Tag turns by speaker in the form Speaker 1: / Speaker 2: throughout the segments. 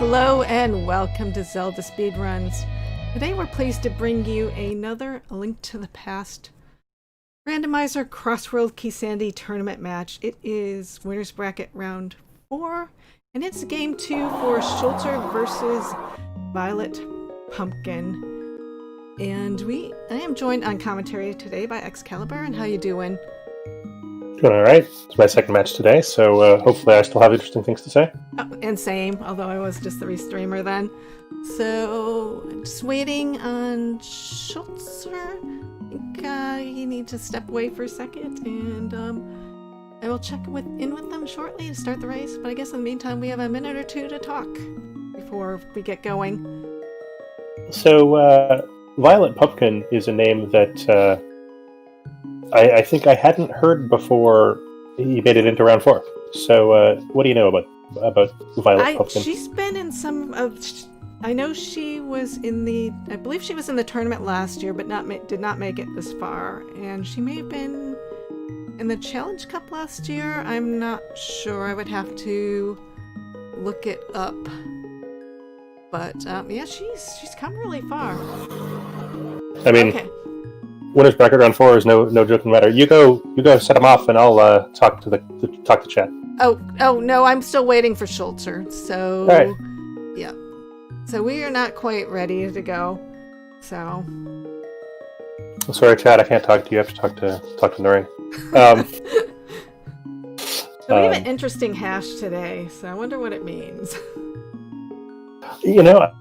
Speaker 1: Hello and welcome to Zelda Speedruns. Today we're pleased to bring you another A Link to the Past Randomizer Crossworld Key Sandy tournament match. It is Winners Bracket Round 4, and it's Game 2 for Schulzer versus VioletPumpkin. And I am joined on commentary today by Excalibur, and how you doing?
Speaker 2: Doing alright. It's my second match today, so hopefully I still have interesting things to say.
Speaker 1: Oh, and same, although I was just the restreamer then. So, just waiting on Schulzer. I think you need to step away for a second, and I will check in with them shortly to start the race. But I guess in the meantime, we have a minute or two to talk before we get going.
Speaker 2: So, VioletPumpkin is a name that I think I hadn't heard before he made it into round 4. So, what do you know about VioletPumpkin?
Speaker 1: She's been in some of... I know she was in the... I believe she was in the tournament last year, but did not make it this far. And she may have been in the Challenge Cup last year. I'm not sure. I would have to look it up. But, yeah, she's come really far.
Speaker 2: I mean...
Speaker 1: Okay.
Speaker 2: Winners bracket round 4 is no joking matter. You go set them off, and I'll talk to chat.
Speaker 1: Oh no, I'm still waiting for Schulzer. So,
Speaker 2: all right.
Speaker 1: Yeah. So we are not quite ready to go. So.
Speaker 2: Sorry, Chad, I can't talk to you. I have to talk to Noreen.
Speaker 1: So we have an interesting hash today. So I wonder what it means.
Speaker 2: You know.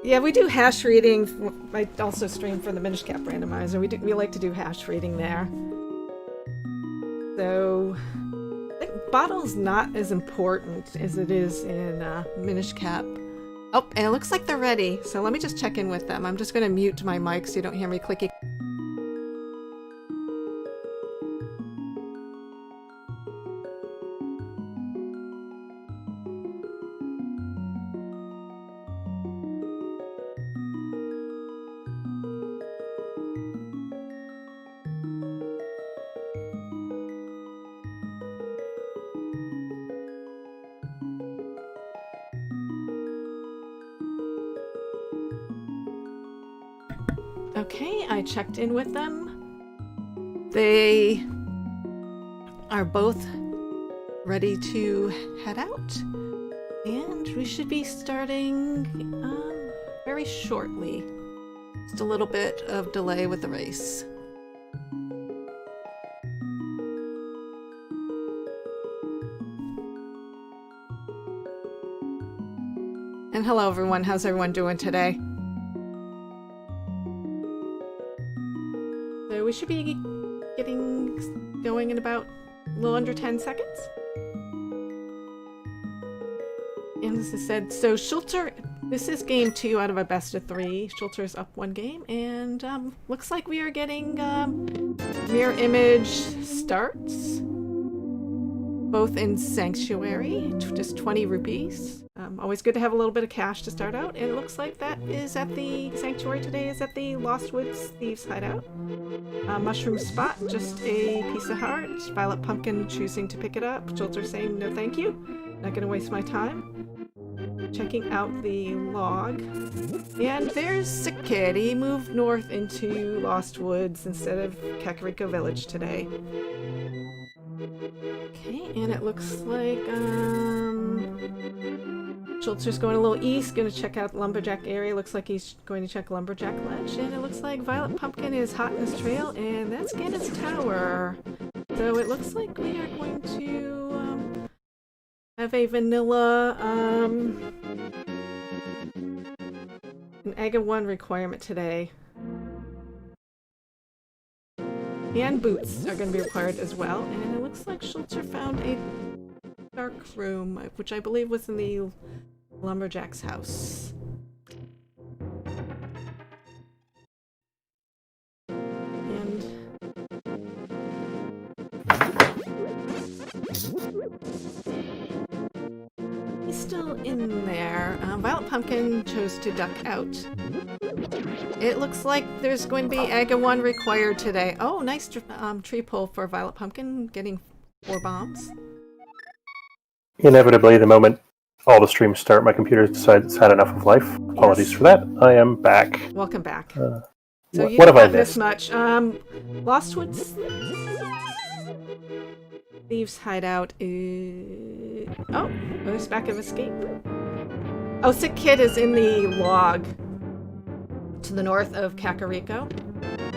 Speaker 1: Yeah, we do hash reading. I also stream for the Minish Cap Randomizer. We like to do hash reading there. So, I think bottle's not as important as it is in Minish Cap. Oh, and it looks like they're ready. So let me just check in with them. I'm just going to mute my mic so you don't hear me clicking. Okay, I checked in with them. They are both ready to head out, and we should be starting very shortly. Just a little bit of delay with the race. And hello everyone, how's everyone doing today? So we should be getting going in about a little under 10 seconds. And as I said, so Schulzer, this is game 2 out of a best of 3. Schulzer's up 1 game, and looks like we are getting mirror image starts, both in Sanctuary, just 20 rupees. Always good to have a little bit of cash to start out, and it looks like that is at the Sanctuary today, is at the Lost Woods Thieves Hideout. Mushroom Spot, just a piece of heart. VioletPumpkin choosing to pick it up. Schulzer saying no thank you. Not going to waste my time. Checking out the log. And there's a kid. He moved north into Lost Woods instead of Kakariko Village today. Okay, and it looks like Schulzer's going a little east, going to check out Lumberjack area. Looks like he's going to check Lumberjack Ledge, and it looks like VioletPumpkin is hot in his trail, and that's Ganon's Tower. So it looks like we are going to have a vanilla an Aga 1 requirement today. And boots are going to be required as well, and it looks like Schulzer found a dark room, which I believe was in the Lumberjack's house. And he's still in there. VioletPumpkin chose to duck out. It looks like there's going to be Aga 1 required today. Oh, nice tree pull for VioletPumpkin, getting 4 bombs.
Speaker 2: Inevitably, the moment all the streams start, my computer decided it's had enough of life. Apologies for that. I am back.
Speaker 1: Welcome back.
Speaker 2: So
Speaker 1: you
Speaker 2: what have I
Speaker 1: got this
Speaker 2: missed?
Speaker 1: much. Lost Woods Thieves Hideout is... Oh, there's back of escape. Oh, Sick Kid is in the log to the north of Kakariko.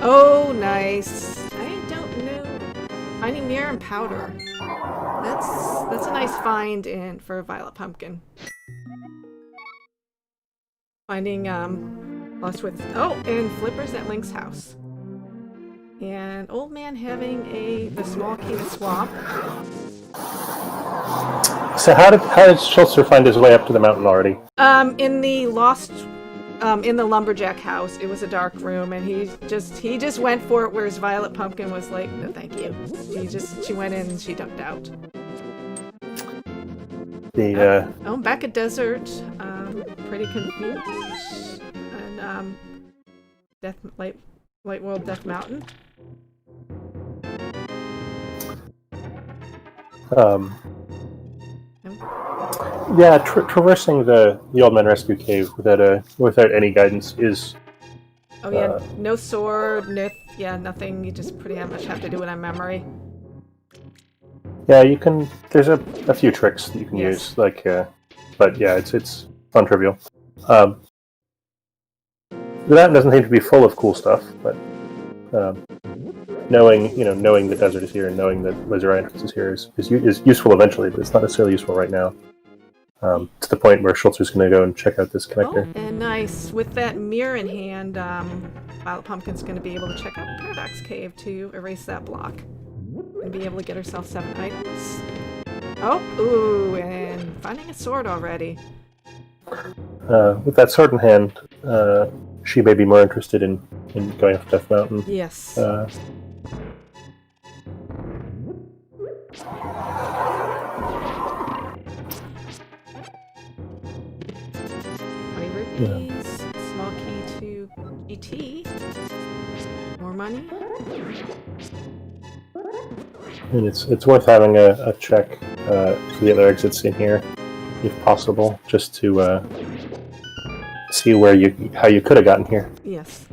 Speaker 1: Oh, nice. I don't know. Finding mirror and powder. That's a nice find for VioletPumpkin. Finding Lost Woods. Oh, and Flippers at Link's house. And Old Man having the small key to swamp.
Speaker 2: So how did Schulzer find his way up to the mountain already?
Speaker 1: In the lumberjack house, it was a dark room, and he just went for it. Whereas VioletPumpkin was like, "No, thank you." She went in and she ducked out. Back at desert, pretty confused, and Light World Death Mountain.
Speaker 2: Yeah, traversing the Old Man Rescue Cave without any guidance is...
Speaker 1: Oh yeah, no sword, nothing. You just pretty much have to do it on memory.
Speaker 2: Yeah, you can... There's a few tricks that you can use, but yeah, it's non-trivial. That doesn't seem to be full of cool stuff, but knowing the desert is here and knowing that Laser Entrance is here is useful eventually, but it's not necessarily useful right now. To the point where Schulzer's going to go and check out this connector.
Speaker 1: Oh, and nice. With that mirror in hand, VioletPumpkin's going to be able to check out Paradox Cave to erase that block. And be able to get herself 7 items. Oh, ooh, and finding a sword already.
Speaker 2: With that sword in hand, she may be more interested in going up Death Mountain.
Speaker 1: Yes. Rupees, small key to GT, more money.
Speaker 2: And it's worth having a check for the other exits in here, if possible, just to see how you could have gotten here.
Speaker 1: Yes.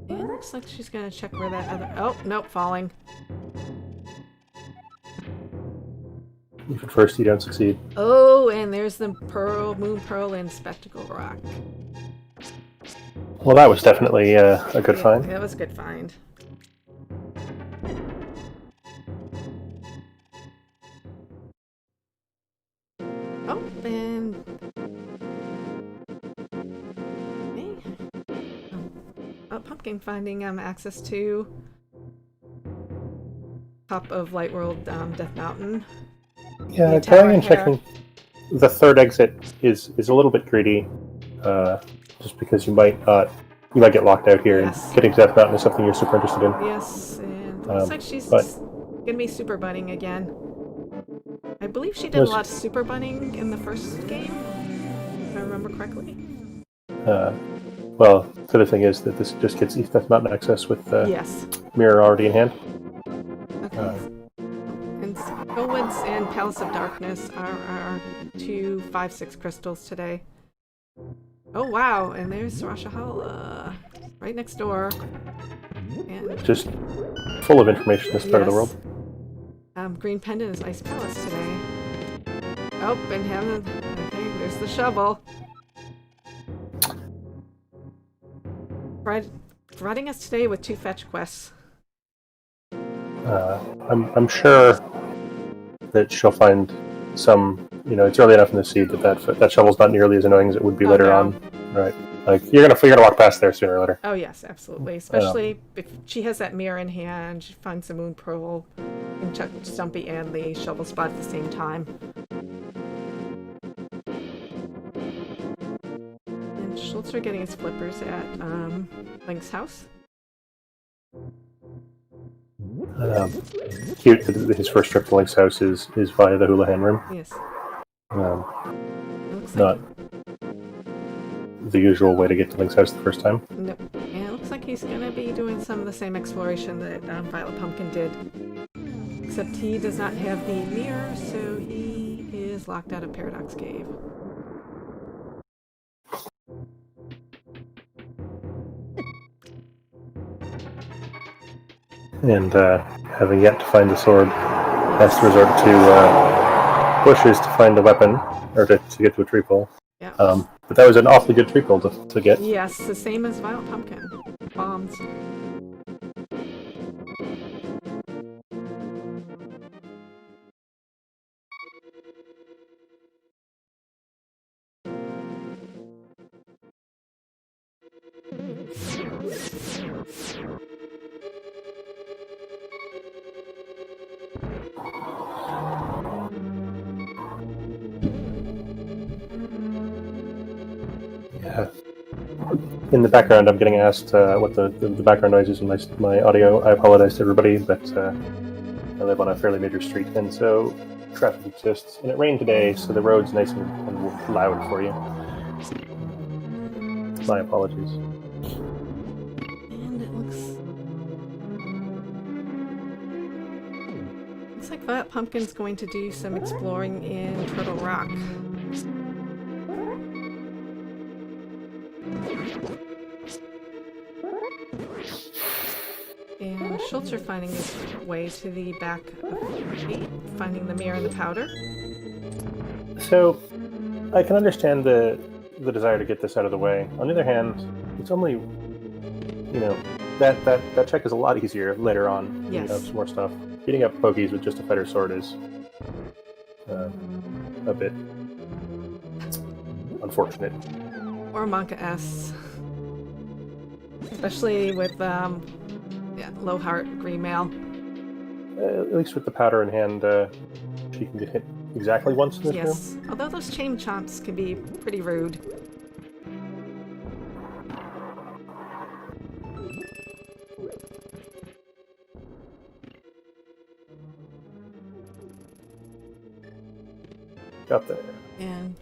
Speaker 1: And it looks like she's gonna check where that other... Oh, nope, falling.
Speaker 2: If at first you don't succeed.
Speaker 1: Oh, and there's the Moon Pearl and Spectacle Rock.
Speaker 2: Well, that was definitely a good find.
Speaker 1: That was a good find. Oh, and... Pumpkin finding access to top of Light World Death Mountain.
Speaker 2: Yeah, going and checking the third exit is a little bit greedy, just because you might get locked out here,
Speaker 1: yes.
Speaker 2: And getting to Death Mountain is something you're super interested in.
Speaker 1: Yes, and it looks like she's gonna be super bunning again. I believe she did a lot of super bunning in the first game, if I remember correctly.
Speaker 2: Well, the other thing is that this just gets East Death Mountain access with Mirror already in hand.
Speaker 1: Okay. And Skullwoods and Palace of Darkness are our 2 5-6 crystals today. Oh wow, and there's Rashahala right next door. And
Speaker 2: just full of information this part of the world.
Speaker 1: Green Pendant is Ice Palace today. Oh, and heaven. Okay, there's the shovel. Providing us today with 2 fetch quests.
Speaker 2: I'm sure that she'll find some. It's early enough in the seed that shovel's not nearly as annoying as it would be later on. Right? Like you're gonna walk past there sooner or later.
Speaker 1: Oh yes, absolutely. Especially if she has that mirror in hand, she finds the Moon Pearl, and Chuck Stumpy and the shovel spot at the same time. And Schulzer getting his flippers at Link's house.
Speaker 2: Cute that his first trip to Link's house is via the Houlihan room.
Speaker 1: Yes.
Speaker 2: Not the usual way to get to Link's house the first time.
Speaker 1: Nope. And it looks like he's gonna be doing some of the same exploration that VioletPumpkin did. Except he does not have the mirror, so he is locked out of Paradox Cave.
Speaker 2: And having yet to find the sword, has to resort to bushes to find the weapon, or to get to a tree pole.
Speaker 1: Yeah.
Speaker 2: But that was an awfully good tree pole to get.
Speaker 1: Yes, the same as VioletPumpkin. Bombs.
Speaker 2: Yeah. In the background, I'm getting asked what the background noise is in my audio. I apologize to everybody, but I live on a fairly major street, and so traffic exists. And it rained today, so the road's nice and loud for you. My apologies.
Speaker 1: And it looks like VioletPumpkin's going to do some exploring in Turtle Rock. And Schulzer finding his way to the back of the gate, finding the mirror and the powder.
Speaker 2: So, I can understand the desire to get this out of the way. On the other hand, it's only, that check is a lot easier later on.
Speaker 1: Yes.
Speaker 2: You have some more stuff. Beating up pokies with just a fighter sword is a bit unfortunate.
Speaker 1: Or Monka S. Especially with low heart green mail.
Speaker 2: At least with the powder in hand, she can get hit exactly once in this room.
Speaker 1: Yes, although those chain chomps can be pretty rude.
Speaker 2: Got there.
Speaker 1: And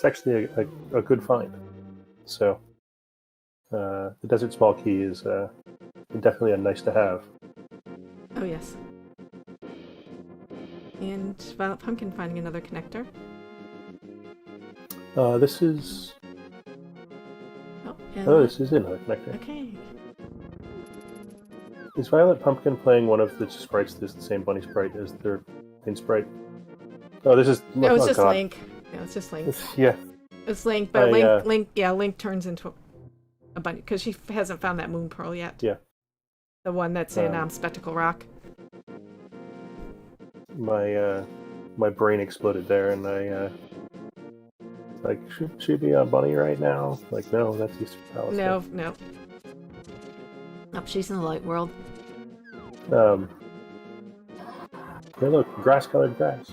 Speaker 2: It's actually a good find. So, the Desert Small Key is definitely a nice to have.
Speaker 1: oh yes. And VioletPumpkin finding another connector.
Speaker 2: This is...
Speaker 1: and
Speaker 2: this is another connector.
Speaker 1: okay.
Speaker 2: Is VioletPumpkin playing one of the sprites that's the same bunny sprite as their main sprite? Oh, this is...
Speaker 1: No, it's
Speaker 2: oh,
Speaker 1: just
Speaker 2: God.
Speaker 1: Link. No, it's just Link.
Speaker 2: Yeah.
Speaker 1: It's Link, but Link turns into a bunny because she hasn't found that moon pearl yet.
Speaker 2: Yeah.
Speaker 1: The one that's in Spectacle Rock.
Speaker 2: My brain exploded there, and I like, should she be a bunny right now? Like, no, that's Easter Palace.
Speaker 1: No. Oh, she's in the light world.
Speaker 2: Hey, look, grass-colored grass.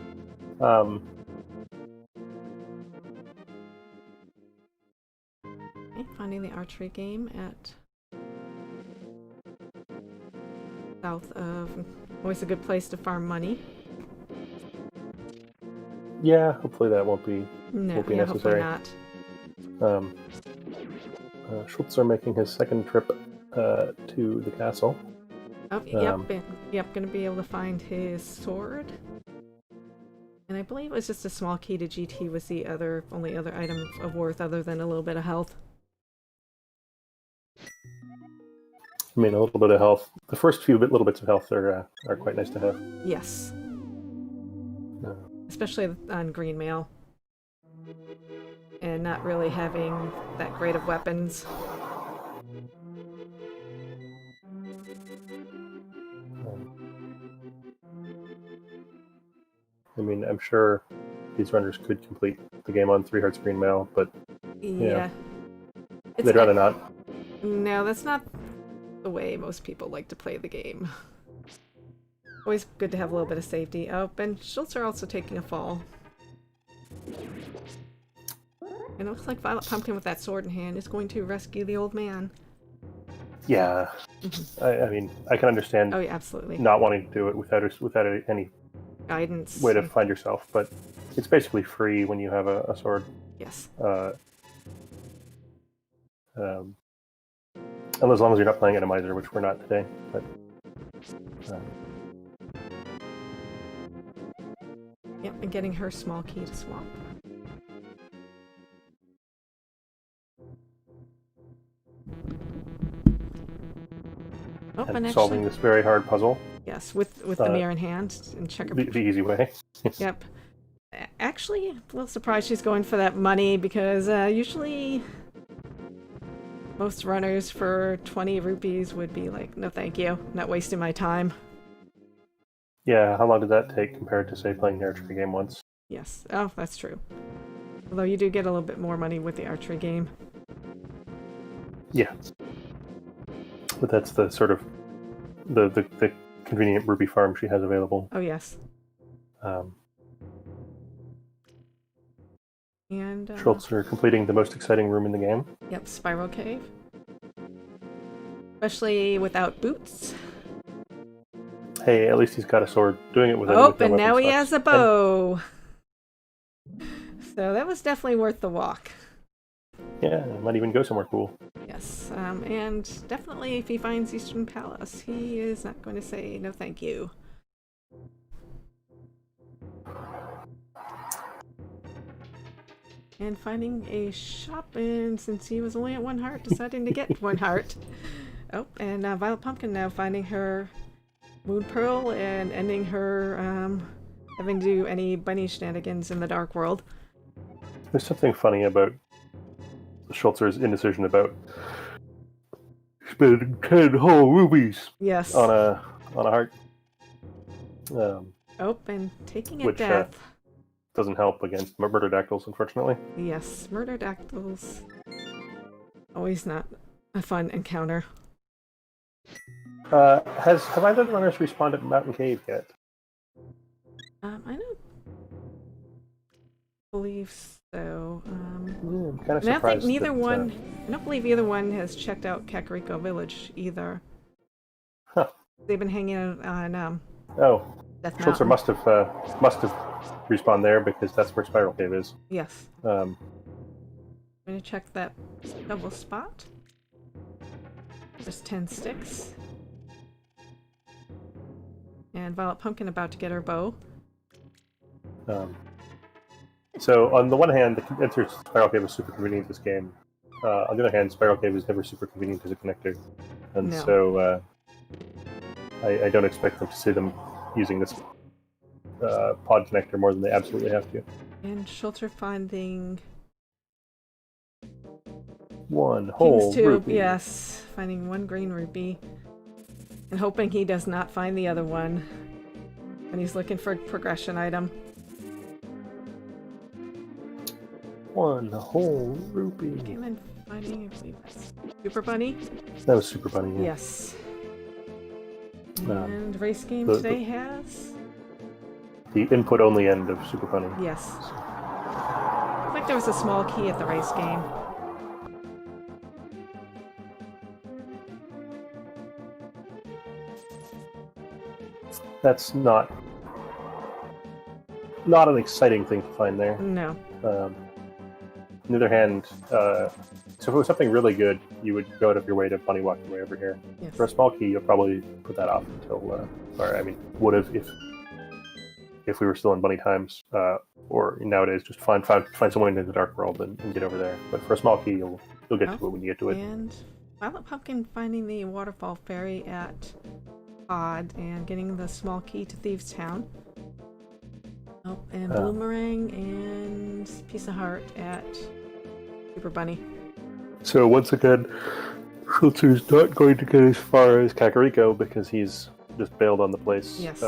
Speaker 1: Okay, finding the archery game at south of. Always a good place to farm money.
Speaker 2: Yeah, hopefully that won't be necessary.
Speaker 1: Hopefully not.
Speaker 2: Schulzer making his second trip to the castle.
Speaker 1: Oh, yep, gonna be able to find his sword. And I believe it was just a small key to GT was the only other item of worth other than a little bit of health.
Speaker 2: I mean, a little bit of health. The first few little bits of health are quite nice to have.
Speaker 1: Yes. Especially on green mail. And not really having that great of weapons.
Speaker 2: I mean, I'm sure these runners could complete the game on 3 hearts green mail, but
Speaker 1: yeah.
Speaker 2: They'd rather not.
Speaker 1: No, that's not the way most people like to play the game. Always good to have a little bit of safety. Oh, and Schulzer also taking a fall. And it looks like VioletPumpkin with that sword in hand is going to rescue the old man.
Speaker 2: Yeah. I mean, I can understand.
Speaker 1: Oh, yeah, absolutely.
Speaker 2: Not wanting to do it without any
Speaker 1: guidance
Speaker 2: way to find yourself, but it's basically free when you have a sword.
Speaker 1: Yes.
Speaker 2: And as long as you're not playing Randomizer, which we're not today. But
Speaker 1: yep, and getting her small key to swap. Oh,
Speaker 2: and
Speaker 1: and
Speaker 2: solving
Speaker 1: actually,
Speaker 2: this very hard puzzle.
Speaker 1: yes, with the mirror in hand and checker.
Speaker 2: The easy way.
Speaker 1: Yep. Actually, a little surprised she's going for that money because usually most runners for 20 rupees would be like, no thank you, not wasting my time.
Speaker 2: Yeah, how long did that take compared to, say, playing the archery game once?
Speaker 1: Yes. Oh, that's true. Although you do get a little bit more money with the archery game.
Speaker 2: Yeah. But that's the sort of the convenient rupee farm she has available.
Speaker 1: Oh, yes.
Speaker 2: Um,
Speaker 1: And
Speaker 2: Schulzer completing the most exciting room in the game.
Speaker 1: yep, Spiral Cave. Especially without boots.
Speaker 2: Hey, at least he's got a sword. Doing it with
Speaker 1: Oh,
Speaker 2: with no
Speaker 1: and now
Speaker 2: weapon
Speaker 1: he
Speaker 2: sucks.
Speaker 1: has a bow. So that was definitely worth the walk.
Speaker 2: Yeah, might even go somewhere cool.
Speaker 1: Yes, and definitely if he finds Eastern Palace, he is not going to say no thank you. And finding a shop, and since he was only at 1 heart, deciding to get 1 heart. Oh, and VioletPumpkin now finding her Moon Pearl and ending her having to do any bunny shenanigans in the Dark World.
Speaker 2: There's something funny about Schulzer's indecision about spending 10 whole rubies
Speaker 1: Yes.
Speaker 2: on a heart.
Speaker 1: Oh, and taking a
Speaker 2: Which,
Speaker 1: death.
Speaker 2: Doesn't help against murder-dactyls, unfortunately.
Speaker 1: Yes, murder dactyls. Always not a fun encounter.
Speaker 2: Have either of the runners respawned at Mountain Cave yet?
Speaker 1: I don't believe so.
Speaker 2: I'm kind of
Speaker 1: And I think
Speaker 2: surprised.
Speaker 1: neither one. I don't believe either one has checked out Kakariko Village either.
Speaker 2: Huh.
Speaker 1: They've been hanging out on
Speaker 2: Oh,
Speaker 1: Death
Speaker 2: Schulzer
Speaker 1: Mountain.
Speaker 2: must have respawned there because that's where Spiral Cave is.
Speaker 1: Yes.
Speaker 2: Um,
Speaker 1: I'm gonna check that double spot. Just 10 sticks. And VioletPumpkin about to get her bow.
Speaker 2: So on the one hand, the answer to Spiral Cave is super convenient in this game. On the other hand, Spiral Cave is never super convenient as a connector, and
Speaker 1: No.
Speaker 2: so I don't expect them to see them using this pod connector more than they absolutely have to.
Speaker 1: And Schulzer finding
Speaker 2: 1 whole
Speaker 1: King's Tube,
Speaker 2: rupee.
Speaker 1: yes. Finding 1 green rupee. And hoping he does not find the other one. And he's looking for a progression item.
Speaker 2: 1 whole rupee.
Speaker 1: Came in finding, I believe that's Super Bunny?
Speaker 2: That was Super Bunny. Yeah.
Speaker 1: Yes. And race game
Speaker 2: the-
Speaker 1: today has?
Speaker 2: The input-only end of Super Bunny.
Speaker 1: Yes. Looks like there was a small key at the race game.
Speaker 2: That's not an exciting thing to find there.
Speaker 1: No.
Speaker 2: On the other hand, so if it was something really good, you would go out of your way to bunny walk your way over here.
Speaker 1: Yes.
Speaker 2: For a small key, you'll probably put that off until, would have if we were still in bunny times, or nowadays just find someone in the Dark World and get over there. But for a small key, you'll get to it when you get to it.
Speaker 1: And VioletPumpkin finding the waterfall ferry at Pod and getting the small key to Thieves' Town. Oh, and Bloomerang and Piece of Heart at Super Bunny.
Speaker 2: So once again, Schulzer's not going to get as far as Kakariko because he's just bailed on the place
Speaker 1: Yes.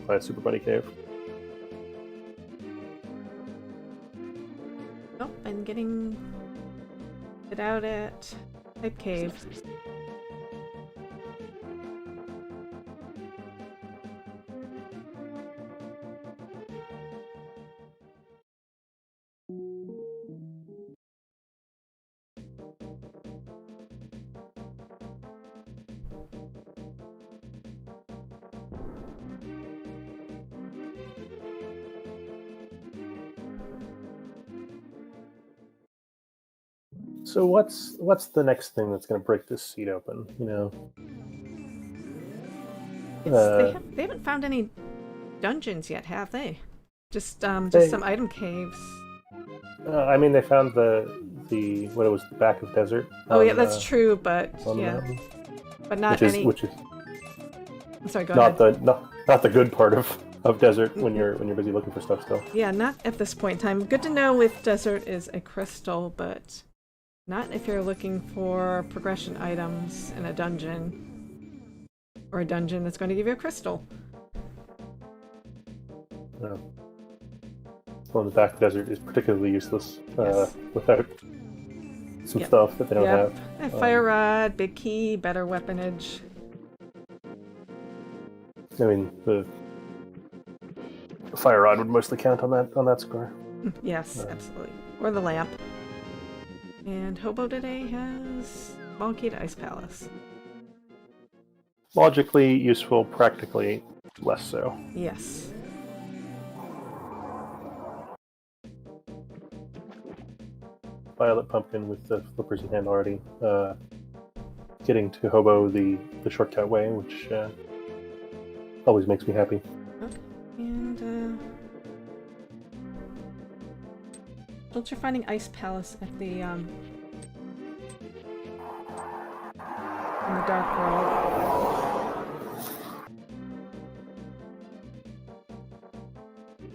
Speaker 2: by Super Bunny Cave.
Speaker 1: Oh, and getting it out at Type Cave.
Speaker 2: So what's the next thing that's going to break this seat open? You know,
Speaker 1: They haven't found any dungeons yet, have they? Just some item caves.
Speaker 2: I mean, they found the what it was, the back of desert.
Speaker 1: Oh yeah, that's true, but
Speaker 2: on the
Speaker 1: yeah,
Speaker 2: mountain,
Speaker 1: but not any.
Speaker 2: which is
Speaker 1: I'm sorry, go
Speaker 2: Not
Speaker 1: ahead.
Speaker 2: not the good part of desert when you're busy looking for stuff still.
Speaker 1: Yeah, not at this point in time. Good to know with desert is a crystal, but not if you're looking for progression items in a dungeon. Or a dungeon that's going to give you a crystal.
Speaker 2: No. Well, the back desert is particularly useless
Speaker 1: Yes.
Speaker 2: without some stuff that they don't have.
Speaker 1: Fire rod, big key, better weaponage.
Speaker 2: I mean, the fire rod would mostly count on that score.
Speaker 1: Yes, absolutely. Or the lamp. And Hobo today has small key to Ice Palace.
Speaker 2: Logically useful, practically less so.
Speaker 1: Yes.
Speaker 2: VioletPumpkin with the flippers in hand already. Getting to Hobo the shortcut way, which always makes me happy.
Speaker 1: Okay. And Schulzer finding Ice Palace at the in the Dark World.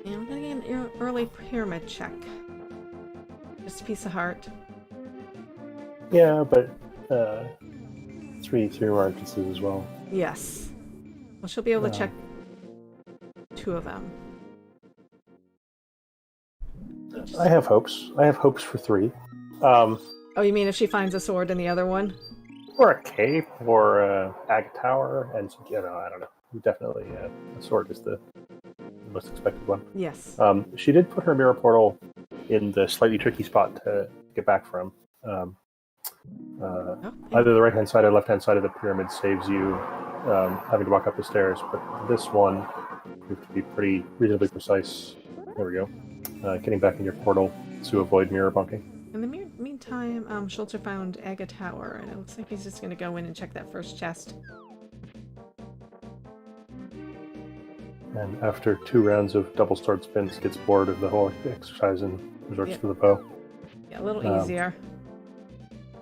Speaker 1: And I'm gonna get an early pyramid check. Just a piece of heart.
Speaker 2: Yeah, but three more entrances as well.
Speaker 1: Yes. Well, she'll be able to check 2 of them.
Speaker 2: I have hopes. I have hopes for 3.
Speaker 1: Oh, you mean if she finds a sword in the other one?
Speaker 2: Or a cape, or a agate tower, and I don't know. Definitely, a sword is the most expected one.
Speaker 1: Yes.
Speaker 2: She did put her mirror portal in the slightly tricky spot to get back from. Either the right-hand side or left-hand side of the pyramid saves you having to walk up the stairs, but this one proved to be reasonably precise. There we go. Getting back in your portal to avoid mirror bunking.
Speaker 1: In the meantime, Schulzer found Agate Tower, and it looks like he's just going to go in and check that first chest.
Speaker 2: And after 2 rounds of double sword spins, gets bored of the whole exercise and resorts to the bow.
Speaker 1: Yeah, a little easier.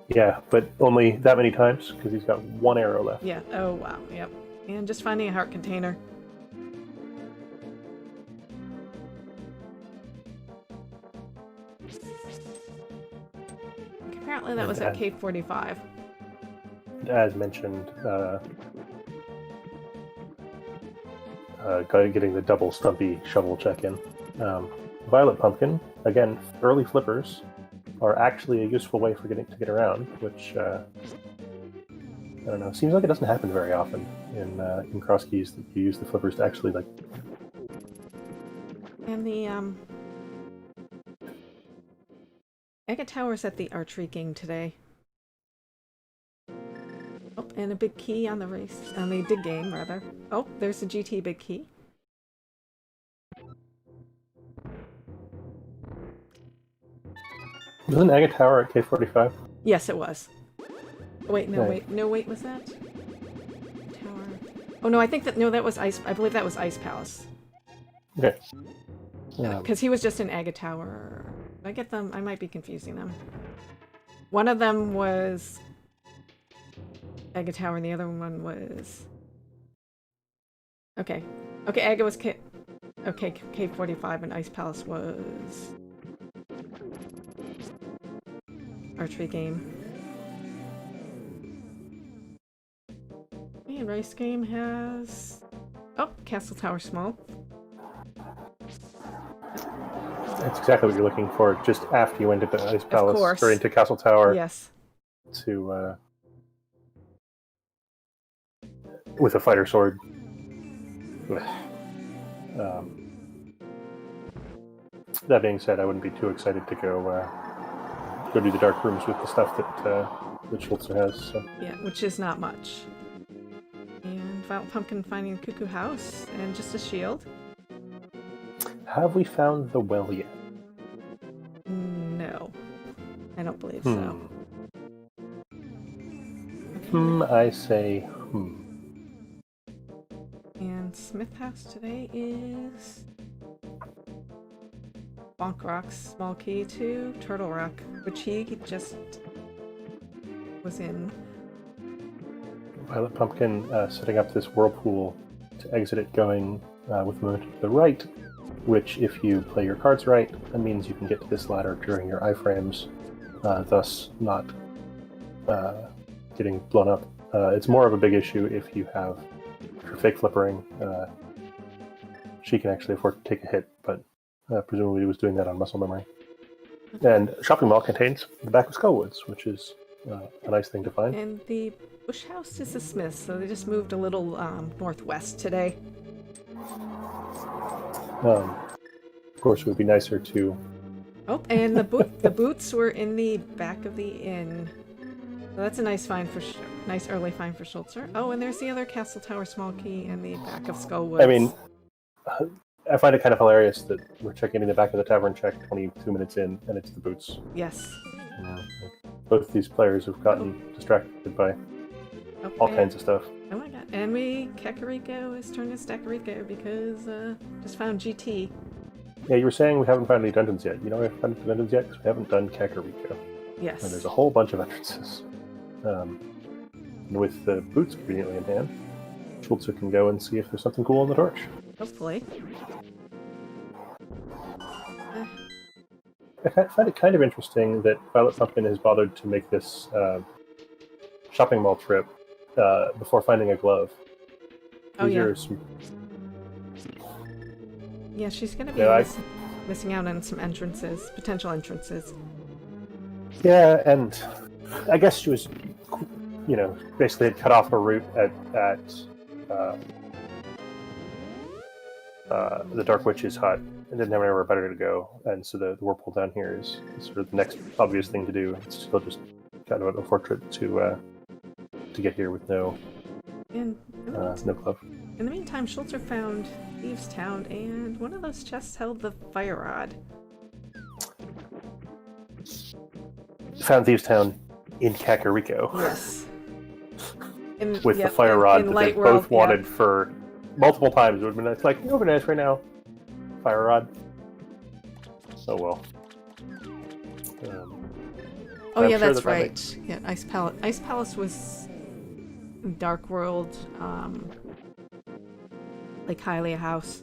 Speaker 2: Yeah, but only that many times, because he's got 1 arrow left.
Speaker 1: Yeah, oh wow, yep. And just finding a heart container. Apparently that was at Cave 45.
Speaker 2: As mentioned, getting the double stumpy shovel check-in. VioletPumpkin, again, early flippers are actually a useful way for to get around, which I don't know. Seems like it doesn't happen very often in Crosskeys that you use the flippers to actually like.
Speaker 1: And the Agate Tower's at the archery game today. Oh, and a big key on the dig game rather. Oh, there's a GT big key.
Speaker 2: Wasn't Agate Tower at K45?
Speaker 1: Yes, it was. Wait, no,
Speaker 2: Right.
Speaker 1: wait, was that? Tower. Oh no, that was Ice. I believe that was Ice Palace.
Speaker 2: Okay.
Speaker 1: Because he was just in Agate Tower. Did I get them? I might be confusing them. One of them was Agate Tower, and the other one was. Okay, Agate was K45, and Ice Palace was archery game. And Rice game has Castle Tower small.
Speaker 2: That's exactly what you're looking for. Just after you went into Ice Palace
Speaker 1: course.
Speaker 2: or into Castle Tower.
Speaker 1: Yes.
Speaker 2: To with a fighter sword. That being said, I wouldn't be too excited to go do the dark rooms with the stuff that Schulzer has. So.
Speaker 1: Yeah, which is not much. And VioletPumpkin finding a cuckoo house and just a shield.
Speaker 2: Have we found the well yet?
Speaker 1: No, I don't believe so.
Speaker 2: I say
Speaker 1: And Smith House today is Bonk Rock's small key to Turtle Rock, which he just was in.
Speaker 2: Violet Pumpkin setting up this whirlpool to exit it going with movement to the right, which, if you play your cards right, that means you can get to this ladder during your iframes, thus not getting blown up. It's more of a big issue if you have for fake flippering. She can actually afford to take a hit, but presumably he was doing that on muscle memory. And Shopping Mall contains the back of Skullwoods, which is a nice thing to find.
Speaker 1: And the Bush House is a Smith, so they just moved a little northwest today.
Speaker 2: Of course, it would be nicer to...
Speaker 1: Oh, and the boots were in the back of the inn. So that's a nice find for nice early find for Schulzer. Oh, and there's the other Castle Tower small key in the back of Skullwoods.
Speaker 2: I mean, I find it kind of hilarious that we're checking in the back of the tavern check 22 minutes in, and it's the boots.
Speaker 1: Yes.
Speaker 2: Both these players have gotten distracted by all kinds of stuff.
Speaker 1: Oh my god. And Kakariko is turned to Stakariko because just found GT.
Speaker 2: Yeah, you were saying we haven't found any dungeons yet. You know we haven't found any dungeons yet because we haven't done Kakariko.
Speaker 1: Yes.
Speaker 2: And there's a whole bunch of entrances. With the boots conveniently in hand, Schulzer can go and see if there's something cool on the torch.
Speaker 1: Hopefully.
Speaker 2: I find it kind of interesting that Violet Pumpkin has bothered to make this shopping mall trip before finding a glove.
Speaker 1: Oh,
Speaker 2: These
Speaker 1: yeah.
Speaker 2: are some...
Speaker 1: Yeah, she's going to be missing out on some entrances, potential entrances.
Speaker 2: Yeah, and I guess she was, basically had cut off her route at the Dark Witch's hut and didn't have anywhere better to go. And so the whirlpool down here is sort of the next obvious thing to do. It's still just kind of unfortunate to get here with no glove.
Speaker 1: In the meantime, Schulzer found Thieves' Town, and one of those chests held the fire rod.
Speaker 2: Found Thieves' Town in Kakariko.
Speaker 1: Yes.
Speaker 2: With the fire rod that they both wanted
Speaker 1: yeah.
Speaker 2: for multiple times. It would have been nice. Like, you know, it'd be nice right now. Fire rod. Oh well.
Speaker 1: Oh yeah, that's right. Yeah, Ice Palace. Ice Palace was Dark World, like Hylia House.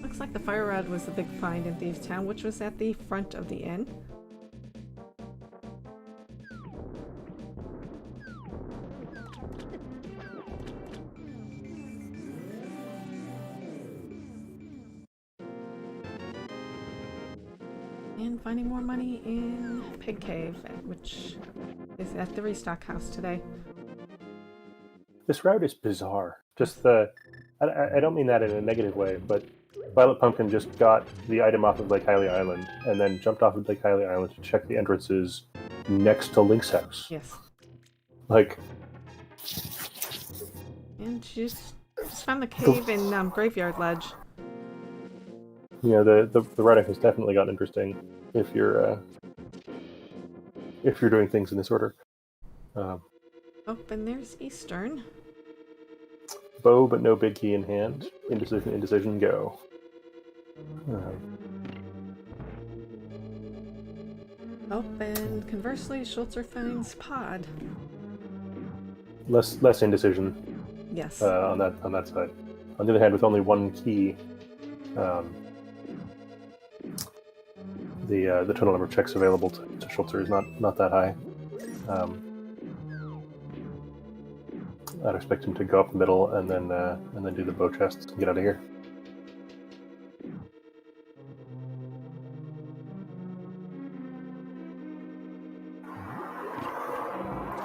Speaker 1: Looks like the fire rod was the big find in Thieves' Town, which was at the front of the inn. And finding more money in Pig Cave, which is at the Restock House today.
Speaker 2: This route is bizarre. Just I don't mean that in a negative way, but Violet Pumpkin just got the item off of Lake Hylia Island and then jumped off of Lake Hylia Island to check the entrances next to Link's house.
Speaker 1: Yes.
Speaker 2: Like...
Speaker 1: And she just found the cave in Graveyard Ledge.
Speaker 2: You know, the writing has definitely gotten interesting if you're doing things in this order.
Speaker 1: Oh, and there's Eastern.
Speaker 2: Bow, but no big key in hand. Indecision, go.
Speaker 1: Oh, and conversely, Schulzer finds Pod.
Speaker 2: Less indecision.
Speaker 1: Yes.
Speaker 2: On that side. On the other hand, with only one key, the total number of checks available to Schulzer is not that high. I'd expect him to go up the middle and then do the bow chests and get out of here.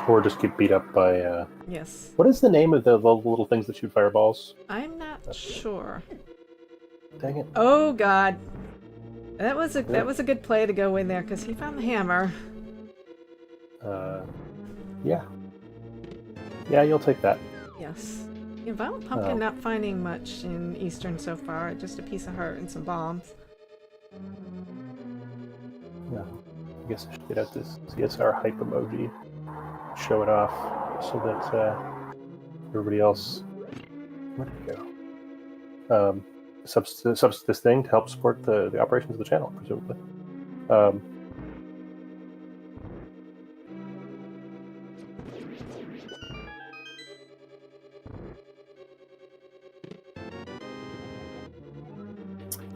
Speaker 2: Or just get beat up by...
Speaker 1: Yes.
Speaker 2: What is the name of the little things that shoot fireballs?
Speaker 1: I'm not sure.
Speaker 2: Dang it.
Speaker 1: Oh god. That was a good play to go in there because he found the hammer.
Speaker 2: Yeah. Yeah, you'll take that.
Speaker 1: Yes. Yeah, Violet Pumpkin not finding much in Eastern so far. Just a piece of heart and some bombs.
Speaker 2: Yeah. I guess I should get out this CSR hype emoji. Show it off so that everybody else... Where'd it go? subs this thing to help support the operations of the channel, presumably.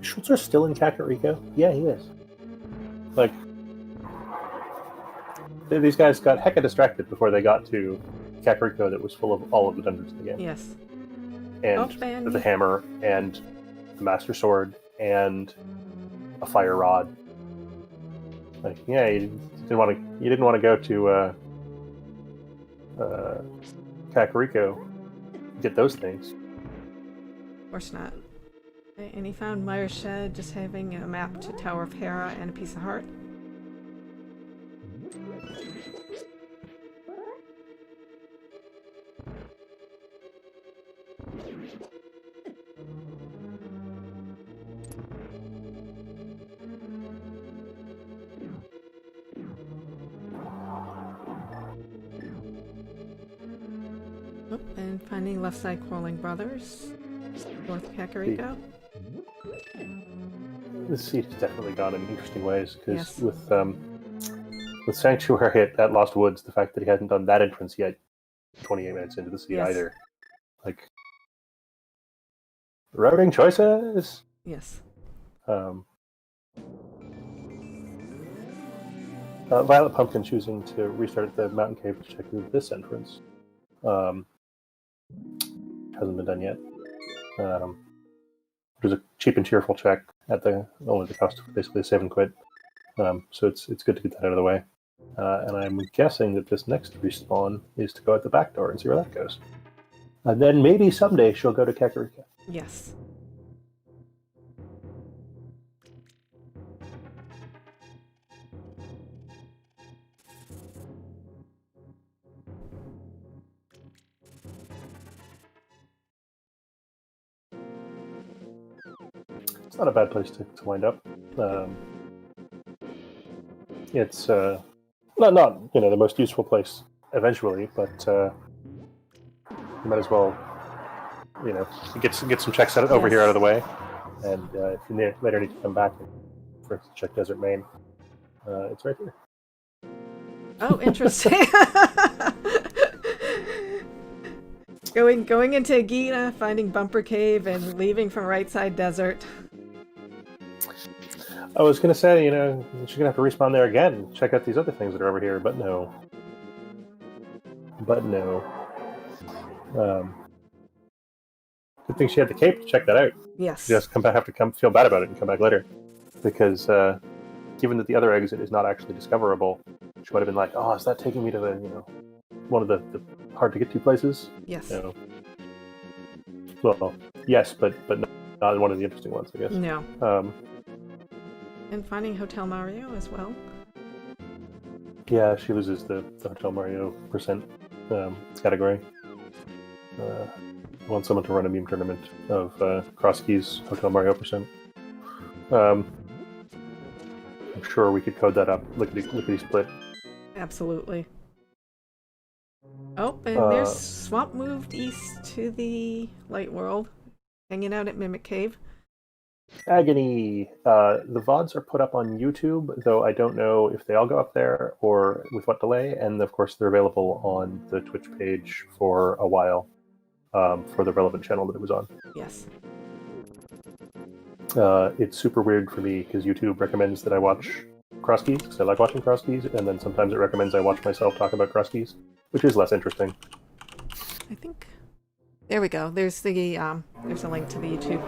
Speaker 2: Schulzer still in Kakariko? Yeah, he is. Like, these guys got hecka distracted before they got to Kakariko that was full of all of the dungeons in the game.
Speaker 1: Yes.
Speaker 2: And the hammer, and the Master Sword, and a fire rod. Like, yeah, you didn't want to go to Kakariko, get those things.
Speaker 1: Of course not. And he found Myra's shed just having a map to Tower of Hera and a piece of heart. Oh, and finding left side crawling brothers. North Kakariko.
Speaker 2: This siege has definitely gone in interesting ways, because
Speaker 1: Yes.
Speaker 2: with Sanctuary at Lost Woods, the fact that he hasn't done that entrance yet, 28 minutes into the siege either, like, routing choices.
Speaker 1: Yes.
Speaker 2: VioletPumpkin choosing to restart at the mountain cave to check this entrance. Hasn't been done yet. There's a cheap and cheerful check at only the cost of basically a save and quit. So it's good to get that out of the way. And I'm guessing that this next respawn is to go at the back door and see where that goes. And then maybe someday she'll go to Kakariko.
Speaker 1: Yes.
Speaker 2: It's not a bad place to wind up. It's not the most useful place eventually, but you might as well get some checks over here out of the way, and if you later need to come back for instance, check Desert Main, it's right here.
Speaker 1: Oh, interesting. Going into Gita, finding Bumper Cave, and leaving from Right Side Desert.
Speaker 2: I was going to say, she's going to have to respawn there again and check out these other things that are over here, but no. Good thing she had the cape to check that out.
Speaker 1: Yes.
Speaker 2: She just have to feel bad about it and come back later. Because given that the other exit is not actually discoverable, she might have been like, oh, is that taking me to the, one of the hard to get to places?
Speaker 1: Yes.
Speaker 2: Well, yes, but not one of the interesting ones, I guess.
Speaker 1: No. And finding Hotel Mario as well.
Speaker 2: Yeah, she loses the Hotel Mario percent category. I want someone to run a meme tournament of Crosskeys Hotel Mario percent. I'm sure we could code that up. Lickety split.
Speaker 1: Absolutely. Oh, and there's Swamp moved east to the Light World, hanging out at Mimic Cave.
Speaker 2: Agony. The VODs are put up on YouTube, though I don't know if they all go up there or with what delay. And of course, they're available on the Twitch page for a while for the relevant channel that it was on.
Speaker 1: Yes.
Speaker 2: It's super weird for me because YouTube recommends that I watch Crosskeys because I like watching Crosskeys, and then sometimes it recommends I watch myself talk about Crosskeys, which is less interesting.
Speaker 1: I think. There we go. There's the there's a link to the YouTube.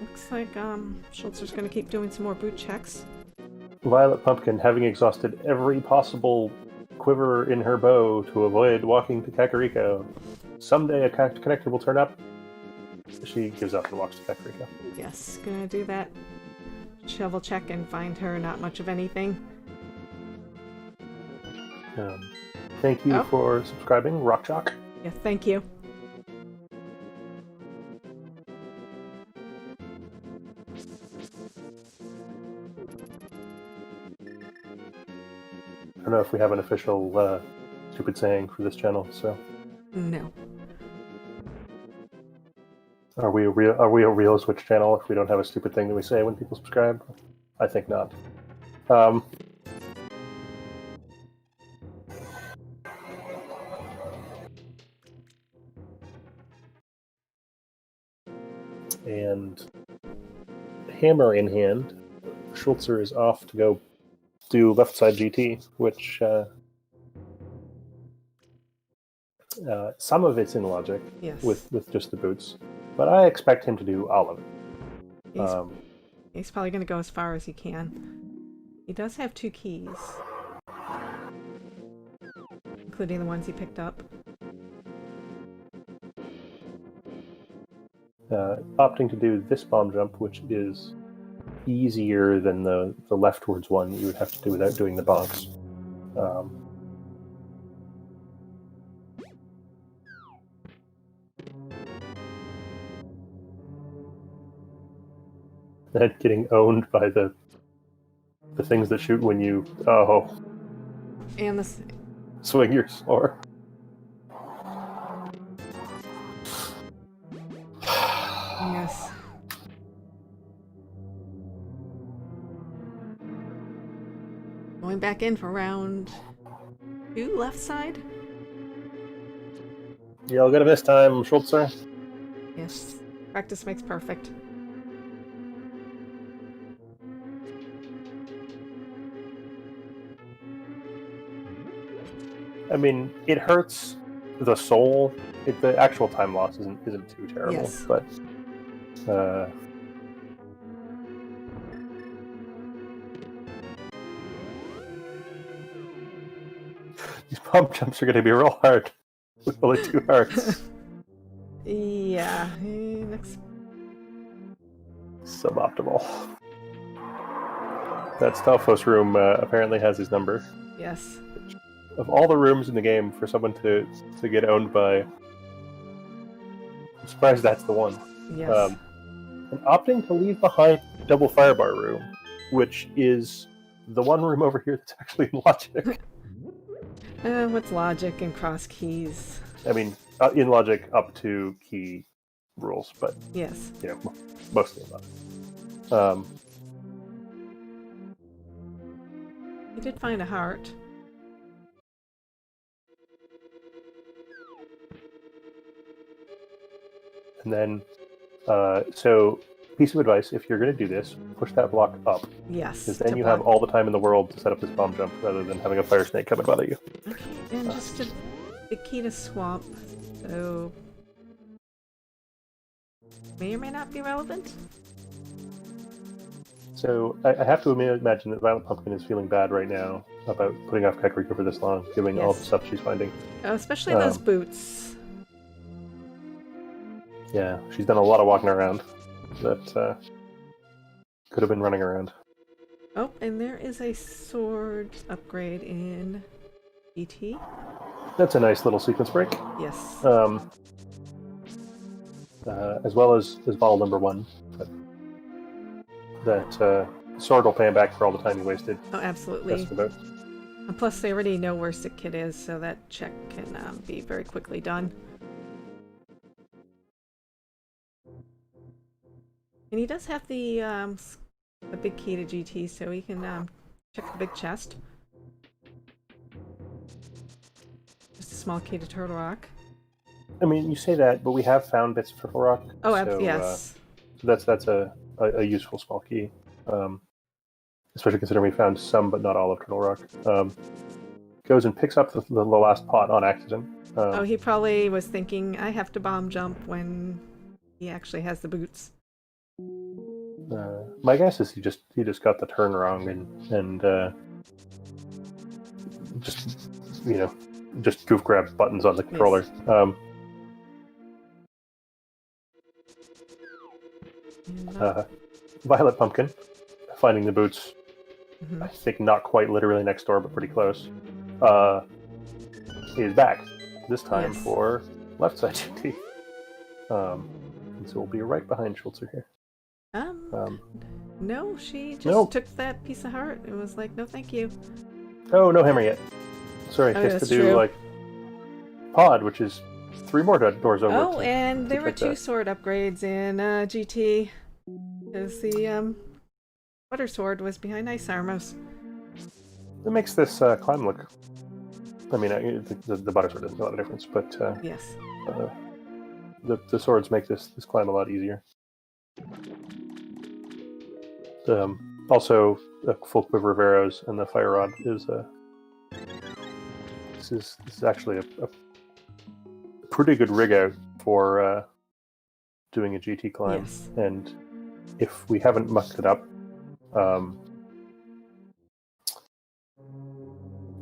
Speaker 1: Looks like Schulzer's going to keep doing some more boot checks.
Speaker 2: VioletPumpkin, having exhausted every possible quiver in her bow to avoid walking to Kakariko. Someday a connector will turn up. She gives up and walks to Kakariko.
Speaker 1: Yes, gonna do that. Shovel check and find her not much of anything.
Speaker 2: Thank you for subscribing, Rockjock.
Speaker 1: Yeah, thank you.
Speaker 2: I don't know if we have an official stupid saying for this channel, so...
Speaker 1: No.
Speaker 2: Are we a real Switch channel if we don't have a stupid thing that we say when people subscribe? I think not. And hammer in hand, Schulzer is off to go do left side GT, which some of it's in logic
Speaker 1: Yes.
Speaker 2: with just the boots, but I expect him to do all of it.
Speaker 1: He's probably going to go as far as he can. He does have 2 keys, including the ones he picked up.
Speaker 2: Opting to do this bomb jump, which is easier than the leftwards one you would have to do without doing the bombs. And getting owned by the things that shoot when you
Speaker 1: And this.
Speaker 2: swing your sword.
Speaker 1: Yes. Going back in for round 2, left side?
Speaker 2: You'll get him this time, Schulzer.
Speaker 1: Yes. Practice makes perfect.
Speaker 2: I mean, it hurts the soul. The actual time loss isn't too terrible,
Speaker 1: Yes.
Speaker 2: but these pump jumps are going to be real hard with only 2 hearts.
Speaker 1: Yeah. Next.
Speaker 2: Suboptimal. That Stalfos room apparently has his number.
Speaker 1: Yes.
Speaker 2: Of all the rooms in the game for someone to get owned by, I'm surprised that's the one.
Speaker 1: Yes.
Speaker 2: And opting to leave behind double firebar room, which is the one room over here that's actually in logic.
Speaker 1: What's logic and cross keys?
Speaker 2: I mean, in logic up to key rules, but
Speaker 1: Yes.
Speaker 2: you know, mostly in logic.
Speaker 1: He did find a heart.
Speaker 2: And then, so piece of advice: if you're going to do this, push that block up,
Speaker 1: Yes.
Speaker 2: because then
Speaker 1: to
Speaker 2: you
Speaker 1: block.
Speaker 2: have all the time in the world to set up this bomb jump, rather than having a fire snake come and bother you.
Speaker 1: And just the key to swamp, so may or may not be relevant.
Speaker 2: So I have to imagine that VioletPumpkin is feeling bad right now about putting off Kakariko for this long, given all the
Speaker 1: Yes.
Speaker 2: stuff she's finding.
Speaker 1: Especially those boots.
Speaker 2: Yeah, she's done a lot of walking around that could have been running around.
Speaker 1: Oh, and there is a sword upgrade in GT.
Speaker 2: That's a nice little sequence break.
Speaker 1: Yes.
Speaker 2: As well as bottle number 1. That sword will pay him back for all the time he wasted.
Speaker 1: Oh, absolutely.
Speaker 2: That's about.
Speaker 1: And plus, they already know where Sick Kid is, so that check can be very quickly done. And he does have the big key to GT, so he can check the big chest. Just a small key to Turtle Rock.
Speaker 2: I mean, you say that, but we have found bits of Turtle Rock.
Speaker 1: Oh,
Speaker 2: so,
Speaker 1: yes.
Speaker 2: That's a useful small key. Especially considering we found some, but not all of Turtle Rock. Goes and picks up the last pot on accident.
Speaker 1: Oh, he probably was thinking, I have to bomb jump when he actually has the boots.
Speaker 2: My guess is he just got the turn wrong and just goof grab buttons on the controller.
Speaker 1: Yes.
Speaker 2: VioletPumpkin finding the boots. I think not quite literally next door, but pretty close. Is back this time
Speaker 1: Yes.
Speaker 2: for left side GT. And so we'll be right behind Schulzer here.
Speaker 1: No, she just
Speaker 2: No.
Speaker 1: took that piece of heart and was like, no, thank you.
Speaker 2: Oh, no hammer yet. Sorry,
Speaker 1: Oh,
Speaker 2: he has to
Speaker 1: that's
Speaker 2: do
Speaker 1: true.
Speaker 2: like pod, which is 3 more doors over.
Speaker 1: Oh, and there were
Speaker 2: check
Speaker 1: 2
Speaker 2: that.
Speaker 1: sword upgrades in GT. Because the water sword was behind ice armors.
Speaker 2: It makes this climb look. I mean, the butter sword doesn't make a lot of difference, but
Speaker 1: Yes.
Speaker 2: the swords make this climb a lot easier. Also, a full quiver of arrows and the fire rod is this is actually a pretty good rig out for doing a GT climb.
Speaker 1: Yes.
Speaker 2: And if we haven't mucked it up,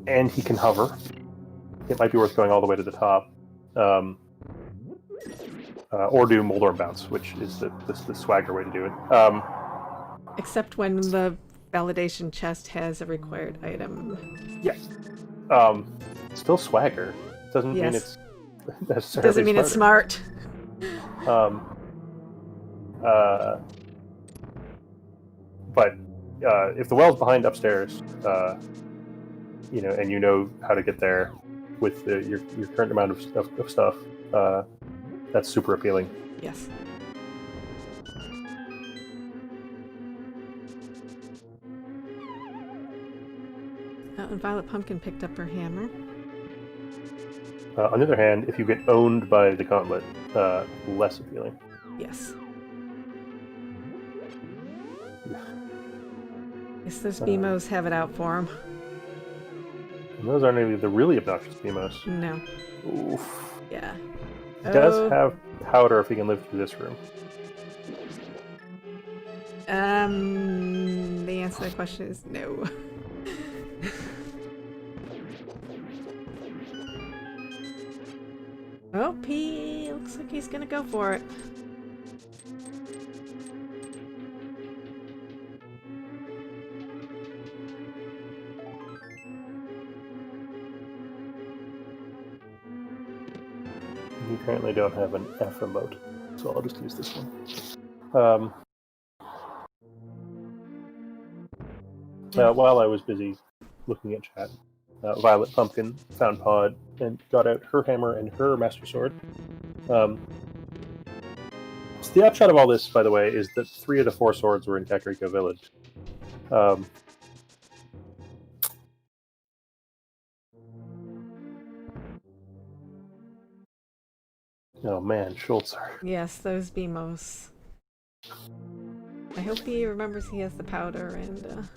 Speaker 2: and he can hover, it might be worth going all the way to the top. Or do Moldorm Bounce, which is the swagger way to do it.
Speaker 1: Except when the validation chest has a required item.
Speaker 2: Yeah. Still swagger. Doesn't mean
Speaker 1: Yes.
Speaker 2: it's necessarily
Speaker 1: Doesn't mean it's smart.
Speaker 2: But if the well's behind upstairs, and you know how to get there with your current amount of stuff, that's super appealing.
Speaker 1: Yes. Oh, and VioletPumpkin picked up her hammer.
Speaker 2: On the other hand, if you get owned by the gauntlet, less appealing.
Speaker 1: Yes. Yes, those BMOs have it out for him.
Speaker 2: And those aren't any of the really obnoxious BMOs.
Speaker 1: No.
Speaker 2: Oof.
Speaker 1: Yeah.
Speaker 2: He does have powder if he can live through this room.
Speaker 1: The answer to that question is no. Oh, he looks like he's gonna go for it.
Speaker 2: We currently don't have an F emote, so I'll just use this one. While I was busy looking at chat, VioletPumpkin found Pod and got out her hammer and her Master Sword. So the upshot of all this, by the way, is that 3 of the 4 swords were in Kakariko Village. Oh man, Schulzer.
Speaker 1: Yes, those BMOs. I hope he remembers he has the powder and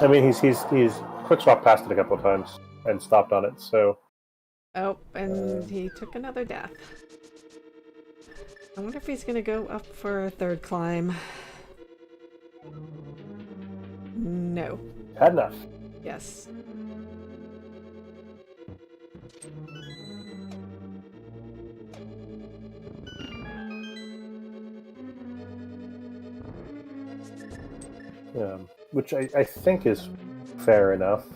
Speaker 2: I mean, he's quick swapped past it a couple of times and stopped on it, so...
Speaker 1: Oh, and he took another death. I wonder if he's gonna go up for a 3rd climb. No.
Speaker 2: Had enough.
Speaker 1: Yes.
Speaker 2: Which I think is fair enough.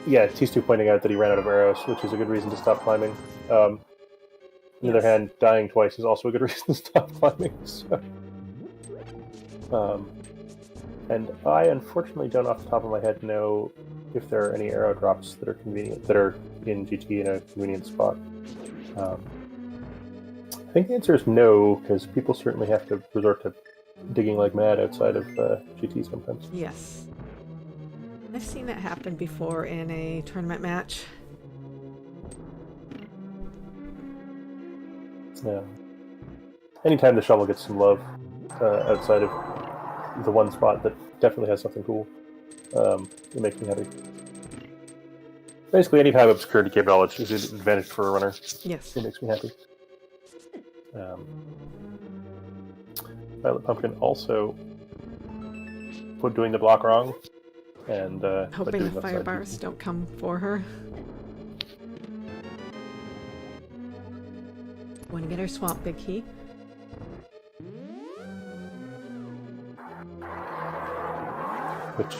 Speaker 2: Yeah, T2 pointing out that he ran out of arrows, which is a good reason to stop climbing. On the other hand, dying twice is also a good reason to stop climbing. So. And I unfortunately don't off the top of my head know if there are any arrow drops that are convenient, that are in GT in a convenient spot. I think the answer is no, because people certainly have to resort to digging like mad outside of GT sometimes.
Speaker 1: Yes. I've seen that happen before in a tournament match.
Speaker 2: Yeah. Anytime the shovel gets some love outside of the one spot that definitely has something cool, it makes me happy. Basically, anytime obscure decay knowledge is an advantage for a runner.
Speaker 1: Yes.
Speaker 2: It makes me happy. VioletPumpkin also doing the block wrong, and
Speaker 1: hoping the fire bars don't come for her. Want to get her swamp big key.
Speaker 2: which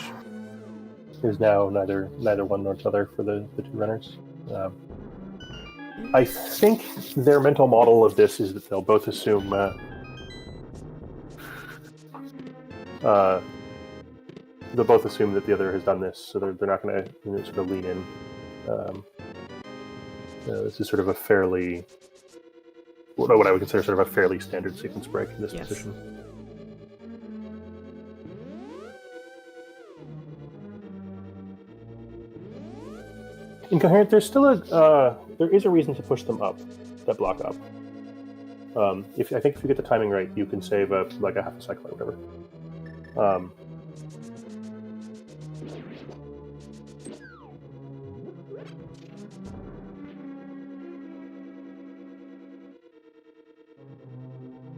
Speaker 2: is now neither one nor the other for the two runners. I think their mental model of this is that they'll both assume they'll both assume that the other has done this, so they're not going to sort of lean in. This is sort of a fairly, what I would consider sort of a fairly standard sequence break in this position. Incoherent, there's still there is a reason to push them up, that block up. I think if you get the timing right, you can save like a half a cycle or whatever.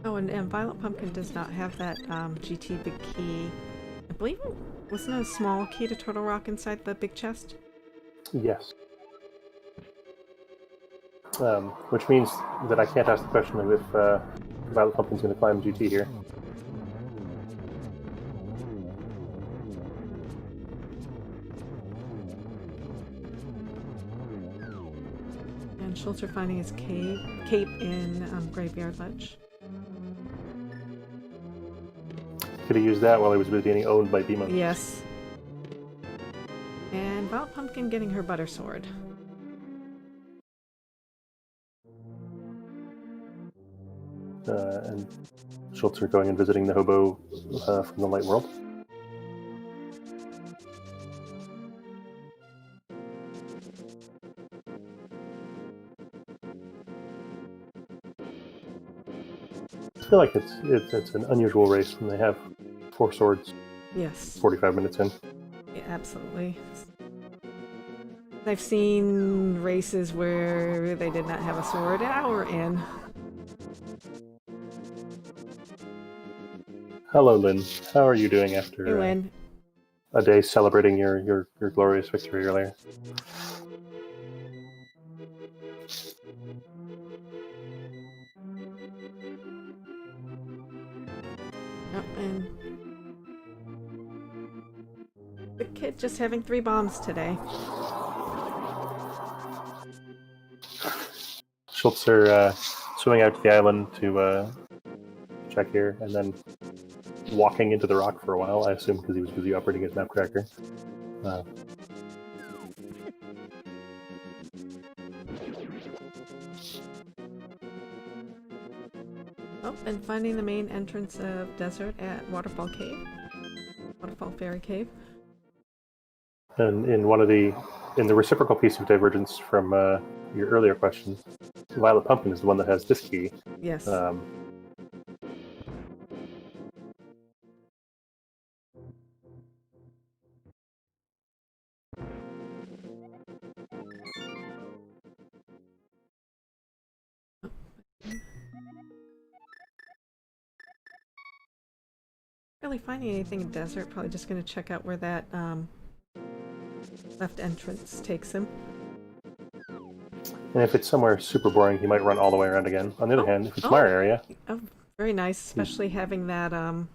Speaker 1: Oh, and VioletPumpkin does not have that GT big key. I believe it wasn't a small key to Turtle Rock inside the big chest?
Speaker 2: Yes. Which means that I can't ask the question of if VioletPumpkin's going to climb GT here.
Speaker 1: And Schulzer finding his cape in Graveyard Ledge.
Speaker 2: Could have used that while he was being owned by Beemo.
Speaker 1: Yes. And VioletPumpkin getting her butter sword.
Speaker 2: And Schulzer going and visiting the hobo from the light world. I feel like it's an unusual race when they have 4 swords.
Speaker 1: Yes.
Speaker 2: 45 minutes in.
Speaker 1: Yeah, absolutely. I've seen races where they did not have a sword an hour in.
Speaker 2: Hello, Lynn. How are you doing after a day celebrating your glorious victory earlier?
Speaker 1: Oh, and the kid just having 3 bombs today.
Speaker 2: Schulzer swimming out to the island to check here, and then walking into the rock for a while, I assume because he was busy operating his map cracker.
Speaker 1: Oh, and finding the main entrance of Desert at Waterfall Fairy Cave.
Speaker 2: And in the reciprocal piece of divergence from your earlier question, VioletPumpkin is the one that has this key.
Speaker 1: Yes. Really finding anything in Desert, probably just going to check out where that left entrance takes him.
Speaker 2: And if it's somewhere super boring, he might run all the way around again. On the other hand, if it's my area...
Speaker 1: Oh, very nice, especially having that, the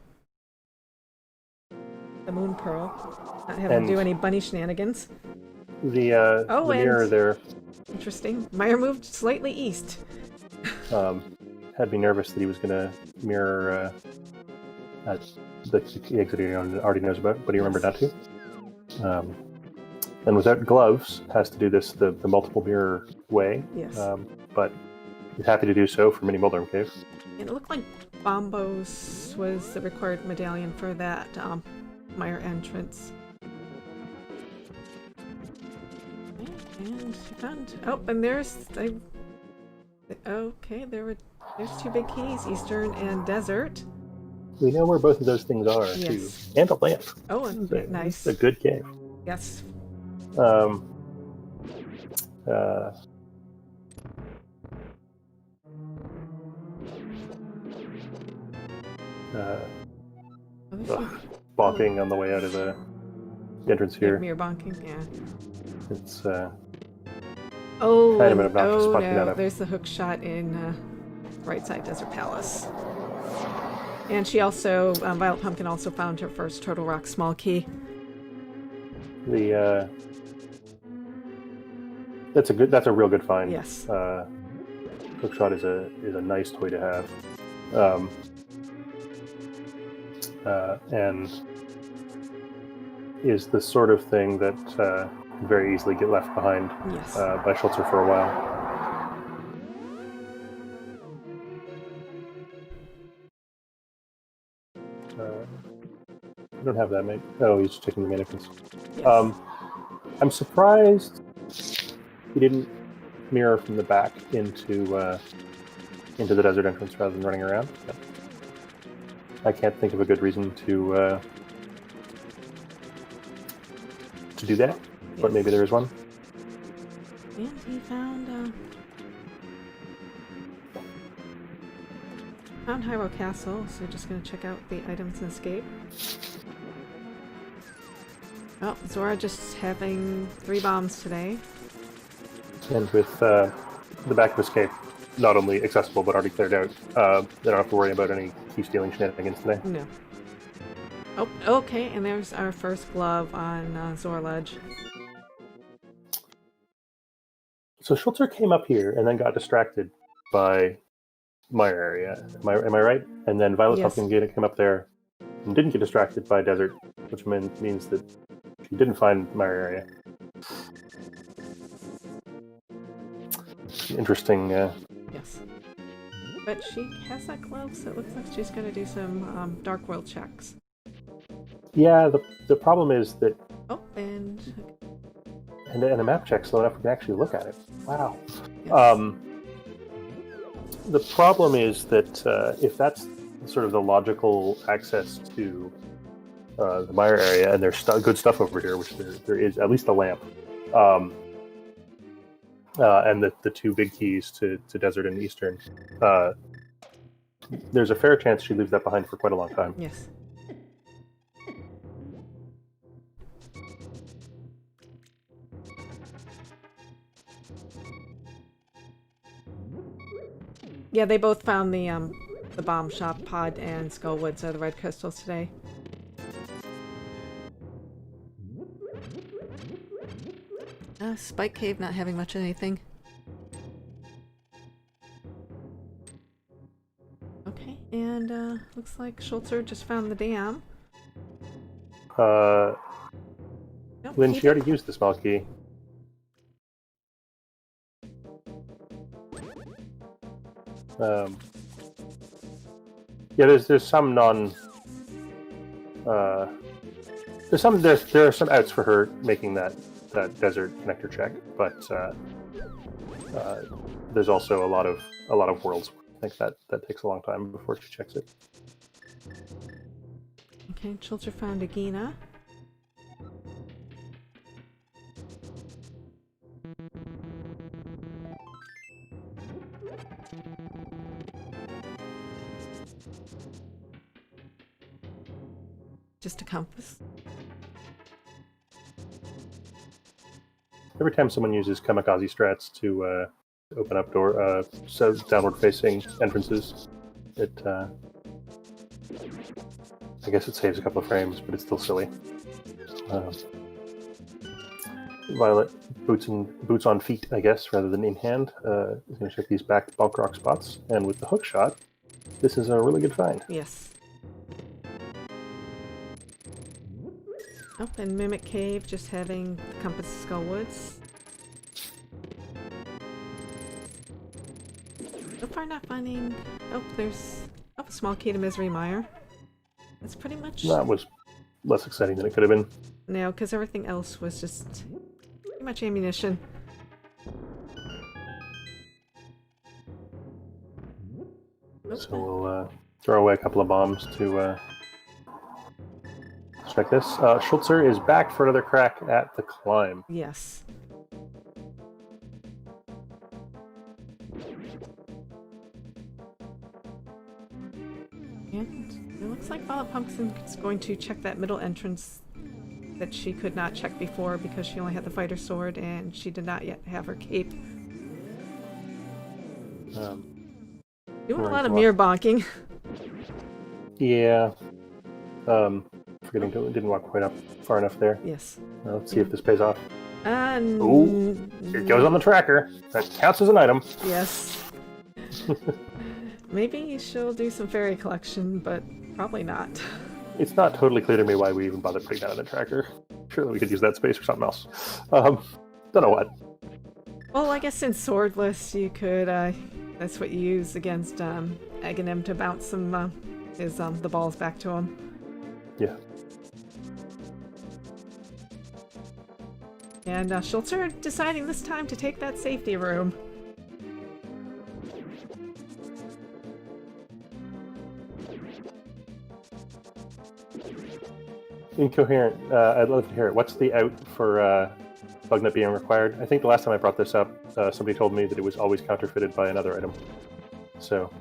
Speaker 1: Moon Pearl. Not having to do any bunny shenanigans.
Speaker 2: The mirror there...
Speaker 1: Interesting. Meyer moved slightly east.
Speaker 2: Had me nervous that he was going to mirror at the exit he already knows about, but he remembered not to. And without gloves, has to do this the multiple mirror way.
Speaker 1: Yes.
Speaker 2: But he's happy to do so for Mini Moldorm Cave.
Speaker 1: And it looked like Bombos was the required medallion for that Meyer entrance. And she found... Oh, and there's... Okay, there's 2 big keys, Eastern and Desert.
Speaker 2: We know where both of those things are,
Speaker 1: yes.
Speaker 2: too. And a lamp.
Speaker 1: Oh, and nice.
Speaker 2: It's a good cave.
Speaker 1: Yes.
Speaker 2: Bonking on the way out of the entrance here.
Speaker 1: Mirror bonking, yeah.
Speaker 2: It's
Speaker 1: kind
Speaker 2: of an obnoxious spot to get out of.
Speaker 1: There's the hook shot in right side Desert Palace. And she also, VioletPumpkin also found her first Turtle Rock small key.
Speaker 2: The that's a real good find.
Speaker 1: Yes.
Speaker 2: Hookshot is a nice toy to have, and is the sort of thing that can very easily get left behind
Speaker 1: Yes.
Speaker 2: by Schulzer for a while. I don't have that, mate. Oh, he's checking the mannequins.
Speaker 1: Yes.
Speaker 2: I'm surprised he didn't mirror from the back into the desert entrance rather than running around. But I can't think of a good reason to do that, but maybe there is one.
Speaker 1: And he found Hyrule Castle, so just gonna check out the items and escape. Oh, Zora just having 3 bombs today.
Speaker 2: And with the back of escape not only accessible but already cleared out, they don't have to worry about any key stealing shenanigans today.
Speaker 1: No. Oh, okay, and there's our first glove on Zora Ledge.
Speaker 2: So Schulzer came up here and then got distracted by Mire area. Am I right? And then VioletPumpkin came up there and didn't get distracted by desert, which means that she didn't find Mire area. Interesting.
Speaker 1: Yes. But she has that glove, so it looks like she's going to do some Dark World checks.
Speaker 2: Yeah, the problem is that...
Speaker 1: Oh, and
Speaker 2: a map check slow enough we can actually look at it. Wow.
Speaker 1: yes.
Speaker 2: The problem is that if that's sort of the logical access to the Mire area, and there's good stuff over here, which there is at least a lamp, and the 2 big keys to Desert and Eastern, there's a fair chance she leaves that behind for quite a long time.
Speaker 1: Yes. Yeah, they both found the bomb shop, Pod and Skullwoods are the red crystals today. Spike Cave not having much of anything. Okay, and looks like Schulzer just found the dam. Nope,
Speaker 2: Lynn, she already used the small key. Yeah, there's some non. There are some outs for her making that desert connector check, but there's also a lot of worlds. I think that takes a long time before she checks it.
Speaker 1: Okay, Schulzer found a Gina. Just a compass.
Speaker 2: Every time someone uses kamikaze strats to open up downward-facing entrances, it I guess it saves a couple of frames, but it's still silly. Violet boots on feet, I guess, rather than in hand. Is going to check these back bulk rock spots, and with the hook shot, this is a really good find.
Speaker 1: Yes. Oh, and Mimic Cave just having Compass Skullwoods. So far not finding... Oh, there's a small key to Misery Mire. That's pretty much...
Speaker 2: That was less exciting than it could have been.
Speaker 1: No, because everything else was just pretty much ammunition.
Speaker 2: So we'll throw away a couple of bombs to check this. Schulzer is back for another crack at the climb.
Speaker 1: Yes. And it looks like VioletPumpkin is going to check that middle entrance that she could not check before because she only had the fighter sword and she did not yet have her cape. Doing a lot of mirror bonking.
Speaker 2: Yeah. forgetting to didn't walk quite up far enough there.
Speaker 1: Yes.
Speaker 2: Let's see if this pays off.
Speaker 1: Ooh,
Speaker 2: It goes on the tracker. That counts as an item.
Speaker 1: Yes. Maybe she'll do some fairy collection, but probably not.
Speaker 2: It's not totally clear to me why we even bothered putting that in the tracker. Surely we could use that space for something else. Don't know what.
Speaker 1: Well, I guess since swordless, you could, that's what you use against, egging him to bounce some, the balls back to him.
Speaker 2: Yeah.
Speaker 1: And, Schulzer deciding this time to take that safety room.
Speaker 2: Incoherent. I'd love to hear it. What's the out for bug nut being required? I think the last time I brought this up, somebody told me that it was always counterfeited by another item. So.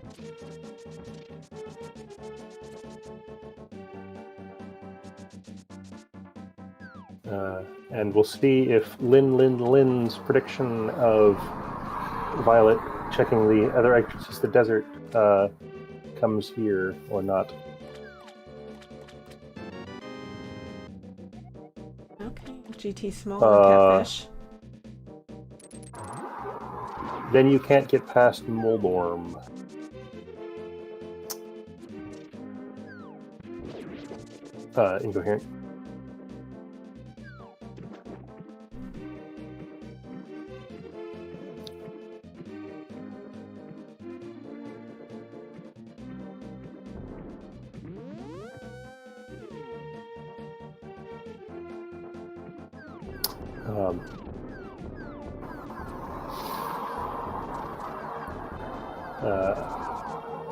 Speaker 2: And we'll see if Lynn's prediction of Violet checking the other exits to the desert comes here or not.
Speaker 1: Okay, GT small and catfish.
Speaker 2: Then you can't get past Moldorm. Incoherent.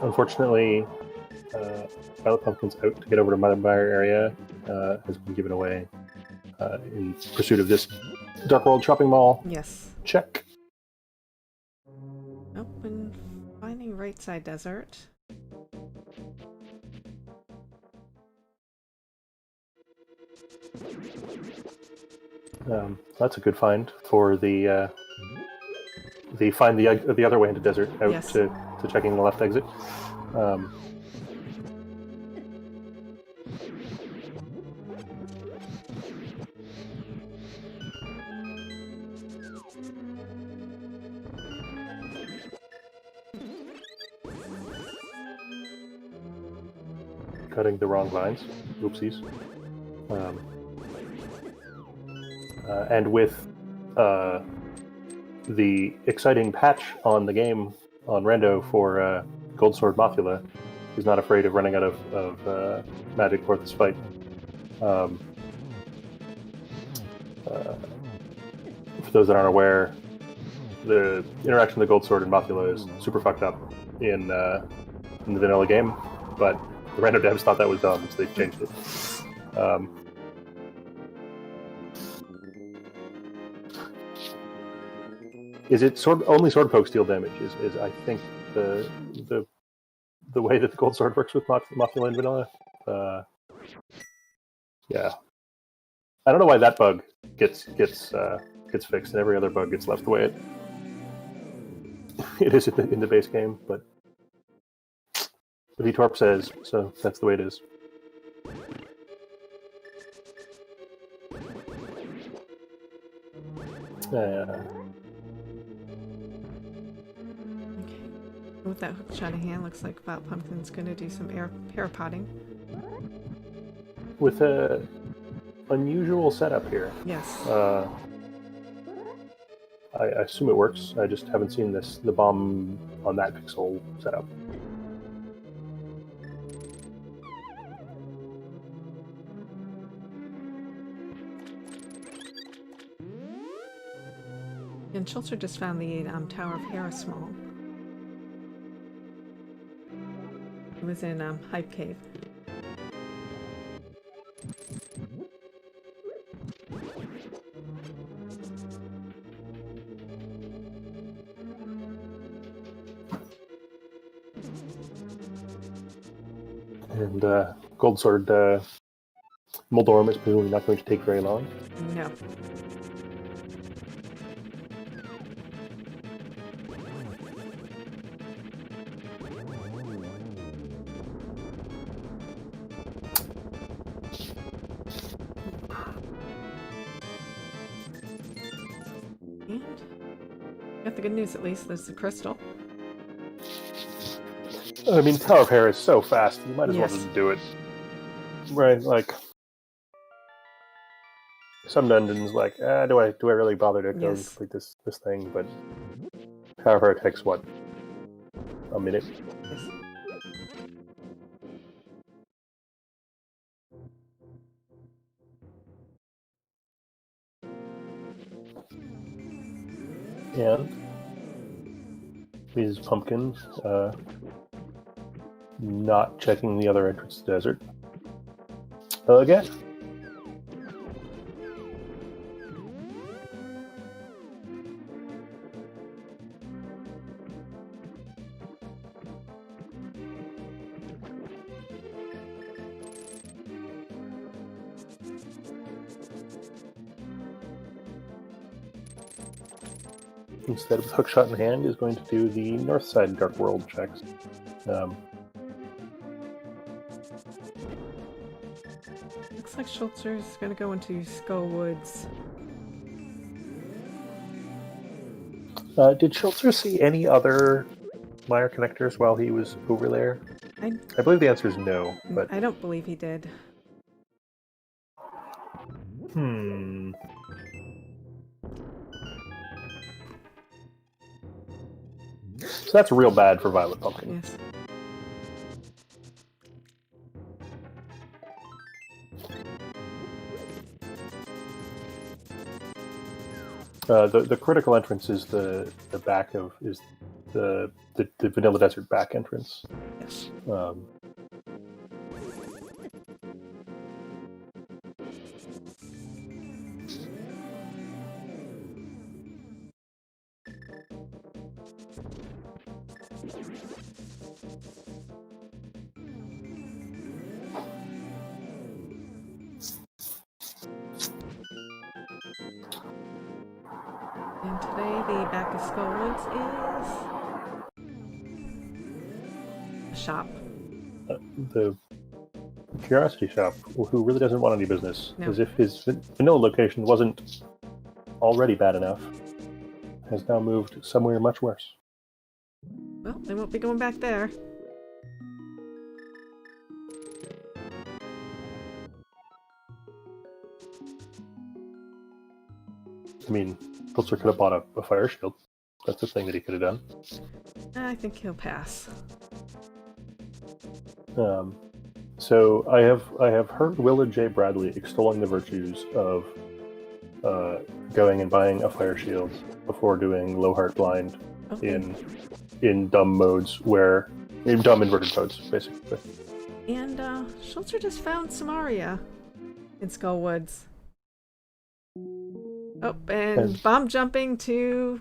Speaker 2: Unfortunately, VioletPumpkin's out to get over to Motherfire area has been given away in pursuit of this Dark World shopping mall.
Speaker 1: Yes.
Speaker 2: Check.
Speaker 1: Nope, and finding right side desert.
Speaker 2: That's a good find for the find the other way into desert out
Speaker 1: Yes.
Speaker 2: to checking the left exit. Cutting the wrong lines. Oopsies. And with the exciting patch on the game on Rando for Gold Sword Mothula, he's not afraid of running out of magic for this fight. For those that aren't aware, the interaction of the Gold Sword and Mothula is super fucked up in the vanilla game, but the Rando devs thought that was dumb, so they changed it. Is it only sword poke deal damage? Is I think the way that the gold sword works with Mothula and vanilla. Yeah, I don't know why that bug gets fixed and every other bug gets left the way it is in the base game. But VTorp says so. That's the way it is.
Speaker 1: With that hook shot in hand, looks like VioletPumpkin's going to do some parapotting.
Speaker 2: With a unusual setup here.
Speaker 1: Yes.
Speaker 2: I assume it works. I just haven't seen the bomb on that pixel setup.
Speaker 1: And Schulzer just found the Tower of Harrismall. It was in Hype Cave.
Speaker 2: And Gold Sword Moldorm is presumably not going to take very long.
Speaker 1: No. And got the good news at least. There's the crystal.
Speaker 2: I mean, Tower of Hair is so fast. You might as well
Speaker 1: Yes.
Speaker 2: just do it. Right, like some dungeons, like, do I really bother to go
Speaker 1: Yes.
Speaker 2: complete this thing? But Tower of Hair takes what, a minute?
Speaker 1: Yes.
Speaker 2: And these pumpkins, not checking the other entrance to the desert. Again. Instead of hookshot in hand, is going to do the north side Dark World checks.
Speaker 1: Looks like Schulzer's gonna go into Skull Woods.
Speaker 2: Did Schulzer see any other mire connectors while he was over there? I believe the answer is no, but
Speaker 1: I don't believe he did.
Speaker 2: So that's real bad for VioletPumpkin.
Speaker 1: Yes.
Speaker 2: The critical entrance is the back of the Vanilla Desert back entrance.
Speaker 1: Yes. And today the back of Skull Woods is a shop.
Speaker 2: The Curiosity Shop, who really doesn't want any business,
Speaker 1: No.
Speaker 2: as if his vanilla location wasn't already bad enough, has now moved somewhere much worse.
Speaker 1: Well, they won't be going back there.
Speaker 2: I mean, Schulzer could have bought a fire shield. That's a thing that he could have done.
Speaker 1: I think he'll pass.
Speaker 2: So I have heard Willa J. Bradley extolling the virtues of going and buying a fire shield before doing low heart blind in dumb modes in dumb inverted modes, basically.
Speaker 1: And Schulzer just found Samaria in Skull Woods. Oh, and bomb jumping to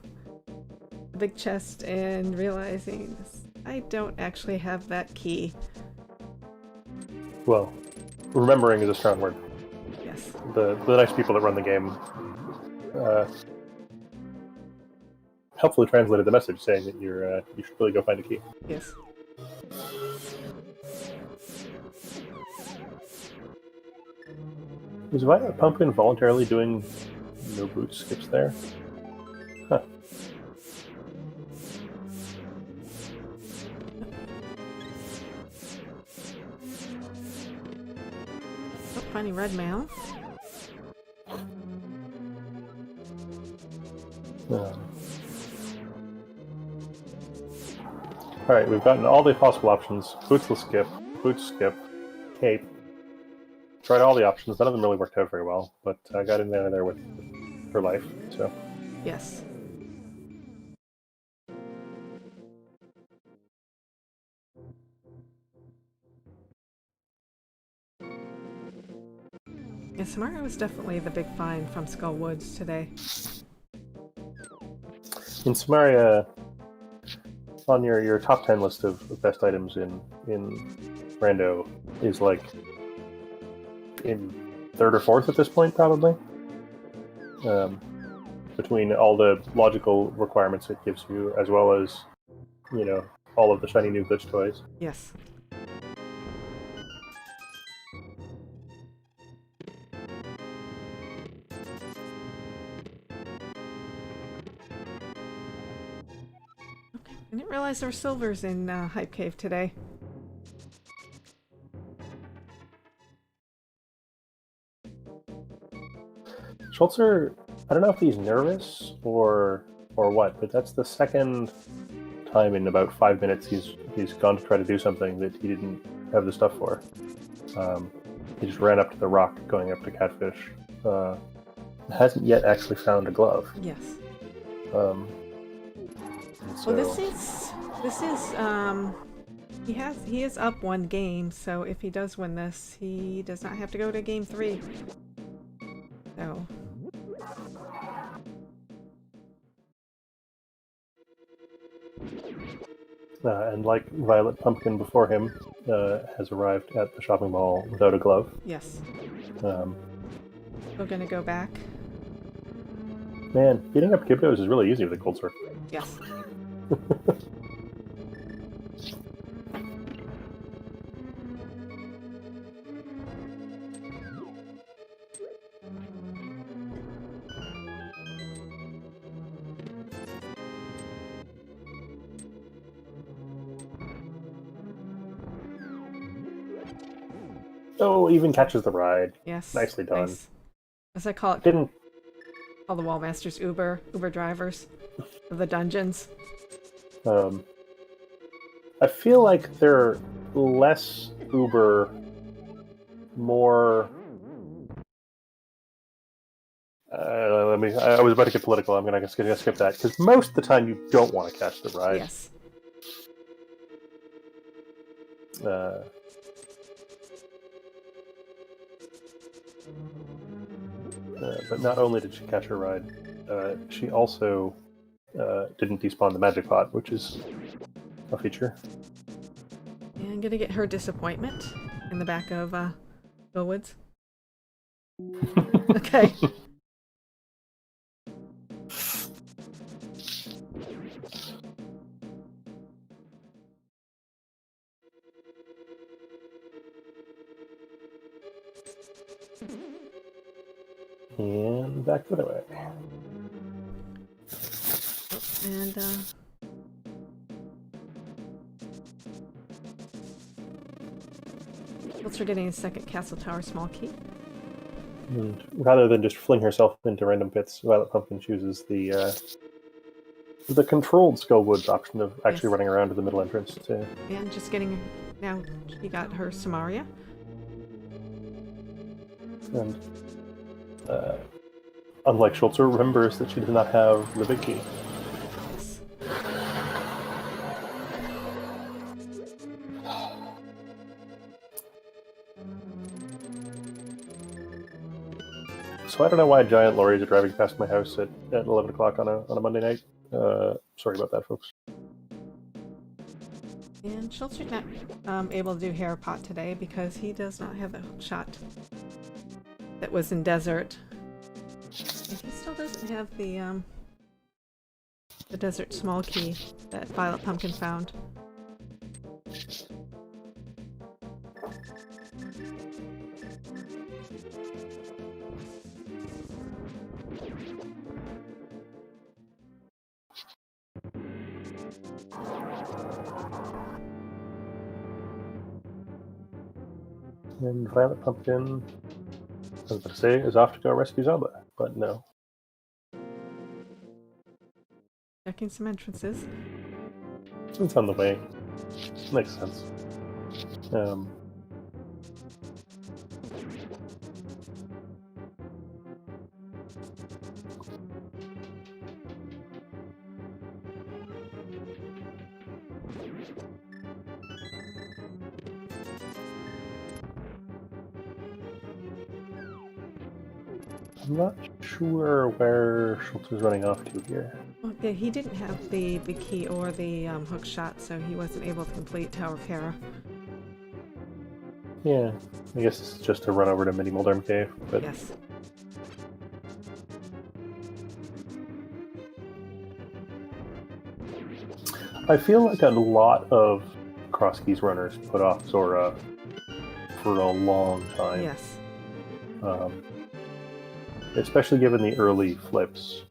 Speaker 1: the big chest and realizing I don't actually have that key.
Speaker 2: Well, remembering is a strong word.
Speaker 1: Yes.
Speaker 2: The nice people that run the game helpfully translated the message saying that you should really go find a key.
Speaker 1: Yes.
Speaker 2: Was VioletPumpkin voluntarily doing no boot skips there? Huh.
Speaker 1: Oh, finding red mail.
Speaker 2: Alright, we've gotten all the possible options. Boots will skip, boots skip, cape. Tried all the options, none of them really worked out very well, but I got in there with her life, so.
Speaker 1: Yes. Yeah, Samaria was definitely the big find from Skull Woods today.
Speaker 2: In Samaria, on your top 10 list of best items in Rando is like in third or fourth at this point, probably. Between all the logical requirements it gives you, as well as, all of the shiny new glitch toys.
Speaker 1: Yes. I didn't realize there were silvers in Hype Cave today.
Speaker 2: Schulzer, I don't know if he's nervous or what, but that's the second time in about 5 minutes he's gone to try to do something that he didn't have the stuff for. He just ran up to the rock going up to catfish. Hasn't yet actually found a glove.
Speaker 1: Yes.
Speaker 2: So...
Speaker 1: Well, this is he is up one game, so if he does win this, he does not have to go to game 3. So.
Speaker 2: And like VioletPumpkin before him, has arrived at the shopping mall without a glove.
Speaker 1: Yes.
Speaker 2: We're
Speaker 1: gonna go back.
Speaker 2: Man, beating up Gibdos is really easy with a cold sword.
Speaker 1: Yes.
Speaker 2: Oh, even catches the ride.
Speaker 1: Yes.
Speaker 2: Nicely done.
Speaker 1: Nice. As I call it,
Speaker 2: Didn't
Speaker 1: all the wall masters Uber drivers of the dungeons.
Speaker 2: I feel like they're less Uber, more. I was about to get political. I'm gonna skip that because most of the time you don't want to catch the ride.
Speaker 1: Yes.
Speaker 2: But not only did she catch her ride, she also didn't despawn the magic pot, which is a feature.
Speaker 1: And I'm gonna get her disappointment in the back of Bill Woods. Okay.
Speaker 2: And back the other way.
Speaker 1: And Schulzer getting a second Castle Tower small key.
Speaker 2: And rather than just fling herself into random pits, VioletPumpkin chooses the controlled Skullwoods option of actually running around to the middle entrance.
Speaker 1: And just getting... Now she got her Samaria.
Speaker 2: And unlike Schulzer, remembers that she does not have the big key.
Speaker 1: Yes.
Speaker 2: So I don't know why giant lorries are driving past my house at 11 o'clock on a Monday night. Sorry about that, folks.
Speaker 1: And Schulzer's not able to do hair pot today because he does not have the shot that was in desert. And he still doesn't have the desert small key that VioletPumpkin found.
Speaker 2: And VioletPumpkin, I was about to say, is off to go rescue Zelda, but no.
Speaker 1: Checking some entrances.
Speaker 2: It's on the way. Makes sense. I'm not sure where Schultzer's running off to here.
Speaker 1: Okay, he didn't have the key or the hook shot, so he wasn't able to complete Tower of Hera.
Speaker 2: Yeah, I guess it's just a run over to Mini Moldorm Cave, but...
Speaker 1: Yes.
Speaker 2: I feel like a lot of Crosskeys runners put off Zora for a long time.
Speaker 1: Yes.
Speaker 2: Especially given the early flips.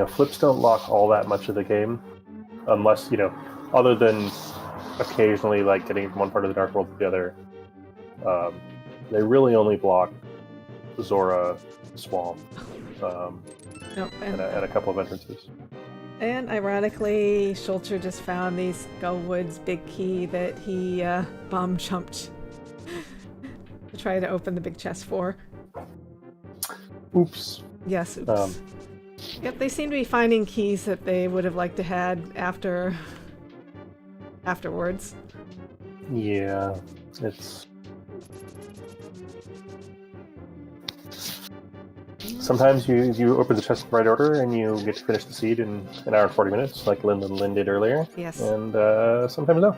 Speaker 2: flips don't lock all that much of the game, unless other than occasionally like getting from one part of the Dark World to the other. They really only block Zora, Swamp,
Speaker 1: Nope,
Speaker 2: and a couple of entrances.
Speaker 1: And ironically, Schulzer just found the Skullwood's big key that he bomb jumped to try to open the big chest for.
Speaker 2: Oops.
Speaker 1: Yes, oops. Yep, they seem to be finding keys that they would have liked to had afterwards.
Speaker 2: Yeah, it's... Sometimes you open the chest in the right order and you get to finish the seed in an hour and 40 minutes, like Lynn did earlier.
Speaker 1: Yes.
Speaker 2: And sometimes no.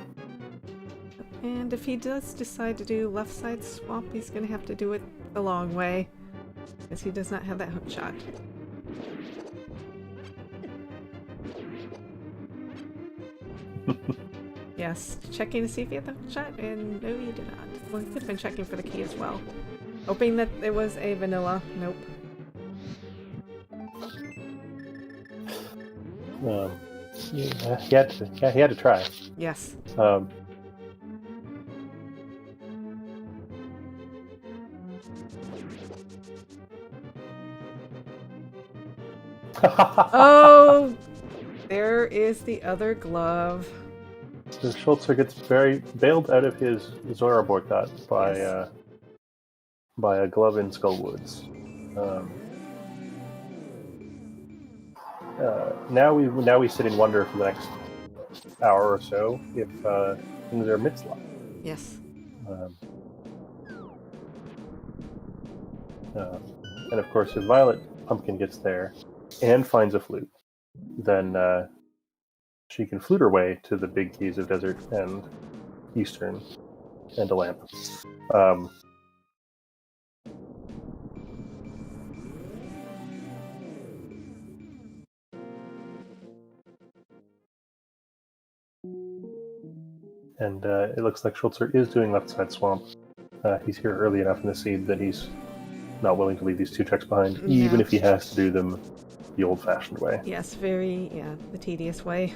Speaker 1: And if he does decide to do left side swamp, he's going to have to do it the long way, because he does not have that hook shot. Yes, checking to see if he had the hook shot, and no, he did not. Well, he could have been checking for the key as well. Hoping that it was a vanilla. Nope.
Speaker 2: He had to try.
Speaker 1: Yes. Oh, there is the other glove.
Speaker 2: So Schulzer gets very bailed out of his Zora boycott by
Speaker 1: Yes.
Speaker 2: By a glove in Skullwoods. Now we sit in wonder for the next hour or so if things are mid-slot.
Speaker 1: Yes.
Speaker 2: And of course, if VioletPumpkin gets there and finds a flute, then she can flute her way to the big keys of Desert and Eastern and a lamp. And it looks like Schulzer is doing left side swamp. He's here early enough in the seed that he's not willing to leave these two checks behind, even if he has to do them the old-fashioned way.
Speaker 1: Yes, the tedious way.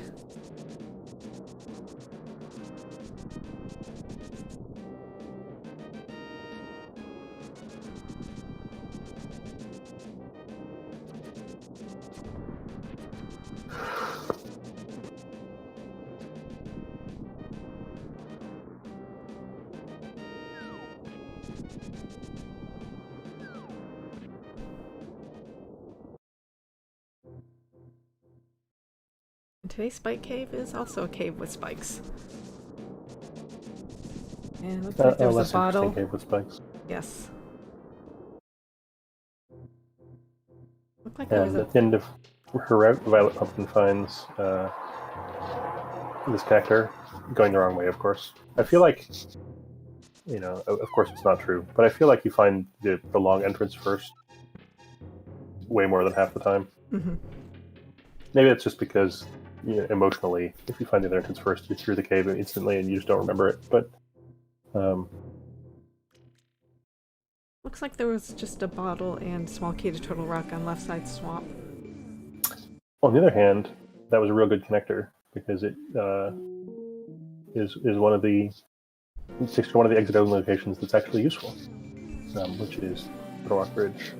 Speaker 1: And today's spike cave is also a cave with spikes. And it looks like there was a bottle.
Speaker 2: Cave with spikes.
Speaker 1: Yes. Looked like there was
Speaker 2: At the end of her route, VioletPumpkin finds this connector, going the wrong way, of course. I feel like, of course it's not true, but I feel like you find the long entrance first way more than half the time.
Speaker 1: Mm-hmm.
Speaker 2: Maybe it's just because, emotionally, if you find the other entrance first, you're through the cave instantly and you just don't remember it, but...
Speaker 1: Looks like there was just a bottle and small key to Turtle Rock on left side swamp.
Speaker 2: On the other hand, that was a real good connector, because it is one of the exit only locations that's actually useful, which is Turtle Rock Bridge.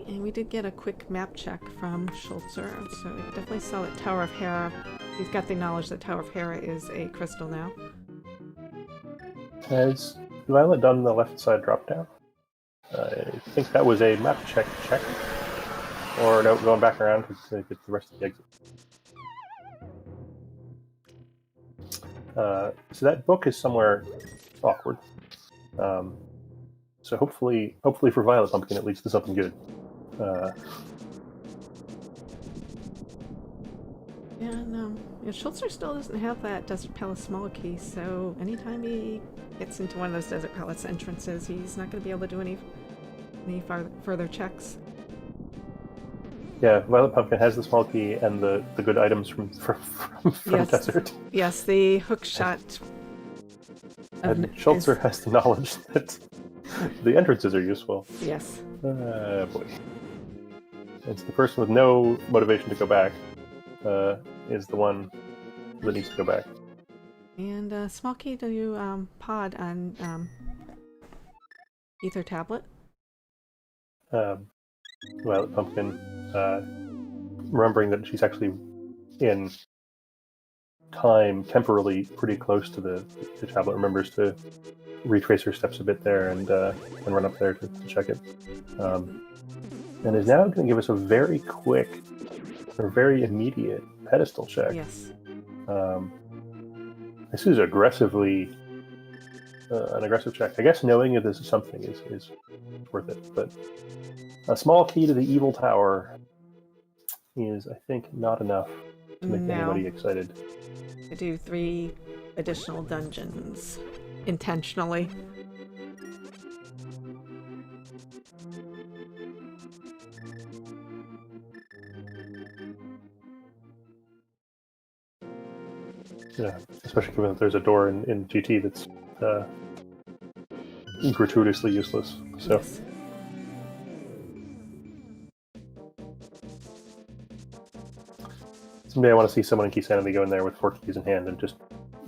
Speaker 1: And we did get a quick map check from Schulzer, so we definitely saw that Tower of Hera. We've got the knowledge that Tower of Hera is a crystal now.
Speaker 2: Has Violet done the left side drop down? I think that was a map check. Or no, going back around to get the rest of the exit. So that book is somewhere awkward. So hopefully for VioletPumpkin it leads to something good.
Speaker 1: Schulzer still doesn't have that Desert Palace small key, so anytime he gets into one of those Desert Palace entrances, he's not going to be able to do any further checks.
Speaker 2: Yeah, VioletPumpkin has the small key and the good items from
Speaker 1: Yes.
Speaker 2: Desert.
Speaker 1: Yes, the hook shot.
Speaker 2: And Schulzer has the knowledge that the entrances are useful.
Speaker 1: Yes.
Speaker 2: Boy. It's the person with no motivation to go back is the one that needs to go back.
Speaker 1: And small key to pod on ether tablet.
Speaker 2: VioletPumpkin, remembering that she's actually in time temporarily pretty close to the tablet, remembers to retrace her steps a bit there and run up there to check it. And is now going to give us a very quick, or very immediate pedestal check.
Speaker 1: Yes.
Speaker 2: This is aggressively an aggressive check. I guess knowing that this is something is worth it, but a small key to the evil tower is, I think, not enough to make anybody excited.
Speaker 1: To do 3 additional dungeons intentionally.
Speaker 2: Yeah, especially given that there's a door in GT that's gratuitously useless. So.
Speaker 1: Yes.
Speaker 2: Someday I want to see someone in Keysanity go in there with 4 keys in hand and just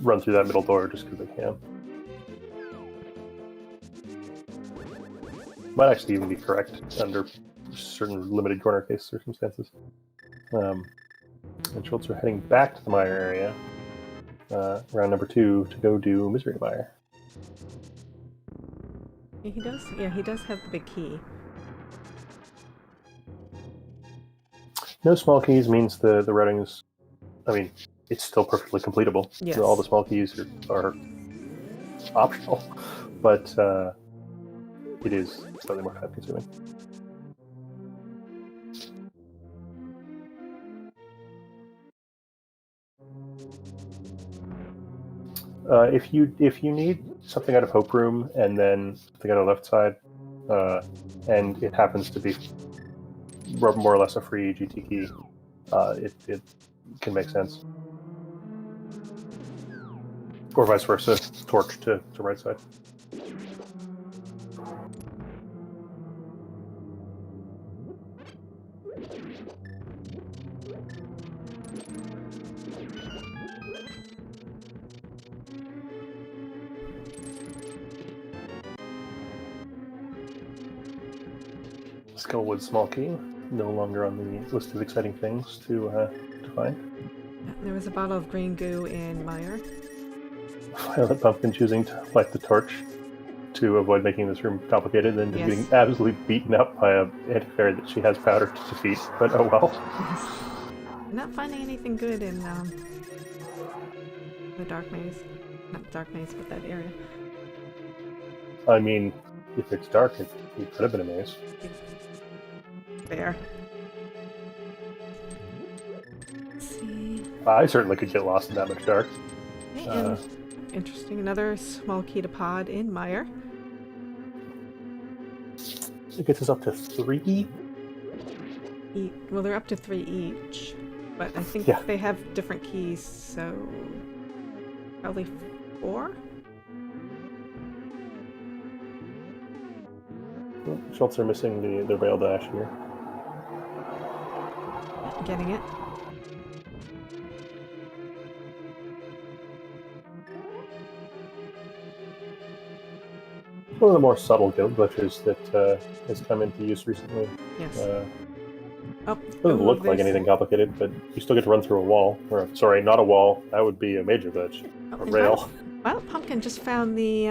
Speaker 2: run through that middle door just because they can. Might actually even be correct under certain limited corner case circumstances. And Schulzer heading back to the Mire area, round number 2, to go do Misery Mire.
Speaker 1: Yeah, he does. Yeah, he does have the big key.
Speaker 2: No small keys means the routing is, I mean, it's still perfectly completable.
Speaker 1: Yes.
Speaker 2: All the small keys are optional, but it is slightly more time consuming. If you need something out of Hope Room and then something out of Left Side, and it happens to be more or less a free GT key, it can make sense. Or vice versa, torch to right side. Skullwood small key, no longer on the list of exciting things to find.
Speaker 1: There was a bottle of green goo in Mire.
Speaker 2: VioletPumpkin choosing to light the torch to avoid making this room complicated and
Speaker 1: Yes.
Speaker 2: getting absolutely beaten up by a anti-fairy that she has powder to defeat, but oh well.
Speaker 1: I'm not finding anything good in the Dark Maze. Not the Dark Maze, but that area.
Speaker 2: I mean, if it's dark, it could have been a maze.
Speaker 1: There. Let's see.
Speaker 2: I certainly could get lost in that much dark.
Speaker 1: Okay, and interesting. Another small key to pod in Mire.
Speaker 2: It gets us up to 3.
Speaker 1: Well, they're up to 3 each, but I think
Speaker 2: Yeah.
Speaker 1: they have different keys, so probably 4.
Speaker 2: Schulzer missing the rail dash here.
Speaker 1: Getting it.
Speaker 2: One of the more subtle guild glitches that has come into use recently.
Speaker 1: Yes.
Speaker 2: Doesn't look like anything complicated, but you still get to run through a wall. Or, sorry, not a wall. That would be a major glitch. A rail.
Speaker 1: VioletPumpkin just found the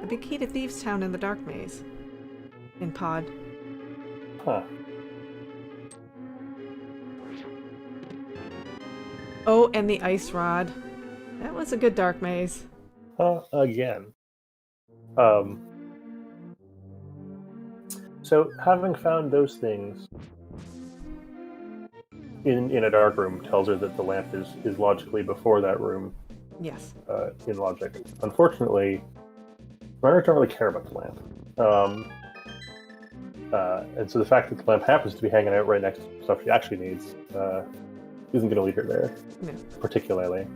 Speaker 1: big key to Thieves Town in the Dark Maze. In pod.
Speaker 2: Huh.
Speaker 1: Oh, and the ice rod. That was a good Dark Maze.
Speaker 2: Again. So, having found those things in a dark room tells her that the lamp is logically before that room.
Speaker 1: Yes.
Speaker 2: In logic. Unfortunately, runners don't really care about the lamp. And so the fact that the lamp happens to be hanging out right next to stuff she actually needs isn't going to lead her there,
Speaker 1: No.
Speaker 2: particularly.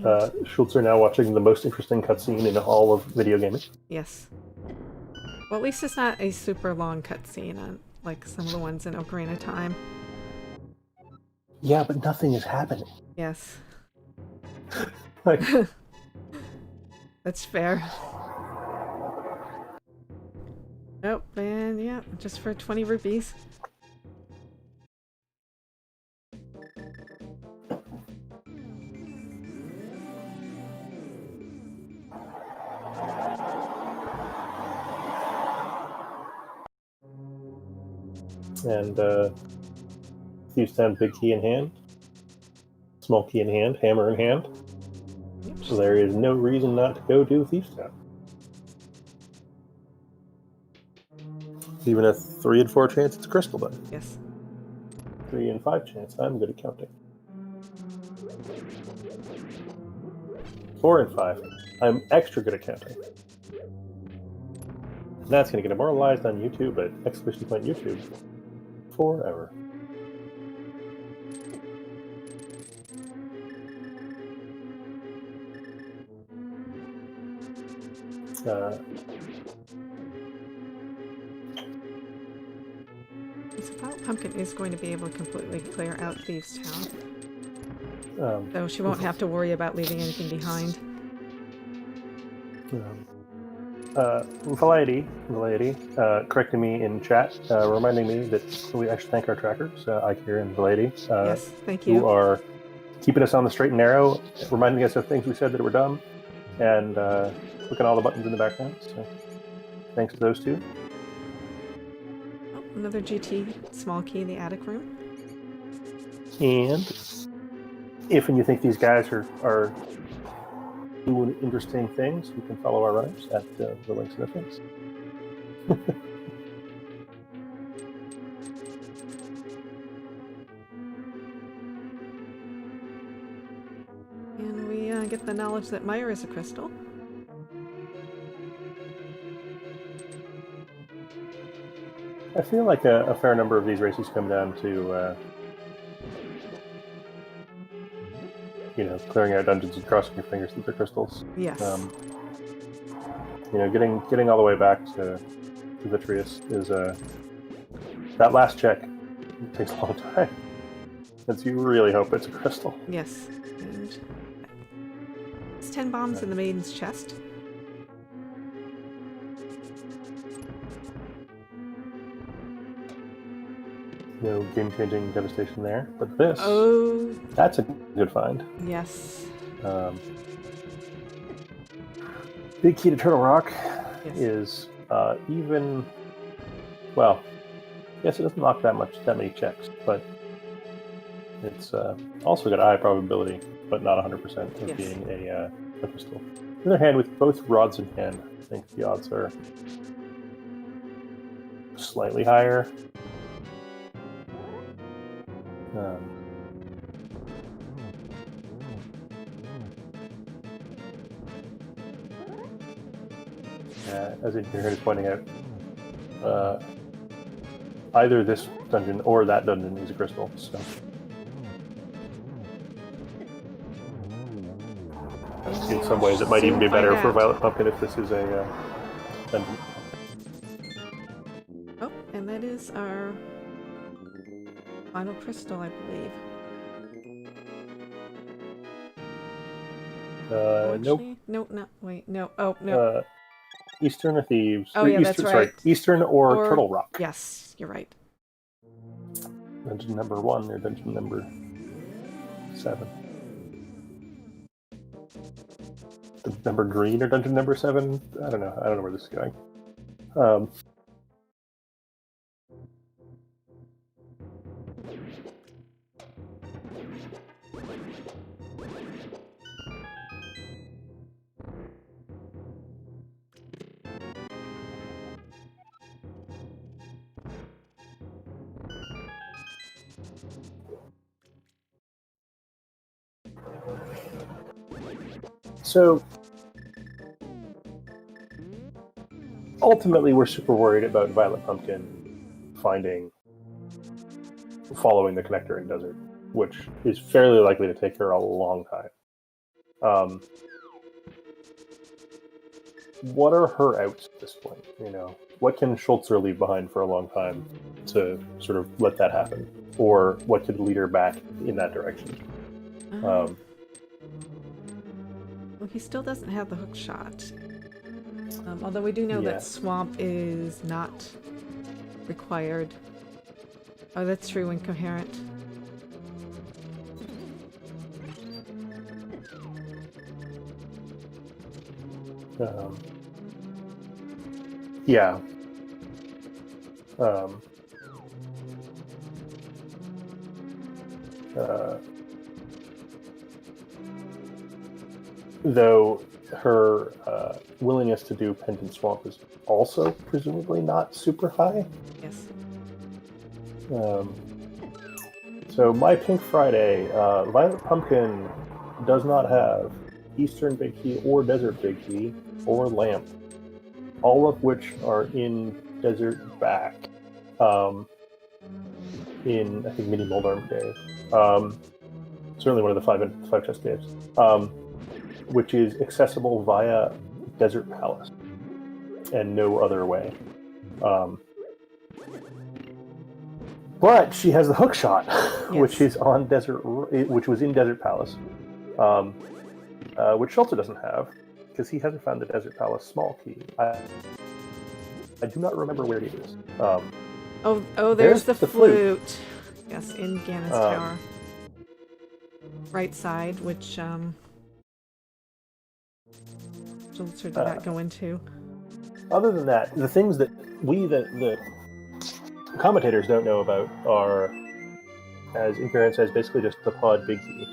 Speaker 2: Schulzer now watching the most interesting cutscene in all of video gaming.
Speaker 1: Yes. Well, at least it's not a super long cutscene, like some of the ones in Ocarina of Time.
Speaker 2: Yeah, but nothing is happening.
Speaker 1: Yes.
Speaker 2: Like,
Speaker 1: That's fair. Nope, and yeah, just for 20 rupees.
Speaker 2: and Thieves' Town, big key in hand, small key in hand, hammer in hand. So there is no reason not to go do Thieves' Town. Even a 3 in 4 chance it's a crystal then.
Speaker 1: Yes.
Speaker 2: 3 in 5 chance. I'm good at counting. 4 in 5. I'm extra good at counting. And that's going to get immortalized on YouTube at exclamation point YouTube forever.
Speaker 1: So VioletPumpkin is going to be able to completely clear out Thieves' Town. So she won't have to worry about leaving anything behind.
Speaker 2: Variety correcting me in chat, reminding me that we actually thank our trackers, Ikir and Variety,
Speaker 1: Yes, thank you.
Speaker 2: who are keeping us on the straight and narrow, reminding us of things we said that were dumb, and clicking all the buttons in the background. So thanks to those two.
Speaker 1: Oh, another GT small key in the attic room.
Speaker 2: And if you think these guys are doing interesting things, you can follow our runners at the links in the things.
Speaker 1: And we get the knowledge that Meyer is a crystal.
Speaker 2: I feel like a fair number of these races come down to clearing out dungeons and crossing your fingers that they're crystals.
Speaker 1: Yes.
Speaker 2: Getting all the way back to Vitreous is that last check takes a long time. And you really hope it's a crystal.
Speaker 1: Yes. And it's 10 bombs in the maiden's chest.
Speaker 2: No game-changing devastation there, but this, that's a good find.
Speaker 1: Yes.
Speaker 2: Big key to Turtle Rock
Speaker 1: Yes.
Speaker 2: is even, well, yes, it doesn't lock that many checks, but it's also got a high probability, but not 100% of
Speaker 1: Yes.
Speaker 2: being a crystal. On the other hand, with both rods in hand, I think the odds are slightly higher. As Engineer is pointing out, either this dungeon or that dungeon is a crystal. So, in some ways, it might even be better for VioletPumpkin if this is a dungeon.
Speaker 1: Oh, and that is our final crystal, I believe.
Speaker 2: Nope.
Speaker 1: No, wait, no. Oh, no.
Speaker 2: Eastern or Thieves.
Speaker 1: Oh, yeah,
Speaker 2: Eastern,
Speaker 1: that's right.
Speaker 2: Sorry, Eastern or Turtle Rock.
Speaker 1: Yes, you're right.
Speaker 2: Dungeon number 1 or dungeon number 7. Dungeon number green or dungeon number 7? I don't know. I don't know where this is going. So, ultimately, we're super worried about VioletPumpkin following the connector in Desert, which is fairly likely to take her a long time. What are her outs at this point? You know, what can Schulzer leave behind for a long time to sort of let that happen, or what could lead her back in that direction?
Speaker 1: Well, he still doesn't have the hook shot. Although we do know that swamp is not required. Oh, that's true, incoherent.
Speaker 2: Yeah. Though her willingness to do Pendant Swamp is also presumably not super high.
Speaker 1: Yes.
Speaker 2: So my Pink Friday, VioletPumpkin does not have Eastern Big Key or Desert Big Key or Lamp, all of which are in Desert Back, in I think Mini Moldarm Cave, certainly one of the five chest caves, which is accessible via Desert Palace and no other way. But she has the hook shot, which is on which was in Desert Palace, which Schulzer doesn't have because he hasn't found the Desert Palace small key. I do not remember where it is.
Speaker 1: There's the flute. Yes, in Ganon's tower, right side, which Schulzer did not go into.
Speaker 2: Other than that, the things that the commentators don't know about are, as Incoherent says, basically just the pod big key.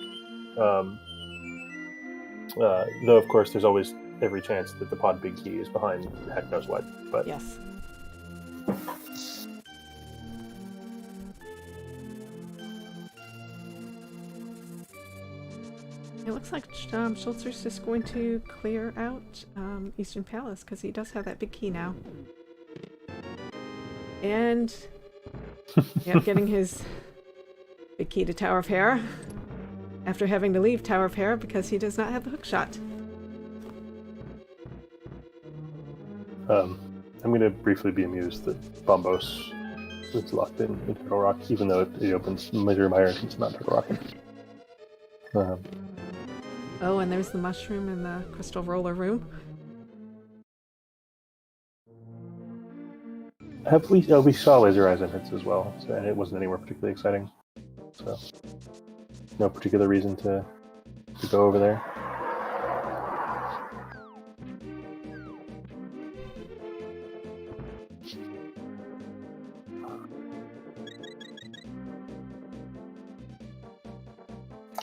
Speaker 2: Though, of course, there's always every chance that the pod big key is behind heck knows what. But
Speaker 1: yes. It looks like Schulzer's just going to clear out Eastern Palace because he does have that big key now. And getting his big key to Tower of Hera after having to leave Tower of Hera because he does not have the hook shot.
Speaker 2: I'm going to briefly be amused that Bombos is locked in Turtle Rock, even though it opens Major Meyer entrance to Mount Turtle Rock.
Speaker 1: Oh, and there's the mushroom in the crystal roller room.
Speaker 2: We saw Laser Eyes entrance as well, and it wasn't anywhere particularly exciting. So, no particular reason to go over there.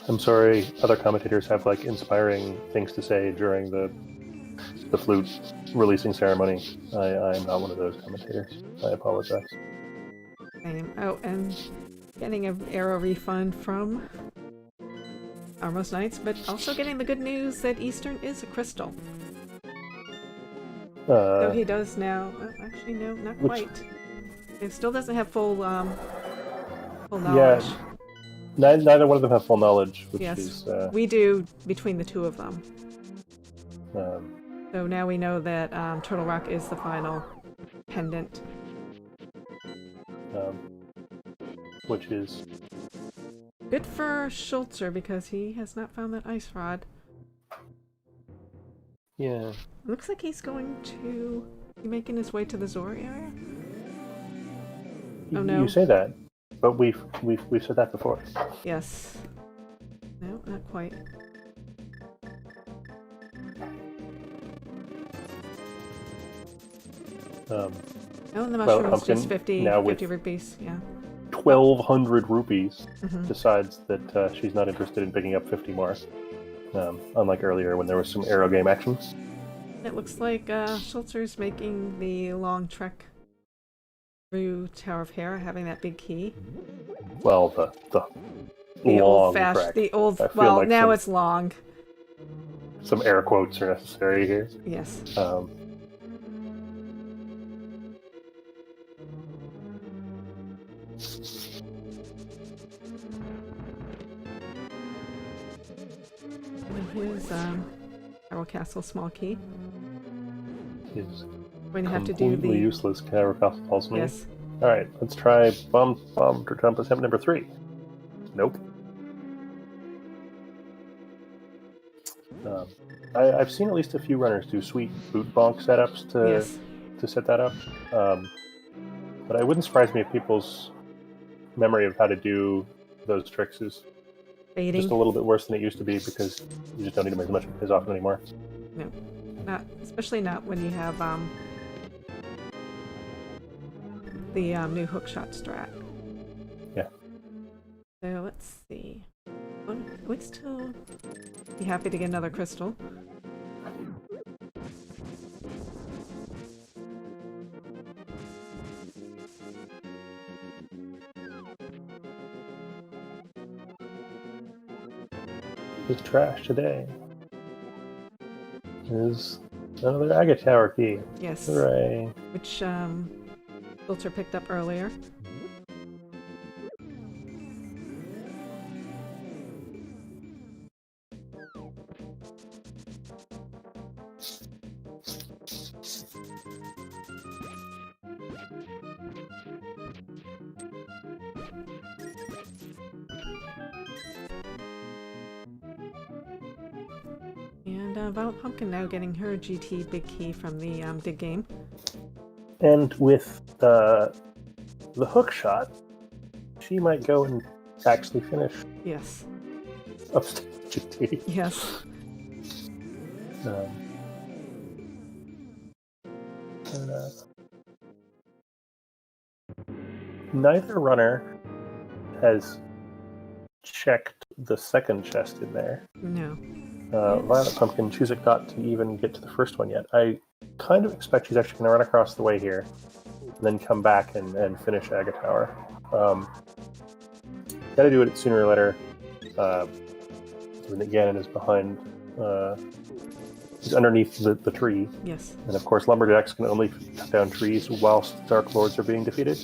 Speaker 2: I'm sorry, other commentators have like inspiring things to say during the flute releasing ceremony. I'm not one of those commentators. I apologize.
Speaker 1: Same. Oh, and getting an arrow refund from Armos Knights, but also getting the good news that Eastern is a crystal. So he does now. Well, actually, no, not quite. It still doesn't have full knowledge.
Speaker 2: Yeah, neither one of them have full knowledge. Which
Speaker 1: yes,
Speaker 2: is,
Speaker 1: we do between the two of them. So now we know that Turtle Rock is the final pendant.
Speaker 2: Which is
Speaker 1: good for Schulzer because he has not found that ice rod.
Speaker 2: Yeah.
Speaker 1: Looks like he's going to be making his way to the Zora area. Oh no!
Speaker 2: You say that, but we've said that before.
Speaker 1: Yes. No, not quite. Oh, and the mushroom is just 50 rupees, yeah.
Speaker 2: 1,200 rupees, decides that she's not interested in picking up 50 more. Unlike earlier when there was some arrow game action.
Speaker 1: It looks like Schulzer's making the long trek through Tower of Hera, having that big key.
Speaker 2: Well, the long trek.
Speaker 1: Well, like now it's long.
Speaker 2: Some air quotes are necessary here.
Speaker 1: Yes. His castle, small key.
Speaker 2: Is
Speaker 1: When you have to do
Speaker 2: completely
Speaker 1: the
Speaker 2: useless. Can I repulse me?
Speaker 1: yes.
Speaker 2: All right, let's try bump to jump attempt number 3. Nope. I've seen at least a few runners do sweet boot bonk setups to set that up, but it wouldn't surprise me if people's memory of how to do those tricks is
Speaker 1: Baiting.
Speaker 2: just a little bit worse than it used to be because you just don't need them as often anymore.
Speaker 1: No, especially not when you have the new hookshot strat.
Speaker 2: Yeah.
Speaker 1: So let's see. We still be happy to get another crystal.
Speaker 2: With trash today is another agate tower key.
Speaker 1: Yes.
Speaker 2: Hooray.
Speaker 1: Which Schulzer picked up earlier. And VioletPumpkin now getting her GT big key from the dig game.
Speaker 2: And with the hook shot, she might go and actually finish
Speaker 1: Yes.
Speaker 2: upstage GT.
Speaker 1: Yes.
Speaker 2: Neither runner has checked the second chest in there.
Speaker 1: No.
Speaker 2: VioletPumpkin Chuzik got to even get to the first one yet. I kind of expect she's actually going to run across the way here, and then come back and finish Agate Tower. Got to do it sooner or later. And again, is behind. Is underneath the tree.
Speaker 1: Yes.
Speaker 2: And of course, lumberjacks can only cut down trees whilst Dark Lords are being defeated.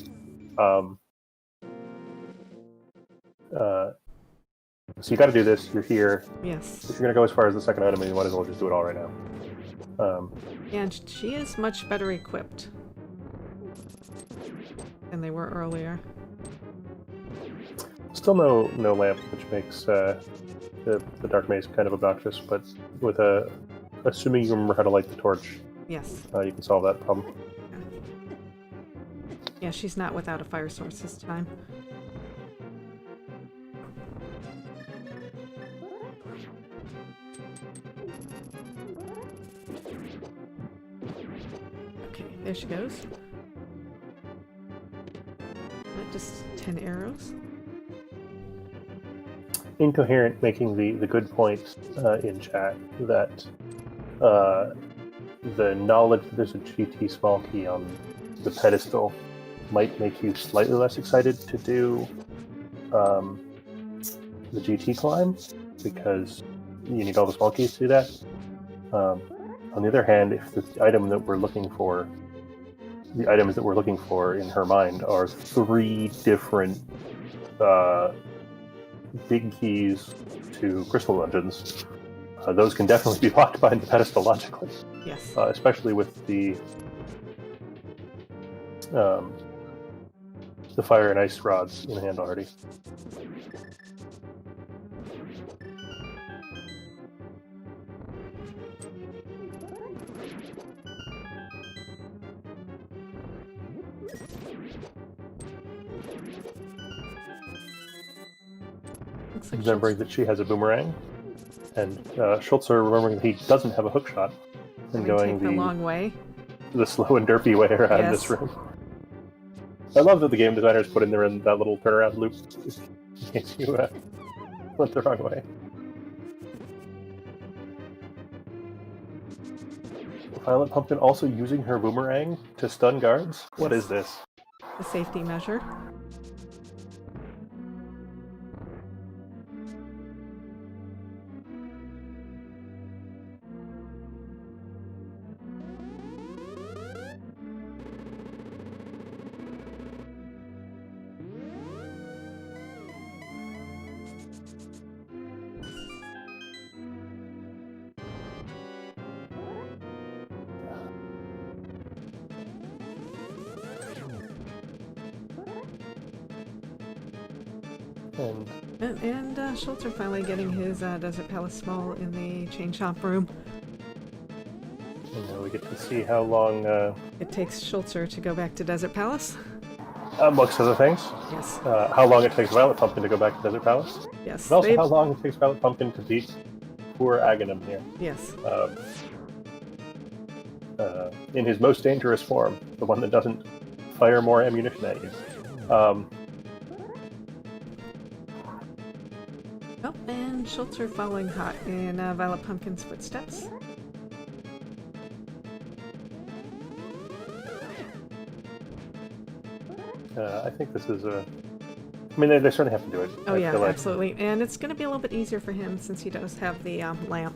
Speaker 2: So you got to do this. You're here.
Speaker 1: Yes.
Speaker 2: If you're going to go as far as the second item, you might as well just do it all right now.
Speaker 1: And she is much better equipped than they were earlier.
Speaker 2: Still no lamp, which makes the dark maze kind of obnoxious. But with assuming you remember how to light the torch,
Speaker 1: yes,
Speaker 2: you can solve that problem.
Speaker 1: Yeah, she's not without a fire source this time. Okay, there she goes. Just 10 arrows.
Speaker 2: Incoherent making the good point in chat that the knowledge that there's a GT small key on the pedestal might make you slightly less excited to do the GT climb because you need all the small keys to do that. On the other hand, if the items that we're looking for in her mind are 3 different big keys to crystal dungeons, those can definitely be locked behind the pedestal logically.
Speaker 1: Yes.
Speaker 2: Especially with the fire and ice rods in hand already.
Speaker 1: Looks like
Speaker 2: Remembering that she has a boomerang, and Schulzer remembering that he doesn't have a hook shot, and going
Speaker 1: the long way.
Speaker 2: The slow and derpy way around this room. I love that the game designers put in there in that little turnaround loop in case you went the wrong way. VioletPumpkin also using her boomerang to stun guards? What is this?
Speaker 1: A safety measure.
Speaker 2: And
Speaker 1: Schulzer finally getting his Desert Palace Small in the chain shop room.
Speaker 2: we get to see how long,
Speaker 1: It takes Schulzer to go back to Desert Palace.
Speaker 2: amongst other things,
Speaker 1: Yes.
Speaker 2: how long it takes VioletPumpkin to go back to Desert Palace.
Speaker 1: Yes.
Speaker 2: And also how long it takes VioletPumpkin to beat poor Aghanim here.
Speaker 1: Yes.
Speaker 2: In his most dangerous form, the one that doesn't fire more ammunition at you.
Speaker 1: Oh, and Schulzer following hot in VioletPumpkin's footsteps.
Speaker 2: I think this is a... I mean, they certainly have to do it.
Speaker 1: Oh,
Speaker 2: I
Speaker 1: yeah,
Speaker 2: feel like.
Speaker 1: absolutely. And it's going to be a little bit easier for him since he does have the lamp.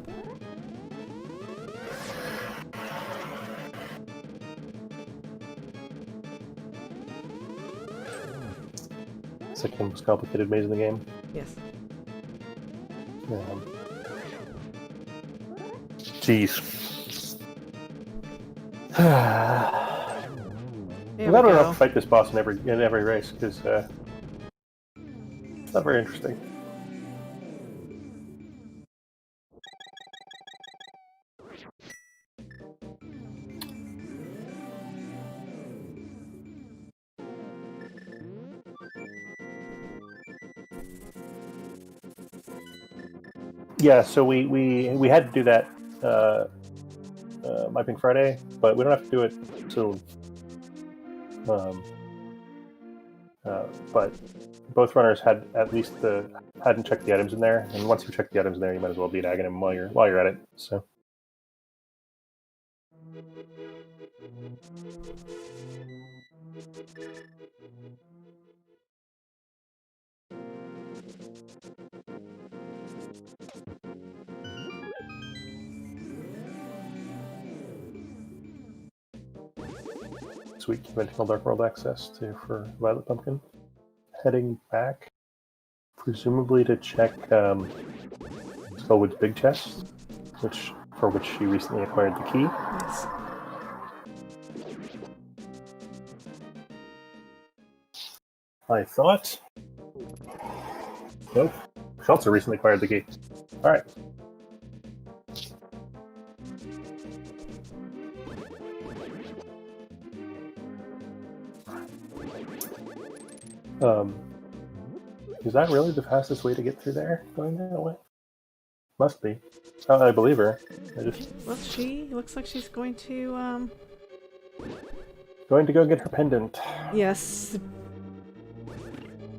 Speaker 2: Second most complicated maze in the game.
Speaker 1: Yes.
Speaker 2: Jeez.
Speaker 1: There
Speaker 2: I'm
Speaker 1: we
Speaker 2: glad we don't have
Speaker 1: go.
Speaker 2: to fight this boss in every race, because it's not very interesting. Yeah, so we had to do that My Pink Friday, but we don't have to do it soon. But both runners had at least hadn't checked the items in there, and once you check the items in there, you might as well beat Aghanim while you're at it. So. Sweet conventional Dark World access for VioletPumpkin. Heading back, presumably to check Skullwood's big chest, for which she recently acquired the key.
Speaker 1: Yes.
Speaker 2: I thought. Nope. Schulzer recently acquired the key. All right. Is that really the fastest way to get through there? Going that way? Must be. I believe her.
Speaker 1: Well, she looks like she's going to,
Speaker 2: Going to go get her pendant.
Speaker 1: Yes.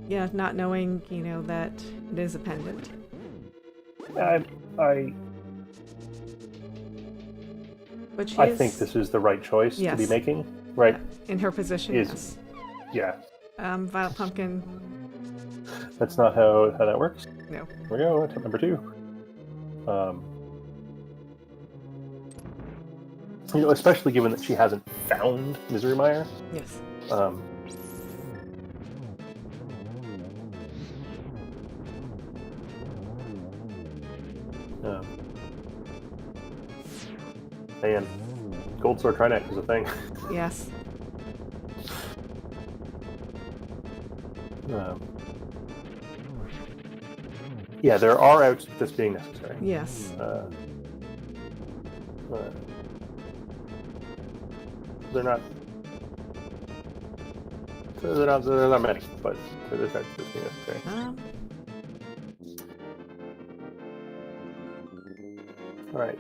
Speaker 1: Yeah, not knowing, that it is a pendant. But
Speaker 2: I think this is the right choice to be making. Right.
Speaker 1: Yeah. In her position, yes.
Speaker 2: Yeah.
Speaker 1: VioletPumpkin.
Speaker 2: That's not how that works.
Speaker 1: No.
Speaker 2: Here we go. Tip number 2. Especially given that she hasn't found Misery Mire.
Speaker 1: Yes.
Speaker 2: And Gold Sword Trinet is a thing.
Speaker 1: Yes.
Speaker 2: Yeah, there are outs this being necessary.
Speaker 1: Yes.
Speaker 2: They're not many, but there's outs this being necessary. All right.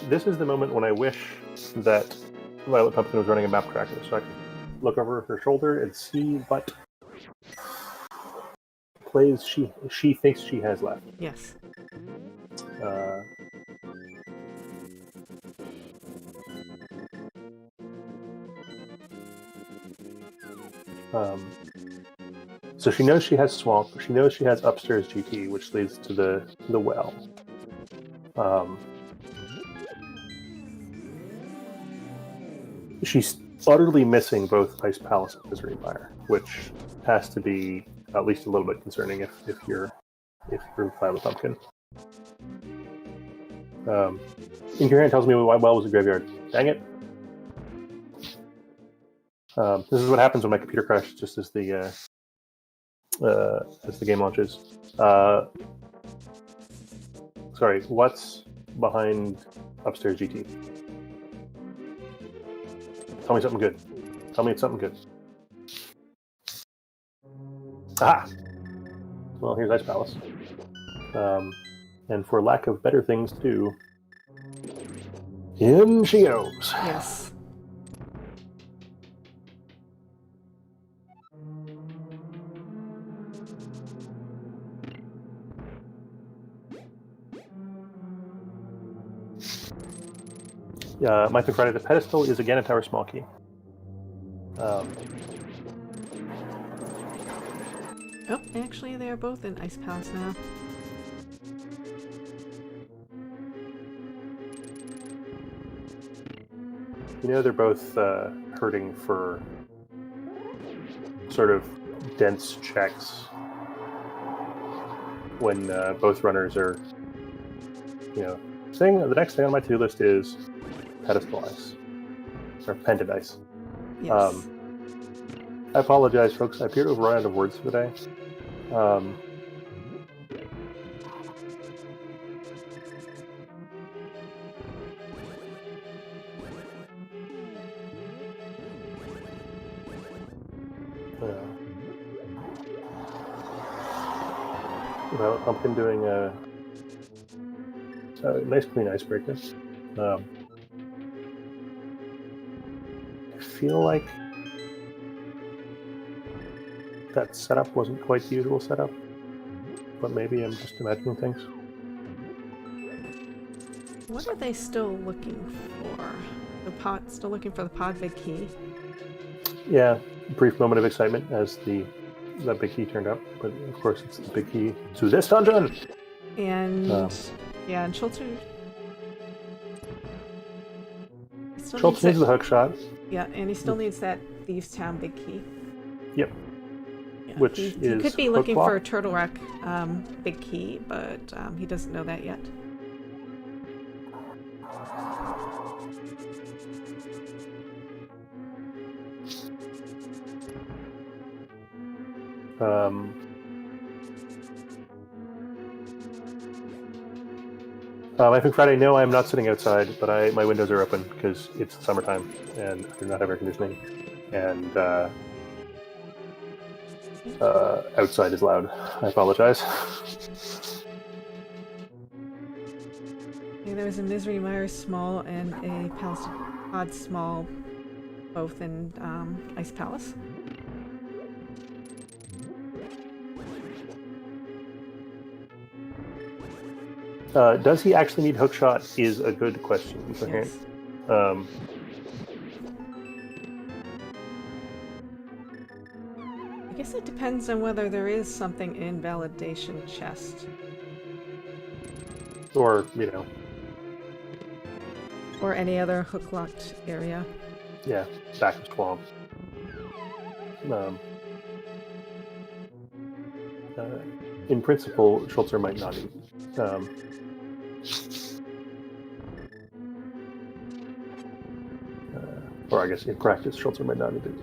Speaker 2: This is the moment when I wish that VioletPumpkin was running a map tracker, so I could look over her shoulder and see what plays she thinks she has left.
Speaker 1: Yes.
Speaker 2: So she knows she has Swamp. She knows she has Upstairs GT, which leads to the well. She's utterly missing both Ice Palace and Misery Mire, which has to be at least a little bit concerning if you're VioletPumpkin. Incoherent tells me why well was a graveyard. Dang it! This is what happens when my computer crashes just as the as the game launches. Sorry, what's behind upstairs GT? Tell me something good. Tell me it's something good. Ah! Well, here's Ice Palace. And for lack of better things to do, in she goes.
Speaker 1: Yes.
Speaker 2: My Pick Friday, the pedestal is again a tower small key.
Speaker 1: Oh, actually, they're both in Ice Palace now.
Speaker 2: You know, they're both hurting for sort of dense checks when both runners are, you know, the next thing on my to-do list is pedestal ice, or pendant ice.
Speaker 1: Yes.
Speaker 2: I apologize, folks. I appear to have run out of words for the day. VioletPumpkin doing a nice clean icebreaker. I feel like that setup wasn't quite the usual setup, but maybe I'm just imagining things.
Speaker 1: What are they still looking for? The pod, still looking for the pod big key?
Speaker 2: Yeah, brief moment of excitement as that big key turned up, but of course it's the big key to this dungeon!
Speaker 1: And yeah, and Schulzer...
Speaker 2: Schulzer needs the hook shot.
Speaker 1: Yeah, and he still needs that Thieves Town big key.
Speaker 2: Yep.
Speaker 1: Yeah,
Speaker 2: Which
Speaker 1: he
Speaker 2: is
Speaker 1: could be looking
Speaker 2: block.
Speaker 1: for a Turtle Rock big key, but he doesn't know that yet.
Speaker 2: I think Friday, no, I'm not sitting outside, but my windows are open because it's summertime and I do not have air conditioning. And outside is loud. I apologize.
Speaker 1: Yeah, there was a Misery Mire small and a Palace Pod small, both in Ice Palace.
Speaker 2: Does he actually need hookshot is a good question for
Speaker 1: Yes.
Speaker 2: him.
Speaker 1: I guess it depends on whether there is something in Validation Chest.
Speaker 2: Or, you know.
Speaker 1: Or any other hook-locked area.
Speaker 2: Yeah, back of Swamp. In principle, Schulzer might not need. Or I guess in practice, Schulzer might not need it.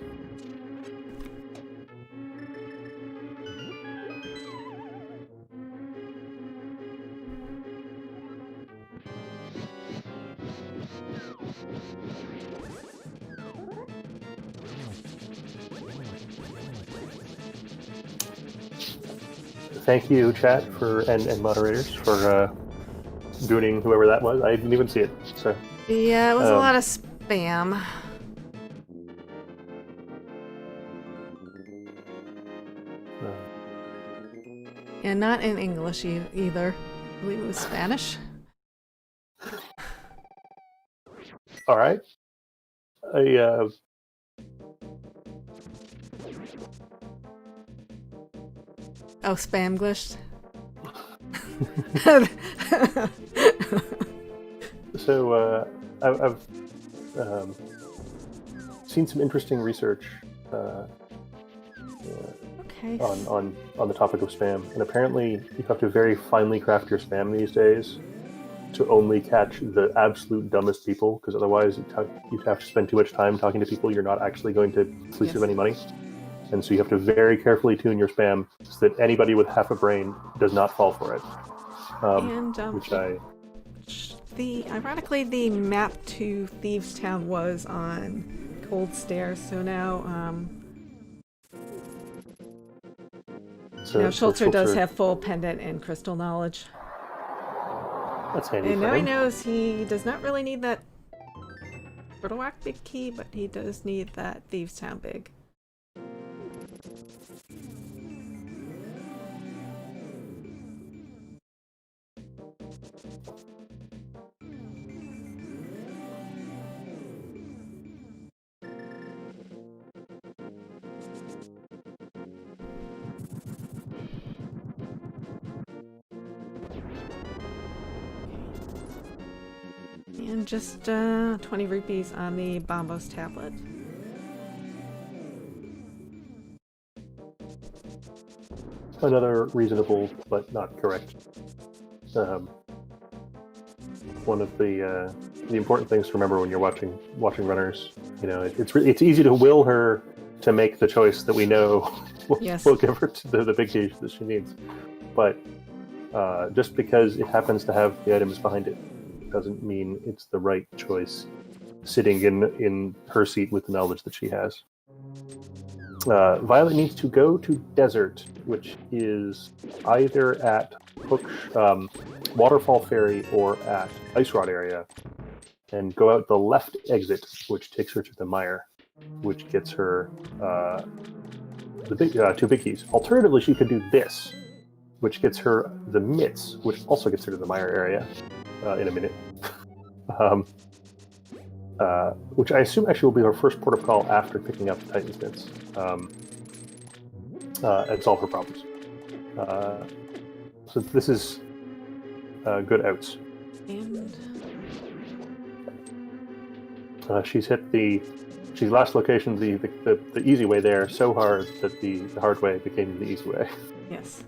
Speaker 2: Thank you, chat, and moderators for gooning whoever that was. I didn't even see it. So
Speaker 1: Yeah, it was a lot of spam. And not in English either. I believe it was Spanish.
Speaker 2: all right.
Speaker 1: Oh, Spamglish.
Speaker 2: So I've seen some interesting research
Speaker 1: Okay.
Speaker 2: on the topic of spam, and apparently you have to very finely craft your spam these days to only catch the absolute dumbest people, because otherwise you'd have to spend too much time talking to people you're not actually going to fleece of any money. And so you have to very carefully tune your spam so that anybody with half a brain does not fall for it.
Speaker 1: Ironically, the map to Thieves Town was on Cold Stairs, so now now Schulzer does have full pendant and crystal knowledge.
Speaker 2: That's handy.
Speaker 1: And
Speaker 2: for
Speaker 1: now
Speaker 2: him.
Speaker 1: he knows he does not really need that Turtle Rock big key, but he does need that Thieves Town big. And just 20 rupees on the Bombos tablet.
Speaker 2: Another reasonable but not correct. One of the important things to remember when you're watching runners, you know, it's easy to will her to make the choice that we know will give her the big key that she needs, but just because it happens to have the items behind it doesn't mean it's the right choice. Sitting in her seat with the knowledge that she has. Violet needs to go to Desert, which is either at Waterfall Ferry or at Ice Rod area, and go out the left exit, which takes her to the mire, which gets her the big 2 big keys. Alternatively, she could do this, which gets her the mitts, which also gets her to the mire area in a minute. Which I assume actually will be her first port of call after picking up the Titan's mitts. And solve her problems. So this is good outs.
Speaker 1: And
Speaker 2: she's hit she's last location the easy way there so hard that the hard way became the easy way.
Speaker 1: yes.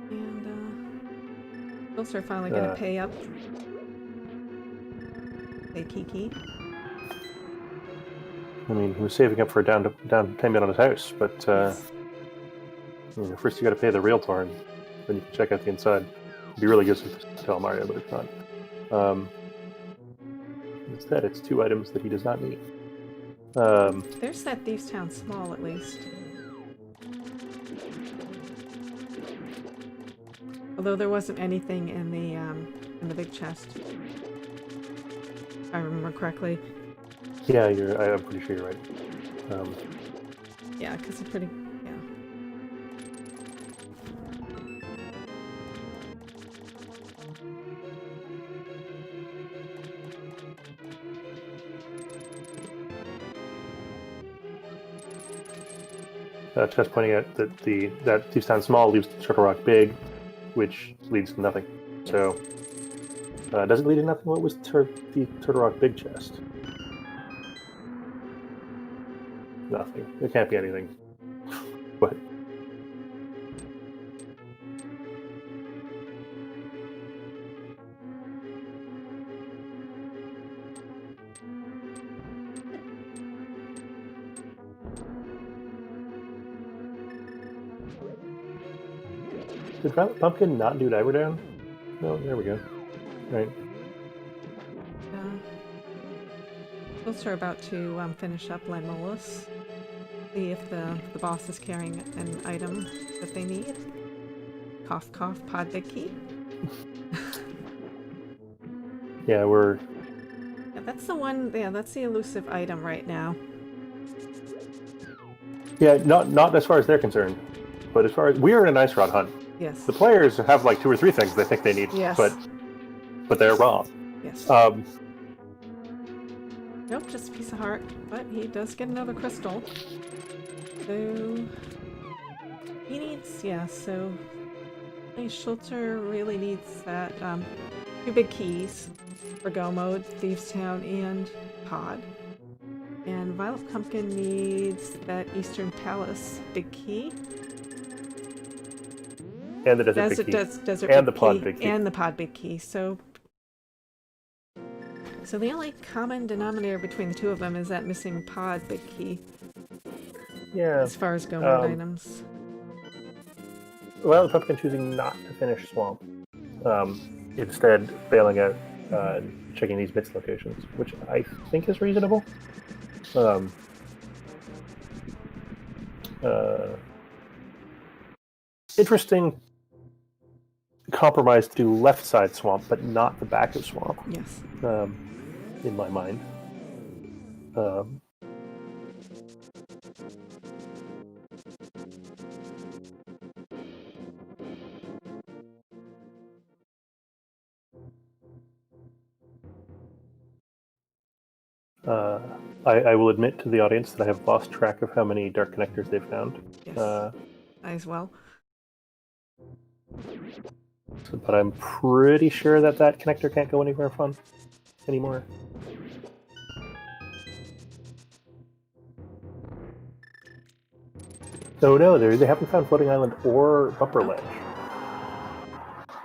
Speaker 1: And Schulzer finally gonna pay up. Pay Kiki.
Speaker 2: I mean, he was saving up for a down payment on his house, but you know, first you got to pay the realtor, and then you can check out the inside. It'd be really good to tell Mario, but it's not. Instead, it's 2 items that he does not need.
Speaker 1: There's that Thieves Town small, at least. Although there wasn't anything in the big chest, if I remember correctly.
Speaker 2: Yeah, I'm pretty sure you're right.
Speaker 1: Yeah, because it's pretty.
Speaker 2: Just pointing out that that Thieves Town small leaves Turtle Rock big, which leads to nothing. So, does it lead to nothing? What was the Turtle Rock big chest? Nothing. It can't be anything. What? Did VioletPumpkin not do Diver Down? No, there we go. Right.
Speaker 1: Schulzer are about to finish up Landmolus. See if the boss is carrying an item that they need. Cough, cough, pod big key.
Speaker 2: Yeah, we're...
Speaker 1: Yeah, that's the one, yeah, that's the elusive item right now.
Speaker 2: Yeah, not as far as they're concerned, but as far as... We're in an Ice Rod hunt.
Speaker 1: Yes.
Speaker 2: The players have like 2 or 3 things they think they need,
Speaker 1: yes.
Speaker 2: but they're wrong.
Speaker 1: Yes. Nope, just a piece of heart, but he does get another crystal. So he needs, yeah, so Schulzer really needs that 2 big keys for Go Mode, Thieves Town, and Pod. And VioletPumpkin needs that Eastern Palace big key.
Speaker 2: And the Desert big key.
Speaker 1: Desert
Speaker 2: and
Speaker 1: big
Speaker 2: the Pod
Speaker 1: key,
Speaker 2: big key.
Speaker 1: And the Pod big key, so... So the only common denominator between the two of them is that missing pod big key,
Speaker 2: Yeah.
Speaker 1: as far as go-mode items.
Speaker 2: Well, the pumpkin choosing not to finish Swamp. Instead, bailing out, checking these bits locations, which I think is reasonable. Interesting compromise to do left side Swamp, but not the back of Swamp.
Speaker 1: Yes.
Speaker 2: In my mind. I will admit to the audience that I have lost track of how many dark connectors they've found.
Speaker 1: Yes. I as well.
Speaker 2: But I'm pretty sure that connector can't go anywhere fun anymore. Oh no, they haven't found Floating Island or Bumper Ledge.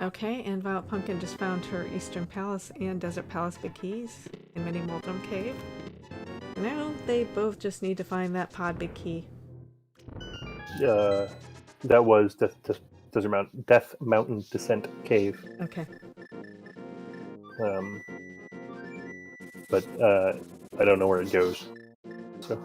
Speaker 1: Okay, and VioletPumpkin just found her Eastern Palace and Desert Palace big keys in Mini Moldrum Cave. Now they both just need to find that pod big key.
Speaker 2: That was Death Mountain Descent Cave.
Speaker 1: Okay.
Speaker 2: But I don't know where it goes. So.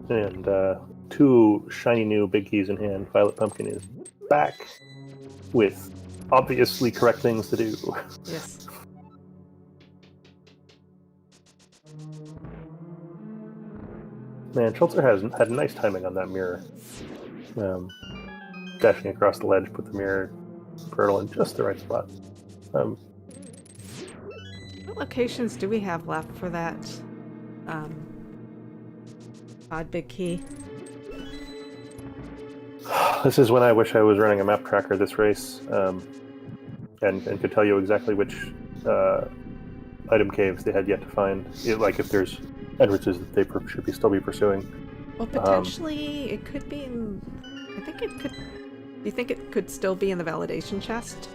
Speaker 2: And two shiny new big keys in hand. VioletPumpkin is back with obviously correct things to do.
Speaker 1: Yes.
Speaker 2: Man, Schulzer has had nice timing on that mirror. Dashing across the ledge, put the mirror girdle in just the right spot.
Speaker 1: What locations do we have left for that odd big key?
Speaker 2: This is when I wish I was running a map tracker this race, and could tell you exactly which item caves they had yet to find. Like if there's entrances that they should still be pursuing.
Speaker 1: Well, potentially it could be in... I think it could... Do you think it could still be in the validation chest?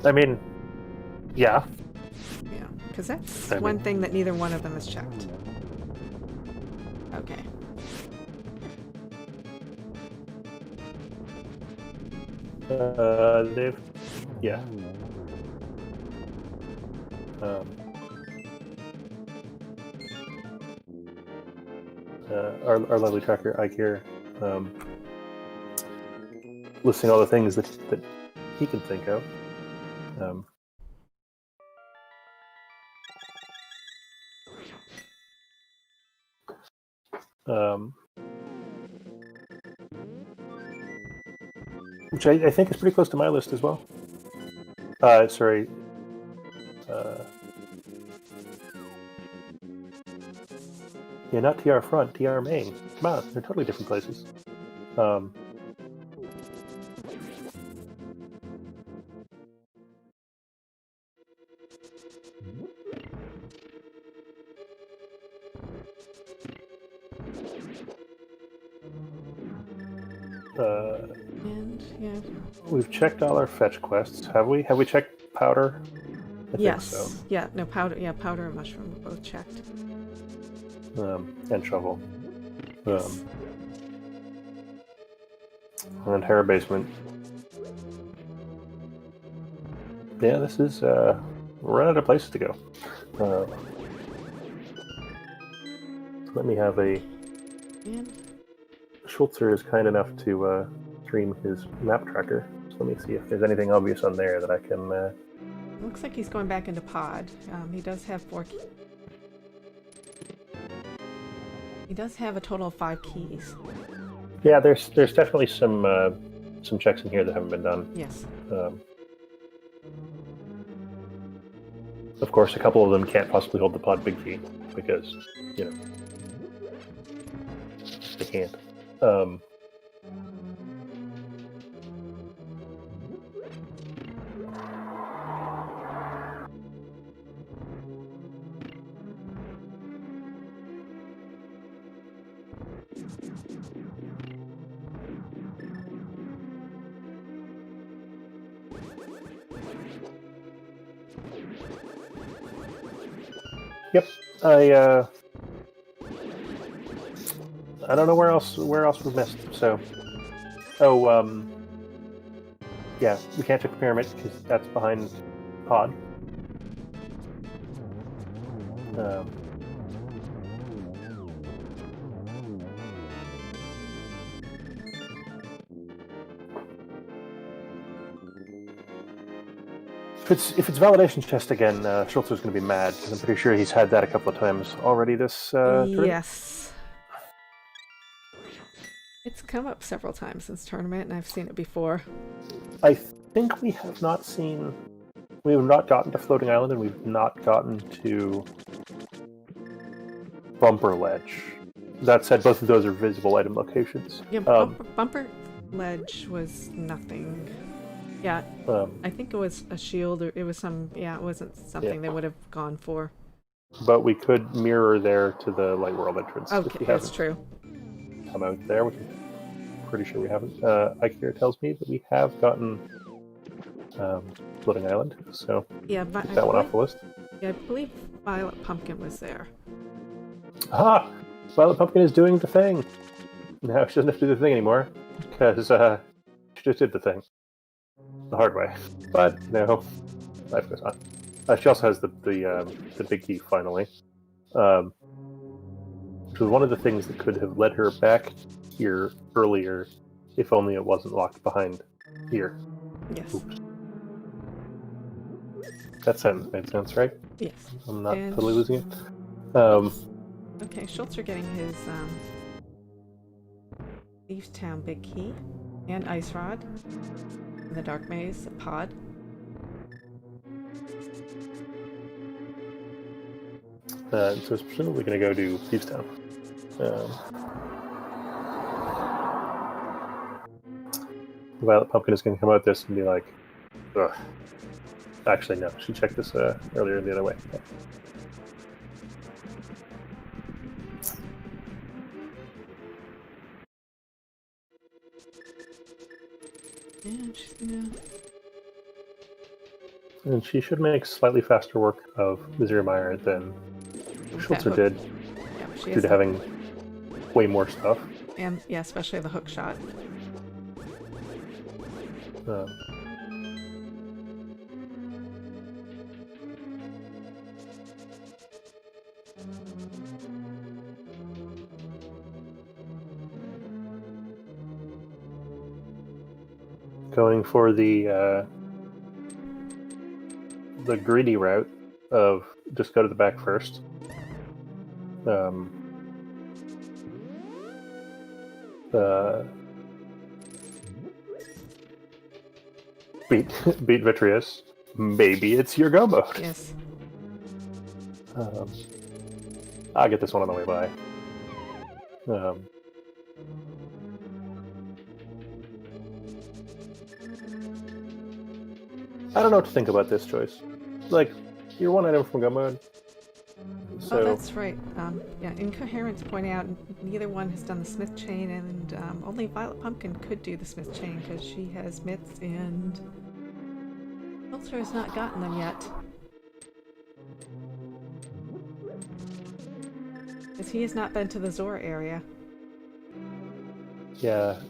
Speaker 2: I mean, yeah.
Speaker 1: Yeah, because that's one thing that neither one of them has checked. Okay.
Speaker 2: They've... Yeah. Our lovely tracker, Ike here, listing all the things that he can think of. Which I think is pretty close to my list as well. Sorry. Yeah, not TR front, TR main. Come on, they're totally different places.
Speaker 1: And, yeah.
Speaker 2: We've checked all our fetch quests. Have we? Have we checked powder? I
Speaker 1: Yes.
Speaker 2: think so.
Speaker 1: Yeah, no, powder. Yeah, powder and mushroom were both checked.
Speaker 2: And shovel. And Terra basement. Yeah, this is we're out of places to go. So let me have a.
Speaker 1: And
Speaker 2: Schulzer is kind enough to stream his map tracker. So let me see if there's anything obvious on there that I can.
Speaker 1: looks like he's going back into pod. He does have 4 keys. He does have a total of 5 keys.
Speaker 2: Yeah, there's definitely some checks in here that haven't been done.
Speaker 1: Yes.
Speaker 2: Of course, a couple of them can't possibly hold the pod big key because they can't. Yep. I don't know where else we missed. So, yeah, we can't check the pyramid because that's behind Pod. If it's validation chest again, Schulzer's going to be mad because I'm pretty sure he's had that a couple of times already this tournament.
Speaker 1: Yes. It's come up several times this tournament, and I've seen it before.
Speaker 2: I think we have not gotten to Floating Island, and we've not gotten to Bumper Ledge. That said, both of those are visible item locations.
Speaker 1: Yeah, Bumper Ledge was nothing. Yeah, I think it was a shield, or it was some. Yeah, it wasn't something they would have gone for.
Speaker 2: But we could mirror there to the Light World entrance.
Speaker 1: Okay, that's true.
Speaker 2: Come out there, which I'm pretty sure we haven't. Ikea tells me that we have gotten Floating Island, so
Speaker 1: yeah, but
Speaker 2: get that one off the list.
Speaker 1: Yeah, I believe VioletPumpkin was there.
Speaker 2: Aha! VioletPumpkin is doing the thing! Now she doesn't have to do the thing anymore, because she just did the thing. The hard way. But, you know, life goes on. She also has the big key, finally. Which was one of the things that could have led her back here earlier, if only it wasn't locked behind here.
Speaker 1: Yes.
Speaker 2: Oops. That sentence made sense, right?
Speaker 1: Yes.
Speaker 2: I'm not totally losing it.
Speaker 1: Okay, Schulzer getting his Thieves Town big key and Ice Rod in the Dark Maze pod.
Speaker 2: So it's presumably going to go to Thieves Town. VioletPumpkin is going to come out this and be like, ugh. Actually, no. She checked this earlier the other way. Okay. And she should make slightly faster work of Mizirmeyer than Schulzer did, due to having way more stuff.
Speaker 1: And, yeah, especially the hook shot.
Speaker 2: Going for the greedy route of just go to the back first. Beat Vitreous. Maybe it's your go mode.
Speaker 1: Yes.
Speaker 2: I'll get this one on the way by. I don't know what to think about this choice. Like, you're one item from go mode. So...
Speaker 1: Oh, that's right. Yeah, Incoherence pointing out neither one has done the Smith chain, and only VioletPumpkin could do the Smith chain because she has mitts, and Schulzer has not gotten them yet. Because he has not been to the Zora area.
Speaker 2: Yeah,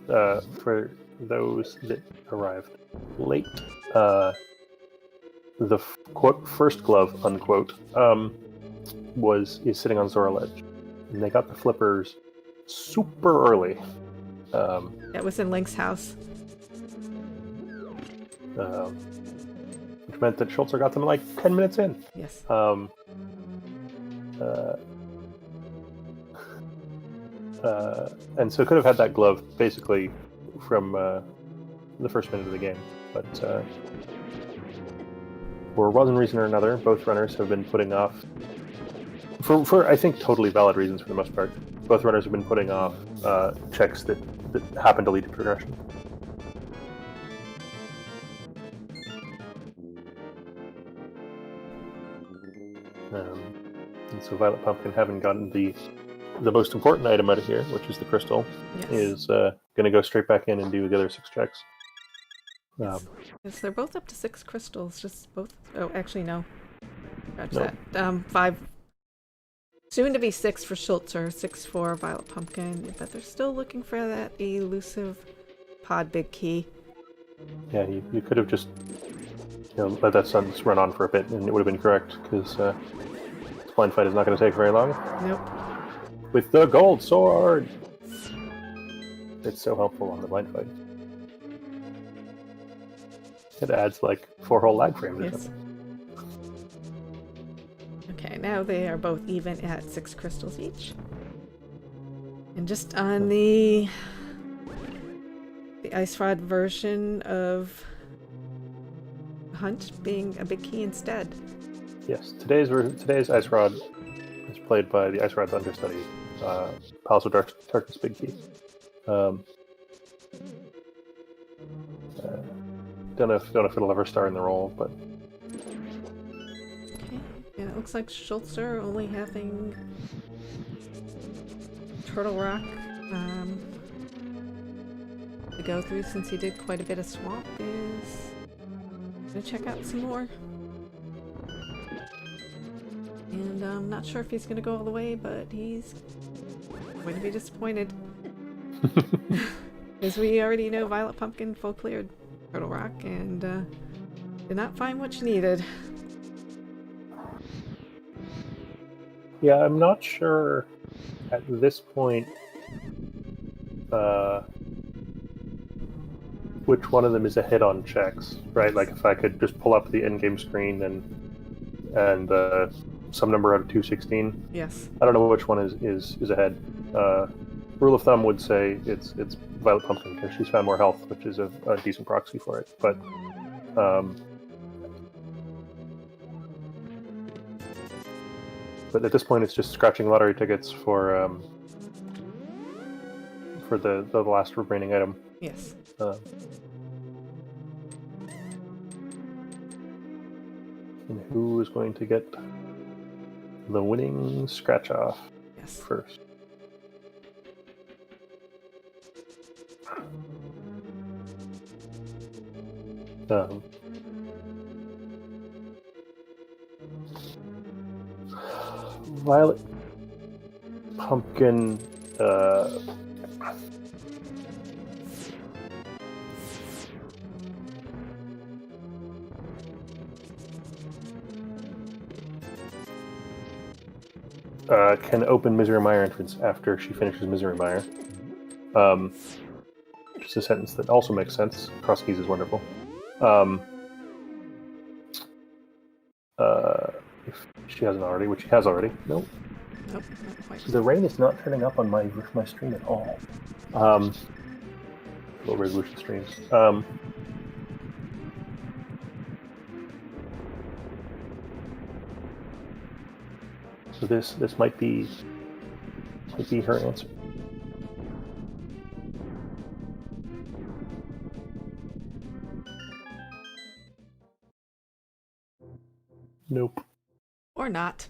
Speaker 2: for those that arrived late, the quote first glove unquote is sitting on Zora Ledge, and they got the flippers super early.
Speaker 1: That was in Link's house.
Speaker 2: Which meant that Schulzer got them like 10 minutes in.
Speaker 1: Yes.
Speaker 2: And so could have had that glove basically from the first minute of the game, but for one reason or another, both runners have been putting off, for I think totally valid reasons for the most part, both runners have been putting off checks that happen to lead to progression. And so VioletPumpkin, having gotten the most important item out of here, which is the crystal,
Speaker 1: yes,
Speaker 2: is going to go straight back in and do the other 6 checks.
Speaker 1: Yes, they're both up to 6 crystals, just both. Oh, actually, no. Scratch
Speaker 2: Nope.
Speaker 1: that. 5. Soon to be 6 for Schulzer, 6 for VioletPumpkin, but they're still looking for that elusive pod big key.
Speaker 2: Yeah, you could have just let that sun just run on for a bit, and it would have been correct, because this blind fight is not going to take very long.
Speaker 1: Nope.
Speaker 2: With the gold sword! It's so helpful on the blind fight. It adds like 4 whole lag frames or
Speaker 1: Yes.
Speaker 2: something.
Speaker 1: Okay, now they are both even at 6 crystals each. And just on the ice rod version of Hunt being a big key instead.
Speaker 2: Yes, today's Ice Rod is played by the Ice Rod's understudy, Palace of Darkness Big Key. Don't know if it'll ever star in the role, but
Speaker 1: Okay, and it looks like Schulzer only having Turtle Rock to go through since he did quite a bit of swamp is gonna check out some more. And I'm not sure if he's gonna go all the way, but he's going to be disappointed. Because we already know VioletPumpkin full cleared Turtle Rock and did not find what she needed.
Speaker 2: yeah, I'm not sure at this point which one of them is a hit on checks, right? Like if I could just pull up the in-game screen and some number out of 216.
Speaker 1: Yes.
Speaker 2: I don't know which one is ahead. Rule of thumb would say it's VioletPumpkin because she's found more health, which is a decent proxy for it. But at this point, it's just scratching lottery tickets for the last remaining item.
Speaker 1: Yes.
Speaker 2: And who is going to get the winning scratch off
Speaker 1: Yes.
Speaker 2: first? Violet Pumpkin. Can open Misery Mire entrance after she finishes Misery Mire. Just a sentence that also makes sense. Crosskeys is wonderful. If she hasn't already, which she has already. Nope.
Speaker 1: Nope, not quite.
Speaker 2: The rain is not turning up on my stream at all. Low resolution streams. So this might be her answer. Nope.
Speaker 1: Or not.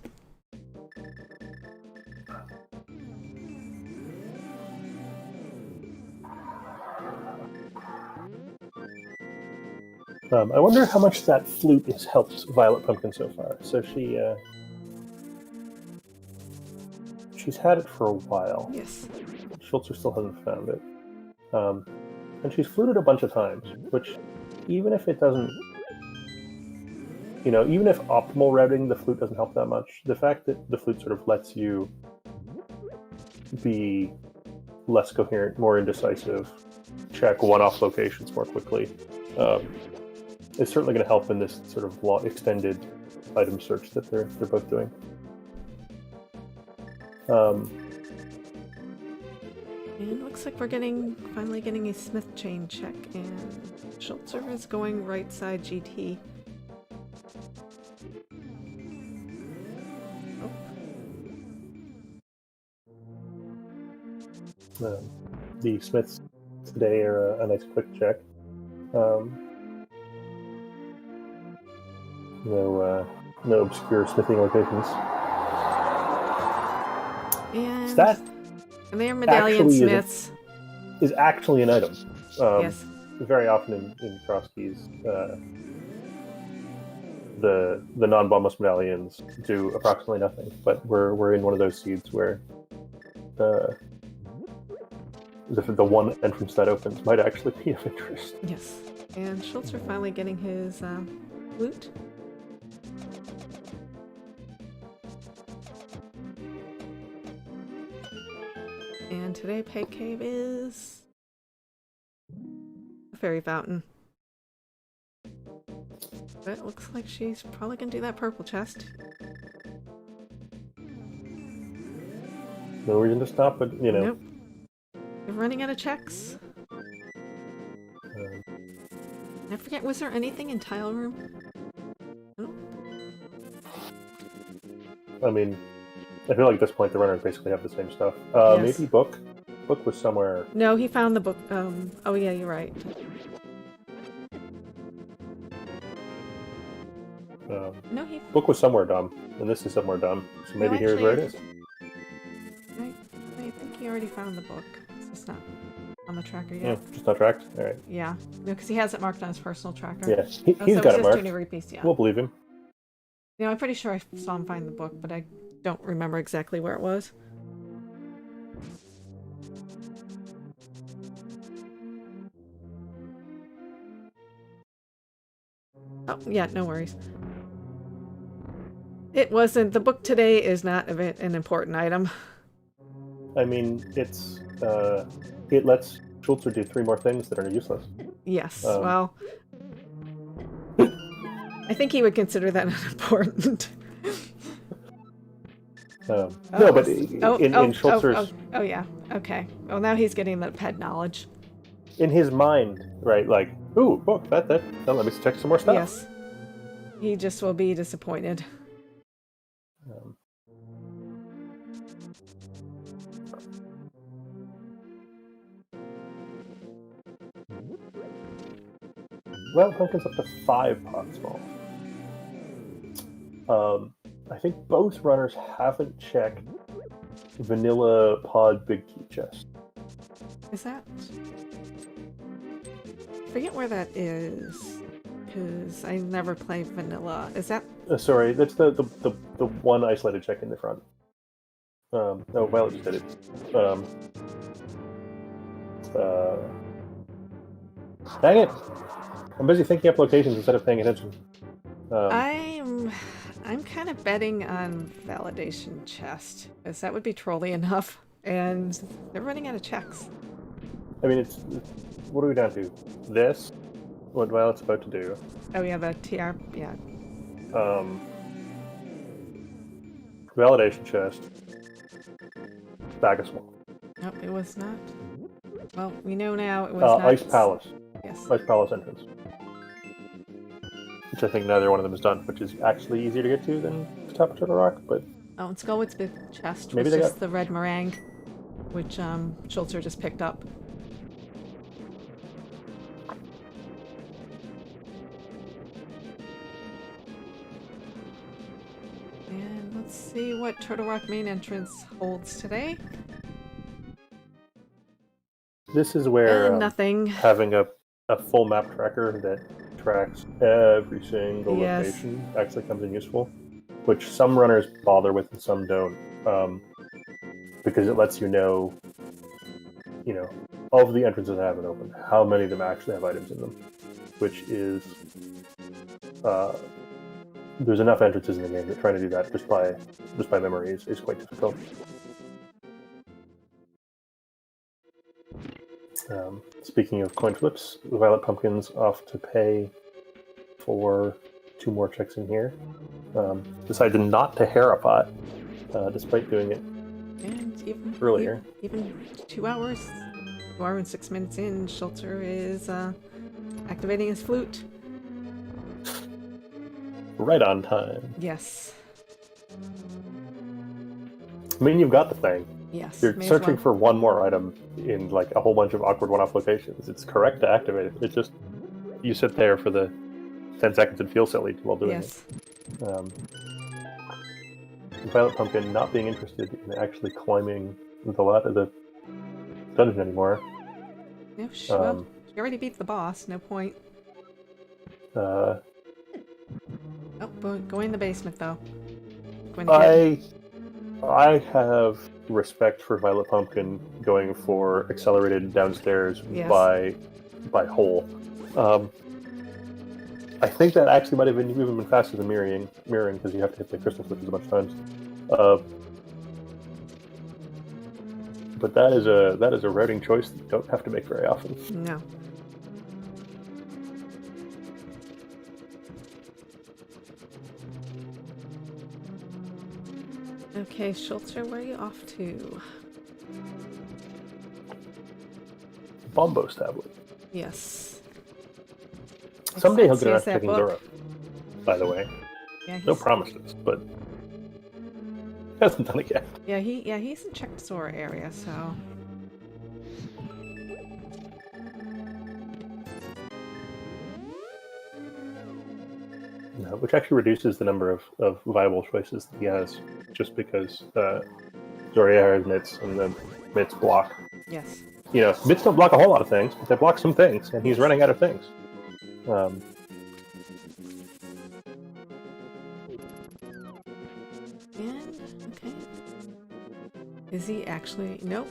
Speaker 2: I wonder how much that flute has helped VioletPumpkin so far. So she's had it for a while.
Speaker 1: Yes.
Speaker 2: Schulzer still hasn't found it. And she's fluted a bunch of times, which even if it doesn't, even if optimal routing the flute doesn't help that much, the fact that the flute sort of lets you be less coherent, more indecisive, check one-off locations more quickly, is certainly going to help in this sort of extended item search that they're both doing.
Speaker 1: And it looks like we're finally getting a Smith chain check, and Schulzer is going right side GT.
Speaker 2: The Smiths today are a nice quick check. No obscure smithing locations.
Speaker 1: And
Speaker 2: That
Speaker 1: they're medallion
Speaker 2: actually
Speaker 1: smiths.
Speaker 2: is actually an item.
Speaker 1: Yes.
Speaker 2: Very often in Crosskeys, the non-bombus medallions do approximately nothing. But we're in one of those seeds where the one entrance that opens might actually be of interest.
Speaker 1: Yes. And Schulzer finally getting his loot. And today Peg Cave is a fairy fountain. But it looks like she's probably gonna do that purple chest.
Speaker 2: No reason to stop, but you know.
Speaker 1: Nope. You're running out of checks. I forget, was there anything in Tile Room? Nope.
Speaker 2: I mean, I feel like at this point the runners basically have the same stuff.
Speaker 1: Yes.
Speaker 2: Maybe Book? Book was somewhere.
Speaker 1: No, he found the book. Oh yeah, you're right. No, he...
Speaker 2: Book was somewhere dumb, and this is somewhere dumb. So maybe
Speaker 1: No,
Speaker 2: here's where it is.
Speaker 1: I think he already found the book. It's just not on the tracker
Speaker 2: Yeah,
Speaker 1: yet.
Speaker 2: just not tracked? Alright.
Speaker 1: Yeah, no, because he has it marked on his personal tracker.
Speaker 2: Yeah,
Speaker 1: Oh,
Speaker 2: he's
Speaker 1: so
Speaker 2: got
Speaker 1: it's
Speaker 2: it
Speaker 1: just
Speaker 2: marked.
Speaker 1: doing a repiece, yeah.
Speaker 2: We'll believe him.
Speaker 1: You know, I'm pretty sure I saw him find the book, but I don't remember exactly where it was. Oh, yeah, no worries. It wasn't. The book today is not an important item.
Speaker 2: I mean, it's it lets Schulzer do 3 more things that are useless.
Speaker 1: Yes, well... I think he would consider that unimportant.
Speaker 2: No, but in Schulzer's...
Speaker 1: Oh, yeah, okay. Well, now he's getting the pet knowledge.
Speaker 2: In his mind, right, like, ooh, book, that let me check some more stuff.
Speaker 1: Yes. He just will be disappointed.
Speaker 2: Well, Pumpkin's up to 5 pots small. I think both runners haven't checked Vanilla Pod Big Key Chest.
Speaker 1: Is that... I forget where that is, because I never play Vanilla. Is that...
Speaker 2: Sorry, that's the one isolated check in the front. No, Violet just did it. Dang it! I'm busy thinking up locations instead of paying attention.
Speaker 1: I'm kind of betting on Validation Chest, because that would be trolly enough, and they're running out of checks.
Speaker 2: I mean, it's what are we down to? This? What Violet's about to do.
Speaker 1: Oh yeah, the TR, yeah.
Speaker 2: Validation Chest. Bag of Swamp.
Speaker 1: Nope, it was not. Well, we know now it was not.
Speaker 2: Ice Palace.
Speaker 1: Yes.
Speaker 2: Ice Palace entrance. Which I think neither one of them is done, which is actually easier to get to than the top of Turtle Rock, but...
Speaker 1: Oh, and Skullwood's big chest
Speaker 2: Maybe
Speaker 1: was
Speaker 2: they
Speaker 1: just
Speaker 2: got...
Speaker 1: the red meringue, which Schulzer just picked up. And let's see what Turtle Rock main entrance holds today.
Speaker 2: This is where
Speaker 1: nothing.
Speaker 2: Having a full map tracker that tracks every single
Speaker 1: Yes.
Speaker 2: location actually comes in useful, which some runners bother with and some don't, because it lets you know, all of the entrances that haven't opened, how many of them actually have items in them, which is, there's enough entrances in the game that trying to do that just by memory is quite difficult. Speaking of coin flips, VioletPumpkin's off to pay for 2 more checks in here. Decided not to hair a pot, despite doing it
Speaker 1: And
Speaker 2: earlier.
Speaker 1: Even 2 hours, 2 hours and 6 minutes in, Schulzer is activating his flute.
Speaker 2: Right on time.
Speaker 1: Yes.
Speaker 2: I mean, you've got the thing.
Speaker 1: Yes.
Speaker 2: You're
Speaker 1: may as
Speaker 2: searching
Speaker 1: well.
Speaker 2: for one more item in like a whole bunch of awkward one-off locations. It's correct to activate it. It's just you sit there for the 10 seconds and feel silly while doing
Speaker 1: Yes.
Speaker 2: it. VioletPumpkin not being interested in actually climbing the dungeon anymore.
Speaker 1: No, well, she already beat the boss. No point.
Speaker 2: Oh,
Speaker 1: go in the basement though. Going to
Speaker 2: I have respect for Violet Pumpkin going for accelerated downstairs
Speaker 1: Yes.
Speaker 2: by hole. I think that actually might have been even been faster than mirroring because you have to hit the crystal switches a bunch of times. But that is a routing choice that you don't have to make very often.
Speaker 1: No. Okay, Schulzer, where are you off to?
Speaker 2: Bombos tablet.
Speaker 1: Yes.
Speaker 2: Someday he'll get around
Speaker 1: Says
Speaker 2: to
Speaker 1: that
Speaker 2: checking
Speaker 1: book.
Speaker 2: Zora. By the way,
Speaker 1: Yeah,
Speaker 2: no promises, but hasn't done it yet.
Speaker 1: Yeah, he's in checked Zora area, so.
Speaker 2: No, which actually reduces the number of viable choices that he has, just because Zora has mitts and the mitts block.
Speaker 1: Yes.
Speaker 2: You know, mitts don't block a whole lot of things, but they block some things, and he's running out of things.
Speaker 1: And okay. Is he actually? Nope.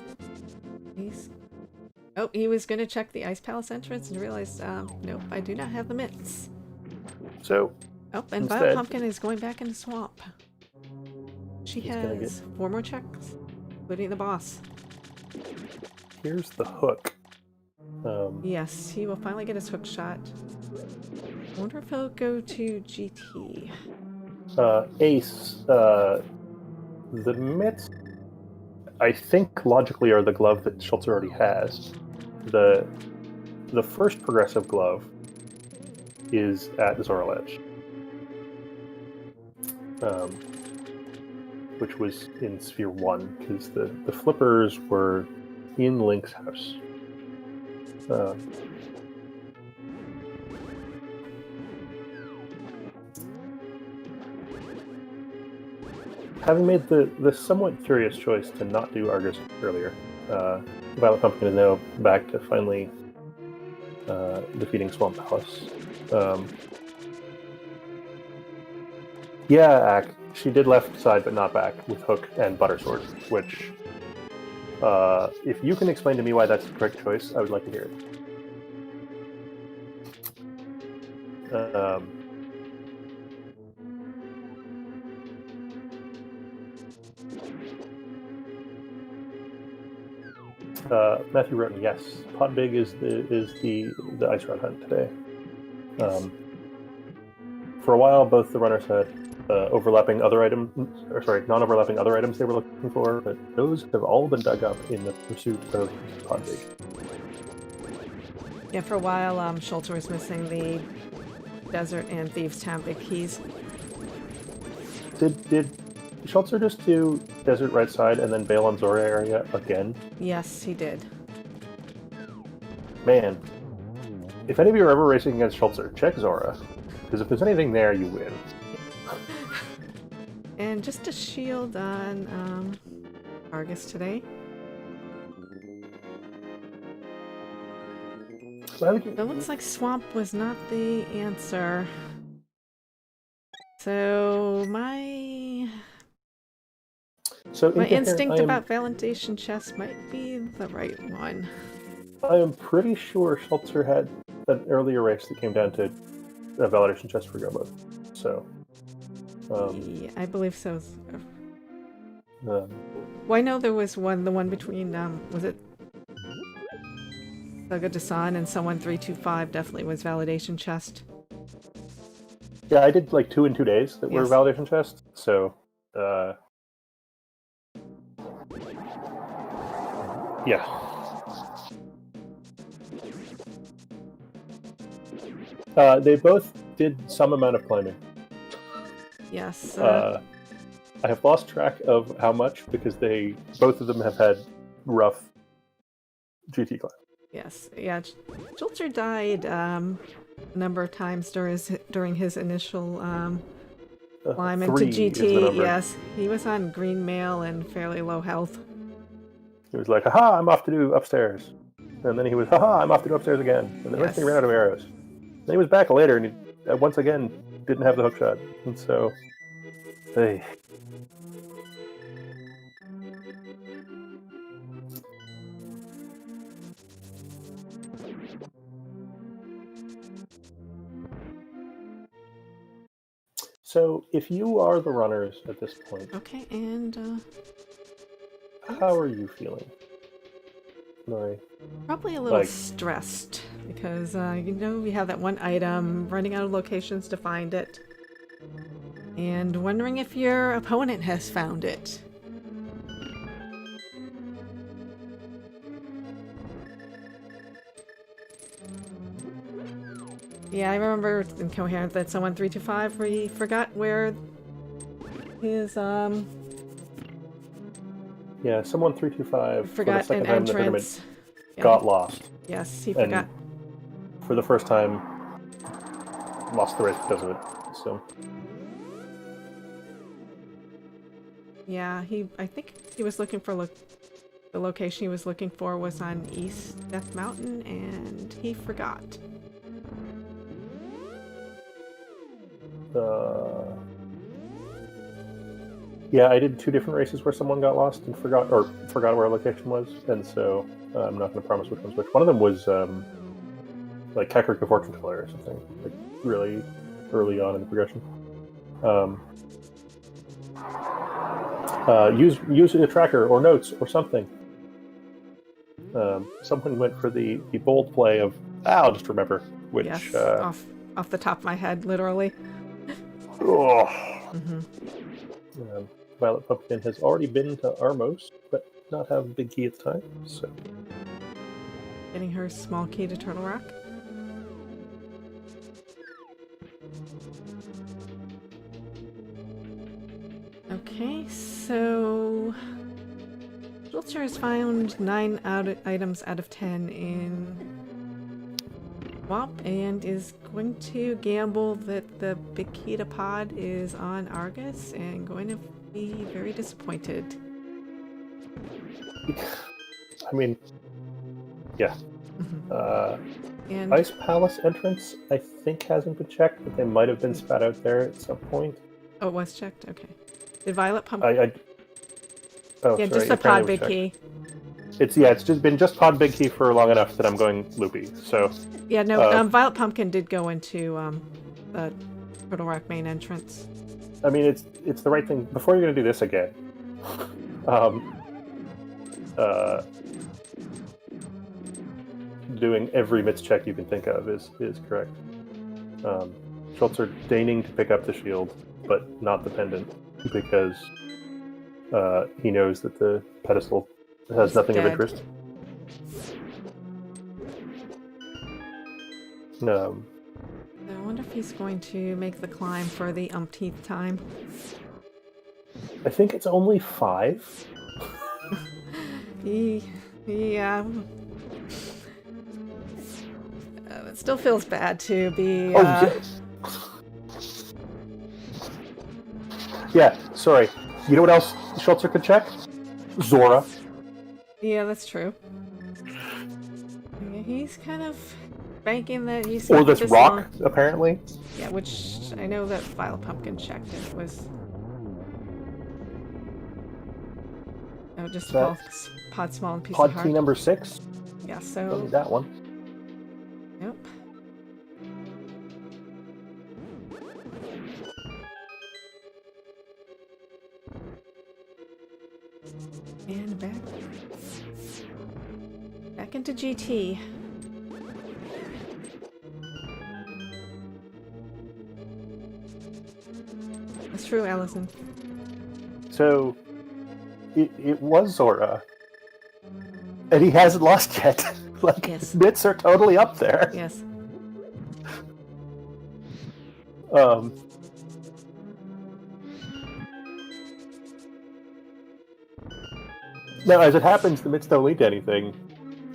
Speaker 1: Oh, he was gonna check the Ice Palace entrance and realized, nope, I do not have the mitts.
Speaker 2: So.
Speaker 1: Oh, and
Speaker 2: Instead,
Speaker 1: VioletPumpkin is going back in the swamp. She has 4 more checks, including the boss.
Speaker 2: Here's the hook.
Speaker 1: Yes, he will finally get his hook shot. I wonder if he'll go to GT.
Speaker 2: Ace. The mitts, I think, logically are the glove that Schulzer already has. The first progressive glove is at Zora Ledge. Which was in Sphere 1, because the flippers were in Link's house. Having made the somewhat curious choice to not do Argus earlier, Violet Pumpkin is now back to finally defeating Swamp Palace. Yeah, Ack. She did left side, but not back, with Hook and Butter Sword, which, if you can explain to me why that's the correct choice, I would like to hear it. Matthew Roten, yes. Podbig is the Ice Rod hunt today. For a while, both the runners had non-overlapping other items they were looking for, but those have all been dug up in the pursuit of Podbig.
Speaker 1: Yeah, for a while, Schulzer was missing the Desert and Thieves' Town big keys.
Speaker 2: Did Schulzer just do Desert right side and then bail on Zora area again?
Speaker 1: Yes, he did.
Speaker 2: Man, if any of you are ever racing against Schulzer, check Zora, because if there's anything there, you win.
Speaker 1: And just a shield on Argus today.
Speaker 2: So
Speaker 1: It looks like Swamp was not the answer. So my instinct about validation chest might be the right one.
Speaker 2: I am pretty sure Schulzer had an earlier race that came down to a validation chest for Gobo. So.
Speaker 1: Yeah, I believe so.
Speaker 2: Well,
Speaker 1: I know there was the one between, was it Saga Dasan and someone 325 definitely was validation chest.
Speaker 2: Yeah, I did like 2 in 2 days that were
Speaker 1: Yes.
Speaker 2: validation chests, so, yeah. They both did some amount of climbing.
Speaker 1: Yes.
Speaker 2: I have lost track of how much because both of them have had rough GT climb.
Speaker 1: Yes. Yeah. Schulzer died a number of times during his initial climb into
Speaker 2: 3 is the
Speaker 1: GT.
Speaker 2: number.
Speaker 1: Yes, he was on green mail and fairly low health.
Speaker 2: He was like, haha, I'm off to do upstairs. And then he was, haha, I'm off to do upstairs again. And then eventually he ran out of arrows. Then he was back later and he once again didn't have the hook shot, and so hey. So, if you are the runners at this point,
Speaker 1: Okay, and
Speaker 2: how are you feeling? Right.
Speaker 1: probably a little
Speaker 2: Like,
Speaker 1: stressed because you know we have that one item, running out of locations to find it, and wondering if your opponent has found it. Yeah, I remember in Coherent that someone 325 where he forgot where his
Speaker 2: yeah, someone 325 for the
Speaker 1: forgot an
Speaker 2: second time in the tournament
Speaker 1: entrance. Yeah,
Speaker 2: got lost,
Speaker 1: yes, he
Speaker 2: and
Speaker 1: forgot.
Speaker 2: for the first time lost the race because of it. So
Speaker 1: Yeah, I think he was looking for the location he was looking for was on East Death Mountain, and he forgot.
Speaker 2: yeah, I did 2 different races where someone got lost and forgot where a location was, and so I'm not going to promise which one's which. One of them was like Kakarot the Fortune Teller or something, like really early on in the progression. Use a tracker or notes or something. Someone went for the bold play of I'll just remember which.
Speaker 1: Yes, off the top of my head, literally.
Speaker 2: VioletPumpkin has already been to Armos, but did not have a big key at the time. So
Speaker 1: Getting her small key to Turtle Rock. Okay, so Schulzer has found 9 items out of 10 in WAP and is going to gamble that the Big Key to Pod is on Argus and going to be very disappointed.
Speaker 2: I mean, yeah.
Speaker 1: And
Speaker 2: Ice Palace entrance, I think, hasn't been checked, but they might have been spat out there at some point.
Speaker 1: oh, it was checked? Okay. Did VioletPumpkin?
Speaker 2: Oh,
Speaker 1: Yeah,
Speaker 2: sorry,
Speaker 1: just the Pod Big Key.
Speaker 2: It's just been just Pod Big Key for long enough that I'm going loopy. So
Speaker 1: Yeah, no, VioletPumpkin did go into the Turtle Rock main entrance.
Speaker 2: I mean, it's the right thing. Before you're going to do this again, doing every MITS check you can think of is correct. Schulzer deigning to pick up the shield, but not the pendant, because he knows that the pedestal has nothing of interest.
Speaker 1: I wonder if he's going to make the climb for the umpteenth time.
Speaker 2: I think it's only 5.
Speaker 1: Yeah. It still feels bad to be.
Speaker 2: Yes. Yeah, sorry. You know what else Schulzer could check? Zora.
Speaker 1: Yeah, that's true. Yeah, he's kind of banking that he's.
Speaker 2: Or this rock, apparently.
Speaker 1: Yeah, which I know that VioletPumpkin checked and it was. Oh, just pod small and piece of heart.
Speaker 2: Pod key number 6?
Speaker 1: Yeah, so.
Speaker 2: Don't need that one.
Speaker 1: Yep. And back into GT. That's true, Allison.
Speaker 2: So, it was Zora. And he hasn't lost yet. Like,
Speaker 1: yes.
Speaker 2: Bits are totally up there.
Speaker 1: Yes.
Speaker 2: Now, as it happens, the Mits don't lead to anything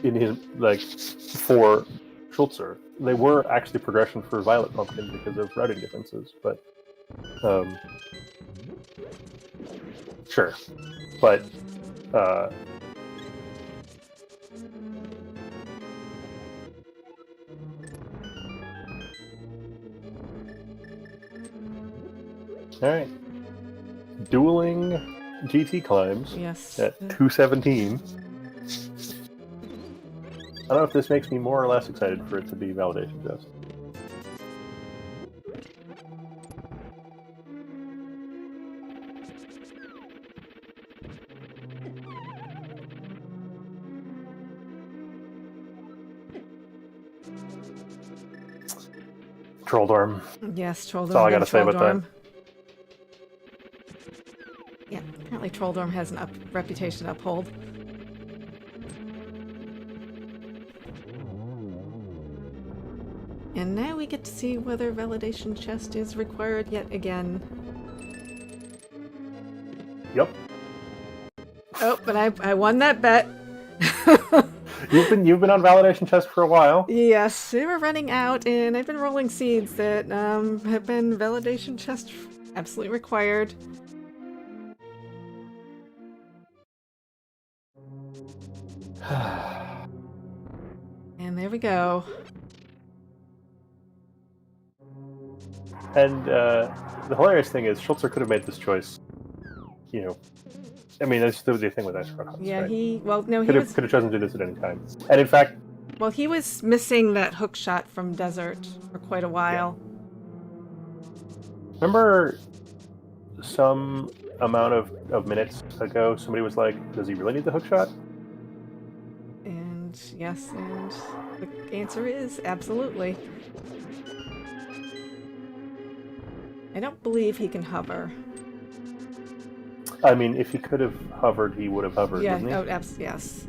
Speaker 2: in his, like, for Schulzer. They were actually progression for VioletPumpkin because of routing differences, but, sure. But, Alright. Dueling GT climbs
Speaker 1: Yes.
Speaker 2: at 217. I don't know if this makes me more or less excited for it to be validation test. Troll Dorm.
Speaker 1: Yes, Troll Dorm.
Speaker 2: That's all I gotta say about
Speaker 1: Dorm. Yeah, apparently Troll Dorm has an reputation to uphold. And now we get to see whether validation chest is required yet again.
Speaker 2: Yep.
Speaker 1: Oh, but I won that bet.
Speaker 2: You've been on validation chest for a while.
Speaker 1: Yes, they were running out, and I've been rolling seeds that have been validation chest absolutely required. And there we go.
Speaker 2: And the hilarious thing is, Schulzer could have made this choice. You know, I mean, that's the thing with Ice Front.
Speaker 1: Yeah,
Speaker 2: right?
Speaker 1: he
Speaker 2: could have chosen to do this at any time. And in fact,
Speaker 1: well, he was missing that hook shot from Desert for quite a while.
Speaker 2: Remember some amount of minutes ago, somebody was like, "Does he really need the hook shot?"
Speaker 1: And yes, and the answer is absolutely. I don't believe he can hover.
Speaker 2: I mean, if he could have hovered, he would have hovered,
Speaker 1: Yeah,
Speaker 2: wouldn't he?
Speaker 1: oh, yes.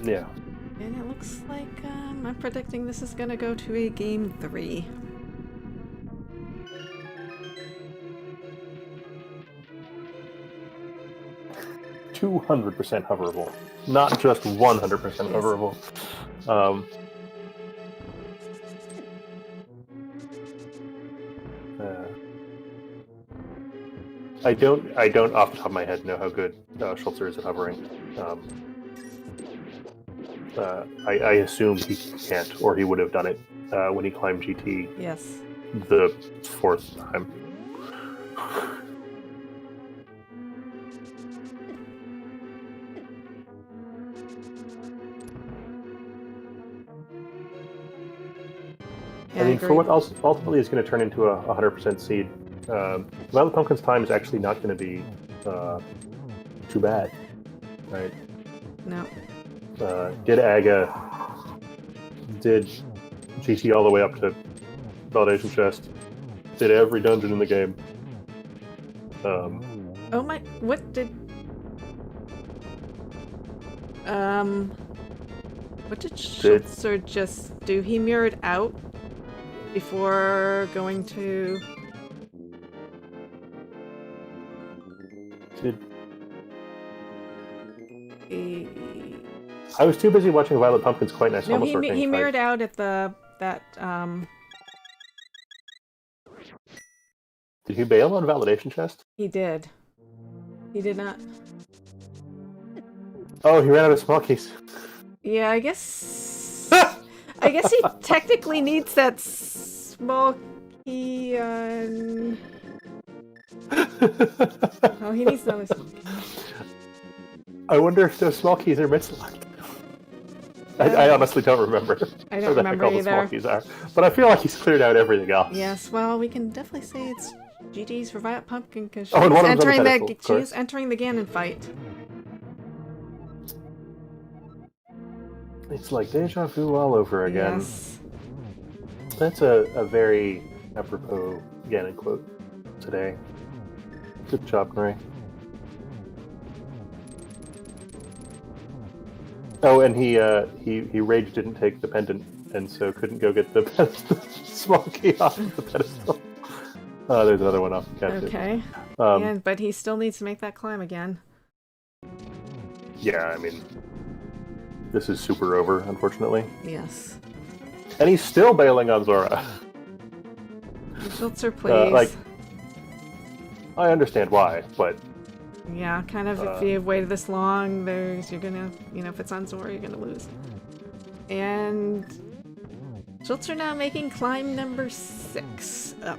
Speaker 2: Yeah.
Speaker 1: And it looks like I'm predicting this is gonna go to a game 3.
Speaker 2: %200% hoverable, not just 100% hoverable. I don't off the top of my head know how good Schulzer is at hovering. I assume he can't, or he would have done it when he climbed GT.
Speaker 1: Yes.
Speaker 2: The 4th time.
Speaker 1: Yeah,
Speaker 2: I mean, for what ultimately is going to turn into a 100% seed, VioletPumpkin's time is actually not going to be too bad, right?
Speaker 1: No.
Speaker 2: Did Aga, did GT all the way up to validation chest, did every dungeon in the game.
Speaker 1: Oh my! What did? What did Schulzer just do? He mirrored out before going to.
Speaker 2: I was too busy watching VioletPumpkin's quite nice
Speaker 1: No,
Speaker 2: almost working
Speaker 1: he
Speaker 2: fight.
Speaker 1: mirrored out at that.
Speaker 2: Did he bail on validation chest?
Speaker 1: He did. He did not.
Speaker 2: Oh, he ran out of small keys.
Speaker 1: Yeah, I guess. I guess he technically needs that small key on. Oh, he needs another small key.
Speaker 2: I wonder if those small keys are mislocked. I honestly don't remember.
Speaker 1: I don't remember
Speaker 2: either. The small keys are, but I feel like he's cleared out everything else.
Speaker 1: Yes, well, we can definitely say it's GG's for VioletPumpkin because she's entering the Ganon fight.
Speaker 2: It's like deja vu all over again.
Speaker 1: Yes.
Speaker 2: That's a very apropos Ganon quote today. Good job, Marie. Oh, and he rage didn't take the pendant, and so couldn't go get the small key off of the pedestal. Oh, there's another one off the couch.
Speaker 1: Okay. Yeah, but he still needs to make that climb again.
Speaker 2: Yeah, I mean, this is super over, unfortunately.
Speaker 1: Yes.
Speaker 2: And he's still bailing on Zora.
Speaker 1: Schulzer, please.
Speaker 2: I understand why, but...
Speaker 1: Yeah, kind of if you've waited this long, you're gonna, if it's on Zora, you're gonna lose. And Schulzer now making climb number 6 up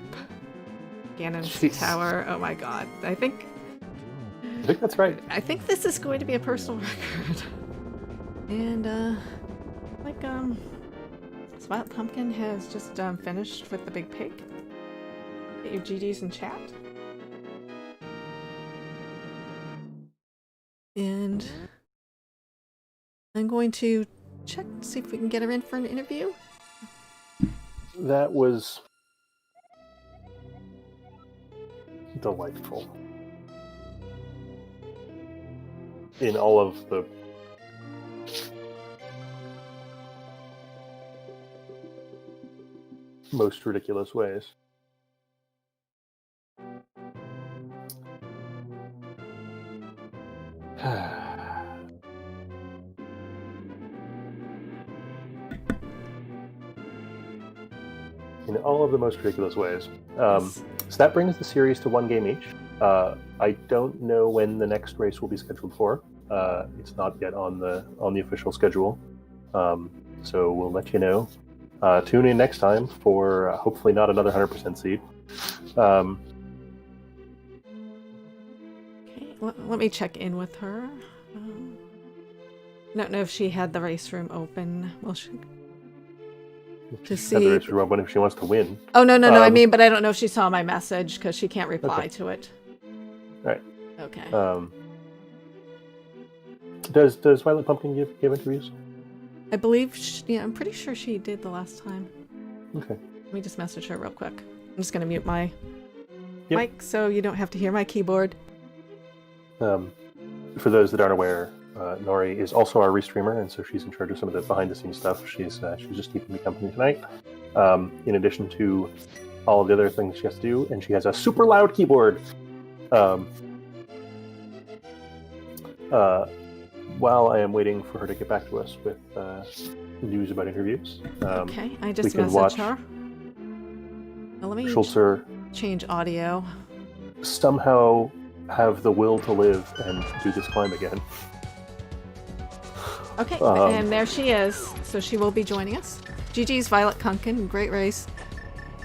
Speaker 1: Ganon's
Speaker 2: Jeez.
Speaker 1: Tower. Oh my god. I think
Speaker 2: that's right.
Speaker 1: I think this is going to be a personal record. And VioletPumpkin has just finished with the big pig. Get your GDs in chat. And I'm going to check, see if we can get her in for an interview.
Speaker 2: That was delightful. In all of the most ridiculous ways. In all of the most ridiculous ways.
Speaker 1: Yes.
Speaker 2: So that brings the series to 1 game each. I don't know when the next race will be scheduled for. It's not yet on the official schedule. So we'll let you know. Tune in next time for hopefully not another 100% seed.
Speaker 1: Okay, let me check in with her. I don't know if she had the race room open. Well, to see.
Speaker 2: The race room open if she wants to win.
Speaker 1: Oh no! I mean, but I don't know if she saw my message because she can't reply to it.
Speaker 2: Right.
Speaker 1: Okay.
Speaker 2: Does VioletPumpkin give interviews?
Speaker 1: I believe. I'm pretty sure she did the last time.
Speaker 2: Okay.
Speaker 1: Let me just message her real quick. I'm just gonna mute my
Speaker 2: Yep.
Speaker 1: mic so you don't have to hear my keyboard.
Speaker 2: For those that aren't aware, Nori is also our restreamer, and so she's in charge of some of the behind-the-scenes stuff. She's just keeping me company tonight, in addition to all of the other things she has to do, and she has a super loud keyboard. While I am waiting for her to get back to us with news about interviews,
Speaker 1: Okay, I just
Speaker 2: we can
Speaker 1: messaged
Speaker 2: watch
Speaker 1: her. Now let me
Speaker 2: Schulzer
Speaker 1: change audio.
Speaker 2: somehow have the will to live and do this climb again.
Speaker 1: Okay, and there she is. So she will be joining us. GG's VioletPumpkin, great race.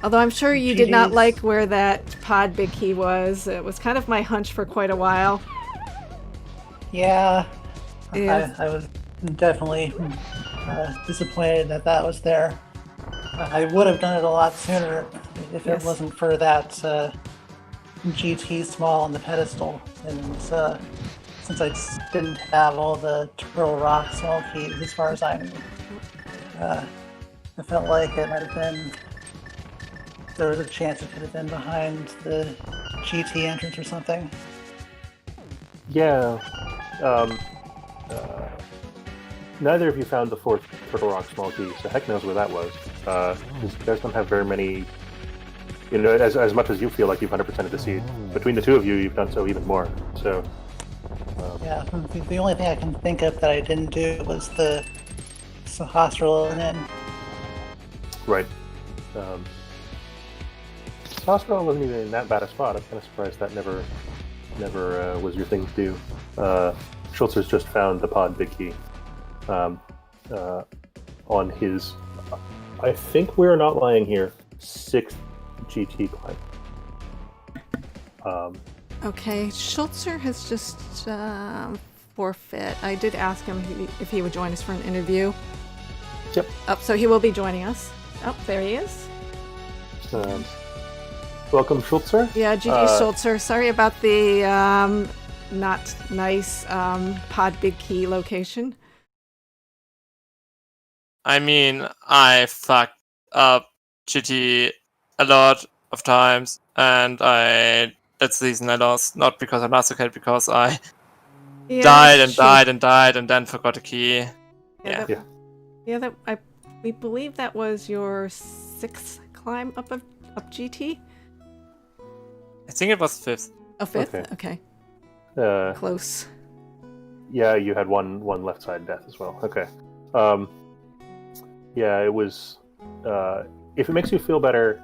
Speaker 1: Although I'm sure you did not like where that pod big key was. It was kind of my hunch for quite a while.
Speaker 3: Yeah,
Speaker 1: Yeah.
Speaker 3: I was definitely disappointed that was there. I would have done it a lot sooner if
Speaker 1: Yes.
Speaker 3: it wasn't for that GT small on the pedestal. And since I just didn't have all the Turtle Rock small keys as far as I knew, I felt like it might have been, there was a chance it could have been behind the GT entrance or something.
Speaker 2: Yeah. Neither of you found the 4th Turtle Rock small key, so heck knows where that was. You guys don't have very many. You know, as much as you feel like you've 100%ed the seed, between the two of you, you've done so even more. So.
Speaker 3: Yeah, the only thing I can think of that I didn't do was the hospital and then.
Speaker 2: Right. Hospital wasn't even in that bad a spot. I'm kind of surprised that never was your thing to do. Schulzer's just found the pod big key on his, I think we're not lying here, 6th GT climb.
Speaker 1: Okay, Schulzer has just forfeit. I did ask him if he would join us for an interview.
Speaker 2: Yep.
Speaker 1: Oh, so he will be joining us. Oh, there he is.
Speaker 2: Welcome, Schulzer.
Speaker 1: Yeah, GG Schulzer. Sorry about the not nice pod big key location.
Speaker 4: I mean, I fucked up GT a lot of times, and that season I lost, not because I'm masochist, because I died and then forgot a key. Yeah.
Speaker 1: We believe that was your 6th climb up GT.
Speaker 4: I think it was 5th.
Speaker 1: Oh, 5th? Okay. Close.
Speaker 2: Yeah, you had one left side death as well. Okay. Yeah, it was. If it makes you feel better,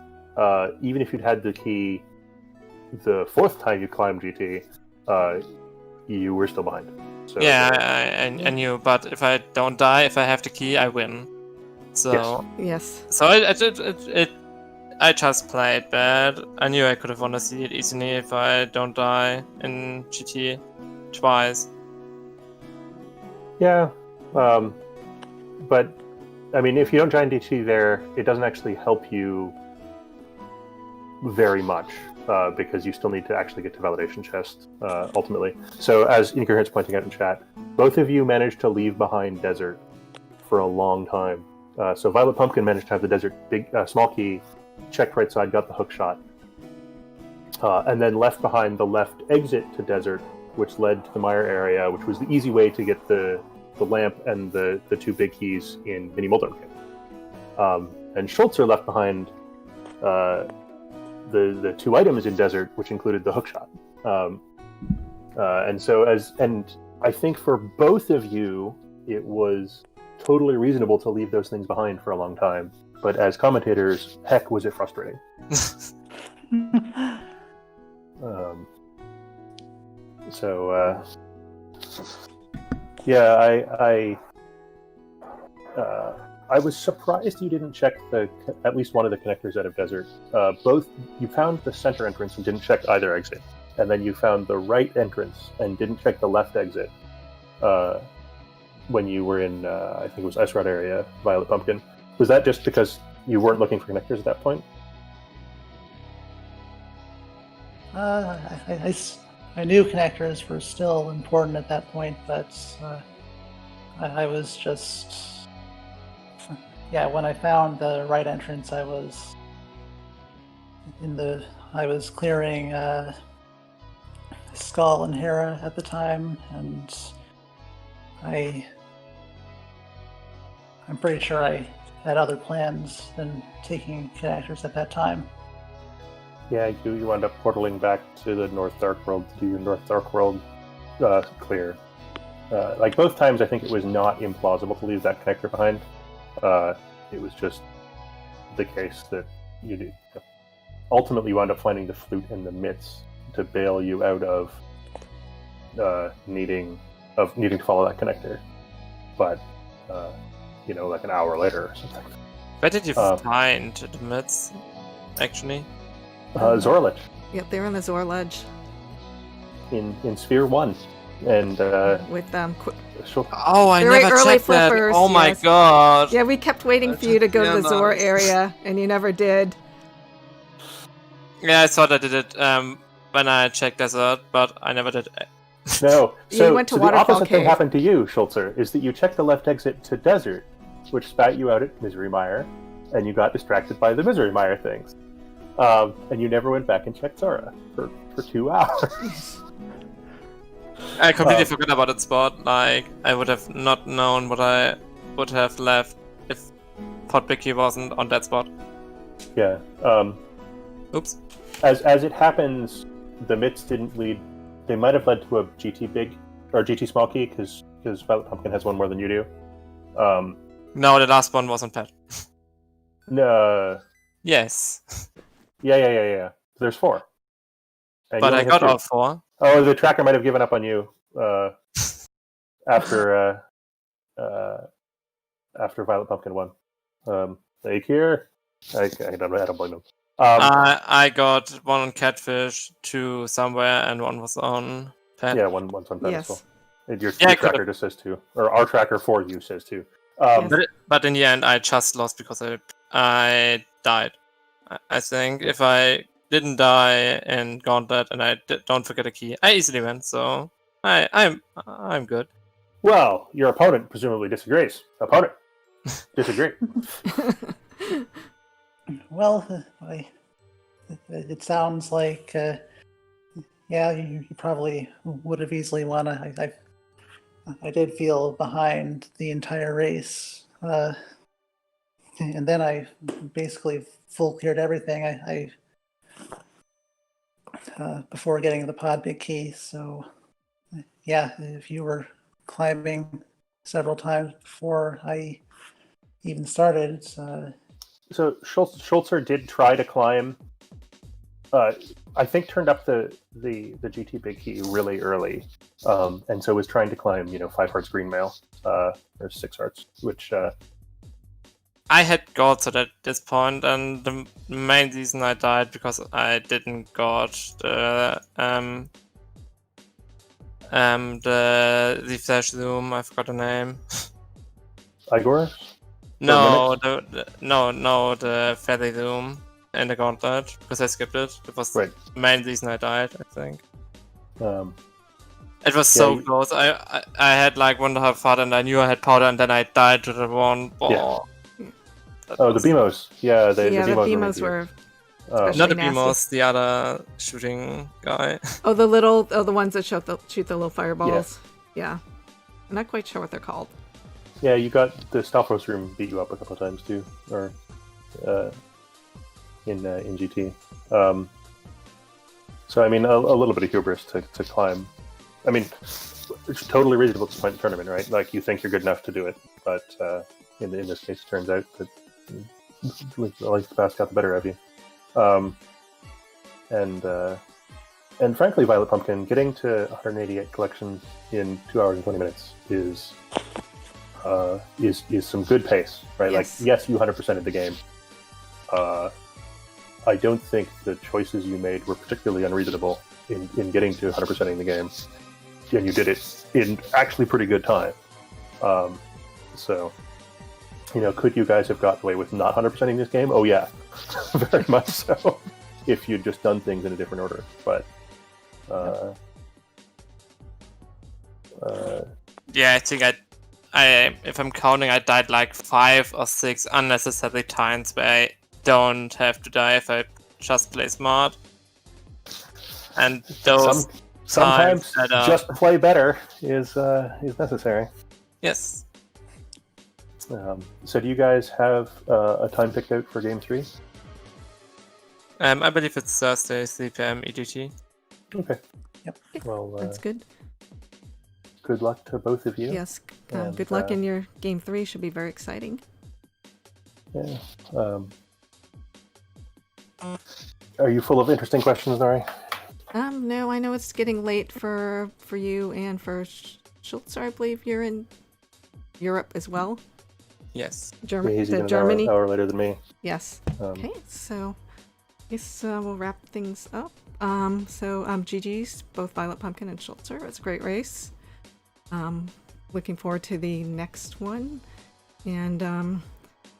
Speaker 2: even if you'd had the key the 4th time you climbed GT, you were still behind. So
Speaker 4: Yeah, I knew, but if I don't die, if I have the key, I win. So
Speaker 1: Yes.
Speaker 4: so I just played bad. I knew I could have won the seed easily if I don't die in GT twice.
Speaker 2: yeah, but I mean, if you don't join DT there, it doesn't actually help you very much because you still need to actually get to validation chest ultimately. So as Incoherent's pointing out in chat, both of you managed to leave behind desert for a long time. So VioletPumpkin managed to have the desert small key, checked right side, got the hook shot, and then left behind the left exit to desert, which led to the mire area, which was the easy way to get the lamp and the two big keys in Mini Moldormkin. And Schulzer left behind the two items in desert, which included the hookshot. And I think for both of you, it was totally reasonable to leave those things behind for a long time. But as commentators, heck, was it frustrating. Yeah, I was surprised you didn't check at least one of the connectors out of desert. Both you found the center entrance and didn't check either exit, and then you found the right entrance and didn't check the left exit. When you were in, I think it was Ice Rod area, VioletPumpkin. Was that just because you weren't looking for connectors at that point?
Speaker 3: I knew connectors were still important at that point, but I was just... Yeah, when I found the right entrance, I was clearing Skull and Hera at the time, and I'm pretty sure I had other plans than taking connectors at that time.
Speaker 2: Yeah, you wound up portaling back to the North Dark World to do your North Dark World clear. Like both times, I think it was not implausible to leave that connector behind. It was just the case that you did. Ultimately, you wound up finding the flute in the midst to bail you out of needing to follow that connector. But like an hour later or something.
Speaker 4: Where did you find the myths, actually?
Speaker 2: Zorlich.
Speaker 1: Yep, they're in the Zor Ledge
Speaker 2: In Sphere 1. And
Speaker 1: with
Speaker 4: Oh, I
Speaker 1: very
Speaker 4: never
Speaker 1: early
Speaker 4: checked that.
Speaker 1: flippers,
Speaker 4: Oh my
Speaker 1: yes.
Speaker 4: god.
Speaker 1: Yeah, we kept waiting for you to go to the Zor area, and you never did.
Speaker 4: Yeah, I thought I did it when I checked desert, but I never did.
Speaker 2: No,
Speaker 1: You went to
Speaker 2: the
Speaker 1: Waterfall
Speaker 2: opposite thing
Speaker 1: Cave.
Speaker 2: happened to you, Schulzer, is that you checked the left exit to desert, which spat you out at Misery Mire, and you got distracted by the Misery Mire things. And you never went back and checked Zora for 2 hours.
Speaker 4: I completely forgot about that spot. Like, I would have not known what I would have left if Potbicky wasn't on that spot.
Speaker 2: Yeah.
Speaker 4: Oops.
Speaker 2: As it happens, the mitts didn't lead. They might have led to a GT big or GT small key because VioletPumpkin has one more than you do.
Speaker 4: No, the last one wasn't Pet.
Speaker 2: No.
Speaker 4: Yes.
Speaker 2: Yeah. There's 4. And
Speaker 4: But
Speaker 2: you
Speaker 4: I
Speaker 2: only
Speaker 4: got
Speaker 2: have 2.
Speaker 4: all 4.
Speaker 2: Oh, the tracker might have given up on you after VioletPumpkin won. Like here, I don't blame him.
Speaker 4: I got one on Catfish, 2 somewhere, and 1 was on Pet.
Speaker 2: Yeah, one's on pedestal.
Speaker 1: Yes.
Speaker 2: Your
Speaker 4: Yeah,
Speaker 2: tracker just says 2, or our tracker for you says 2.
Speaker 1: Yes.
Speaker 4: But in the end, I just lost because I died. I think if I didn't die in Gauntlet and I don't forget a key, I easily win. So I'm good.
Speaker 2: Well, your opponent presumably disagrees. Opponent, disagree.
Speaker 3: Well, it sounds like, you probably would have easily won. I did feel behind the entire race, and then I basically full cleared everything. I before getting the pod big key. So, yeah, if you were climbing several times before I even started.
Speaker 2: So Schulzer did try to climb I think turned up the GT big key really early, and so was trying to climb 5 hearts green mail, or 6 hearts, which
Speaker 4: I had gods at this point, and the main reason I died because I didn't got the refresh zoom. I forgot the name.
Speaker 2: Igor.
Speaker 4: No, the fairy zoom in the gauntlet because I skipped it. That was
Speaker 2: Right.
Speaker 4: the main reason I died, I think. It was
Speaker 2: Yeah,
Speaker 4: so close. I had like 1.5 heart and I knew I had powder, and then I died to the one ball.
Speaker 2: Yeah.
Speaker 4: That
Speaker 2: Oh,
Speaker 4: was-
Speaker 2: the BMOs. Yeah, the
Speaker 1: yeah, the
Speaker 2: BMOs
Speaker 1: BMOs were.
Speaker 4: Not the
Speaker 1: nasty.
Speaker 4: BMOs, the other shooting guy.
Speaker 1: Oh, the ones that shoot the little fireballs. Yeah. I'm not quite sure what they're called.
Speaker 2: Yeah, you got the Stalfos room beat you up a couple of times too, or in GT. So I mean, a little bit of hubris to climb. I mean, it's totally reasonable to point the tournament, right? Like you think you're good enough to do it, but in this case, it turns out that like the past got the better of you. And frankly, VioletPumpkin, getting to 188 collections in 2 hours and 20 minutes is some good pace, right?
Speaker 1: Yes.
Speaker 2: Like, yes, you 100%ed the game. I don't think the choices you made were particularly unreasonable in getting to 100%ing the game, and you did it in actually pretty good time. So, could you guys have gotten away with not 100%ing this game? Oh yeah, very much so. If you'd just done things in a different order, but.
Speaker 4: Yeah, I think if I'm counting, I died like 5 or 6 unnecessary times where I don't have to die if I just play smart. And those
Speaker 2: sometimes
Speaker 4: times that
Speaker 2: just play better is necessary.
Speaker 4: yes.
Speaker 2: So do you guys have a time picked out for Game 3?
Speaker 4: I believe it's Thursday, 3 p.m. EDT.
Speaker 2: Okay.
Speaker 3: Yep.
Speaker 2: Well,
Speaker 1: That's good.
Speaker 2: good luck to both of you.
Speaker 1: Yes.
Speaker 2: And,
Speaker 1: Good luck in your game 3. Should be very exciting.
Speaker 2: Yeah. Are you full of interesting questions, Nari?
Speaker 1: No, I know it's getting late for you and for Schulzer. I believe you're in Europe as well.
Speaker 4: Yes.
Speaker 2: Yeah, he's even
Speaker 1: Germany.
Speaker 2: an hour later than me.
Speaker 1: Yes. Okay, so I guess we'll wrap things up. GG's, both VioletPumpkin and Schulzer. It was a great race. Looking forward to the next one. And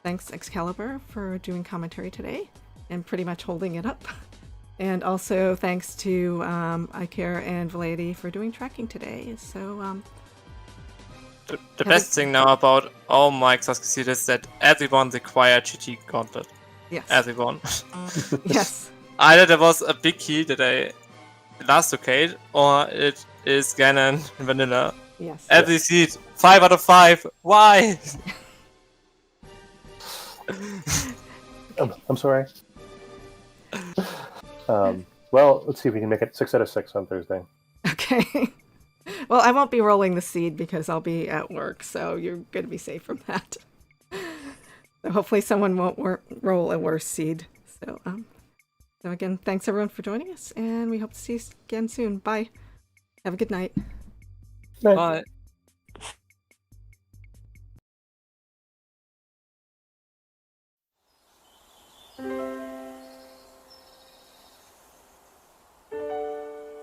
Speaker 1: thanks Excalibur for doing commentary today and pretty much holding it up. And also thanks to iCare and Valady for doing tracking today. So
Speaker 4: The best thing now about all my Crosskeys is that everyone required GT Gauntlet.
Speaker 1: yes.
Speaker 4: Everyone.
Speaker 1: Yes.
Speaker 4: Either there was a big key that I elastocate, or it is Ganon Vanilla.
Speaker 1: Yes.
Speaker 4: Every seed, 5 out of 5. Why?
Speaker 2: I'm sorry. Well, let's see if we can make it 6 out of 6 on Thursday.
Speaker 1: Okay. Well, I won't be rolling the seed because I'll be at work, so you're going to be safe from that. So hopefully someone won't roll a worse seed. So again, thanks everyone for joining us, and we hope to see you again soon. Bye. Have a good night.
Speaker 2: Right.
Speaker 4: Bye.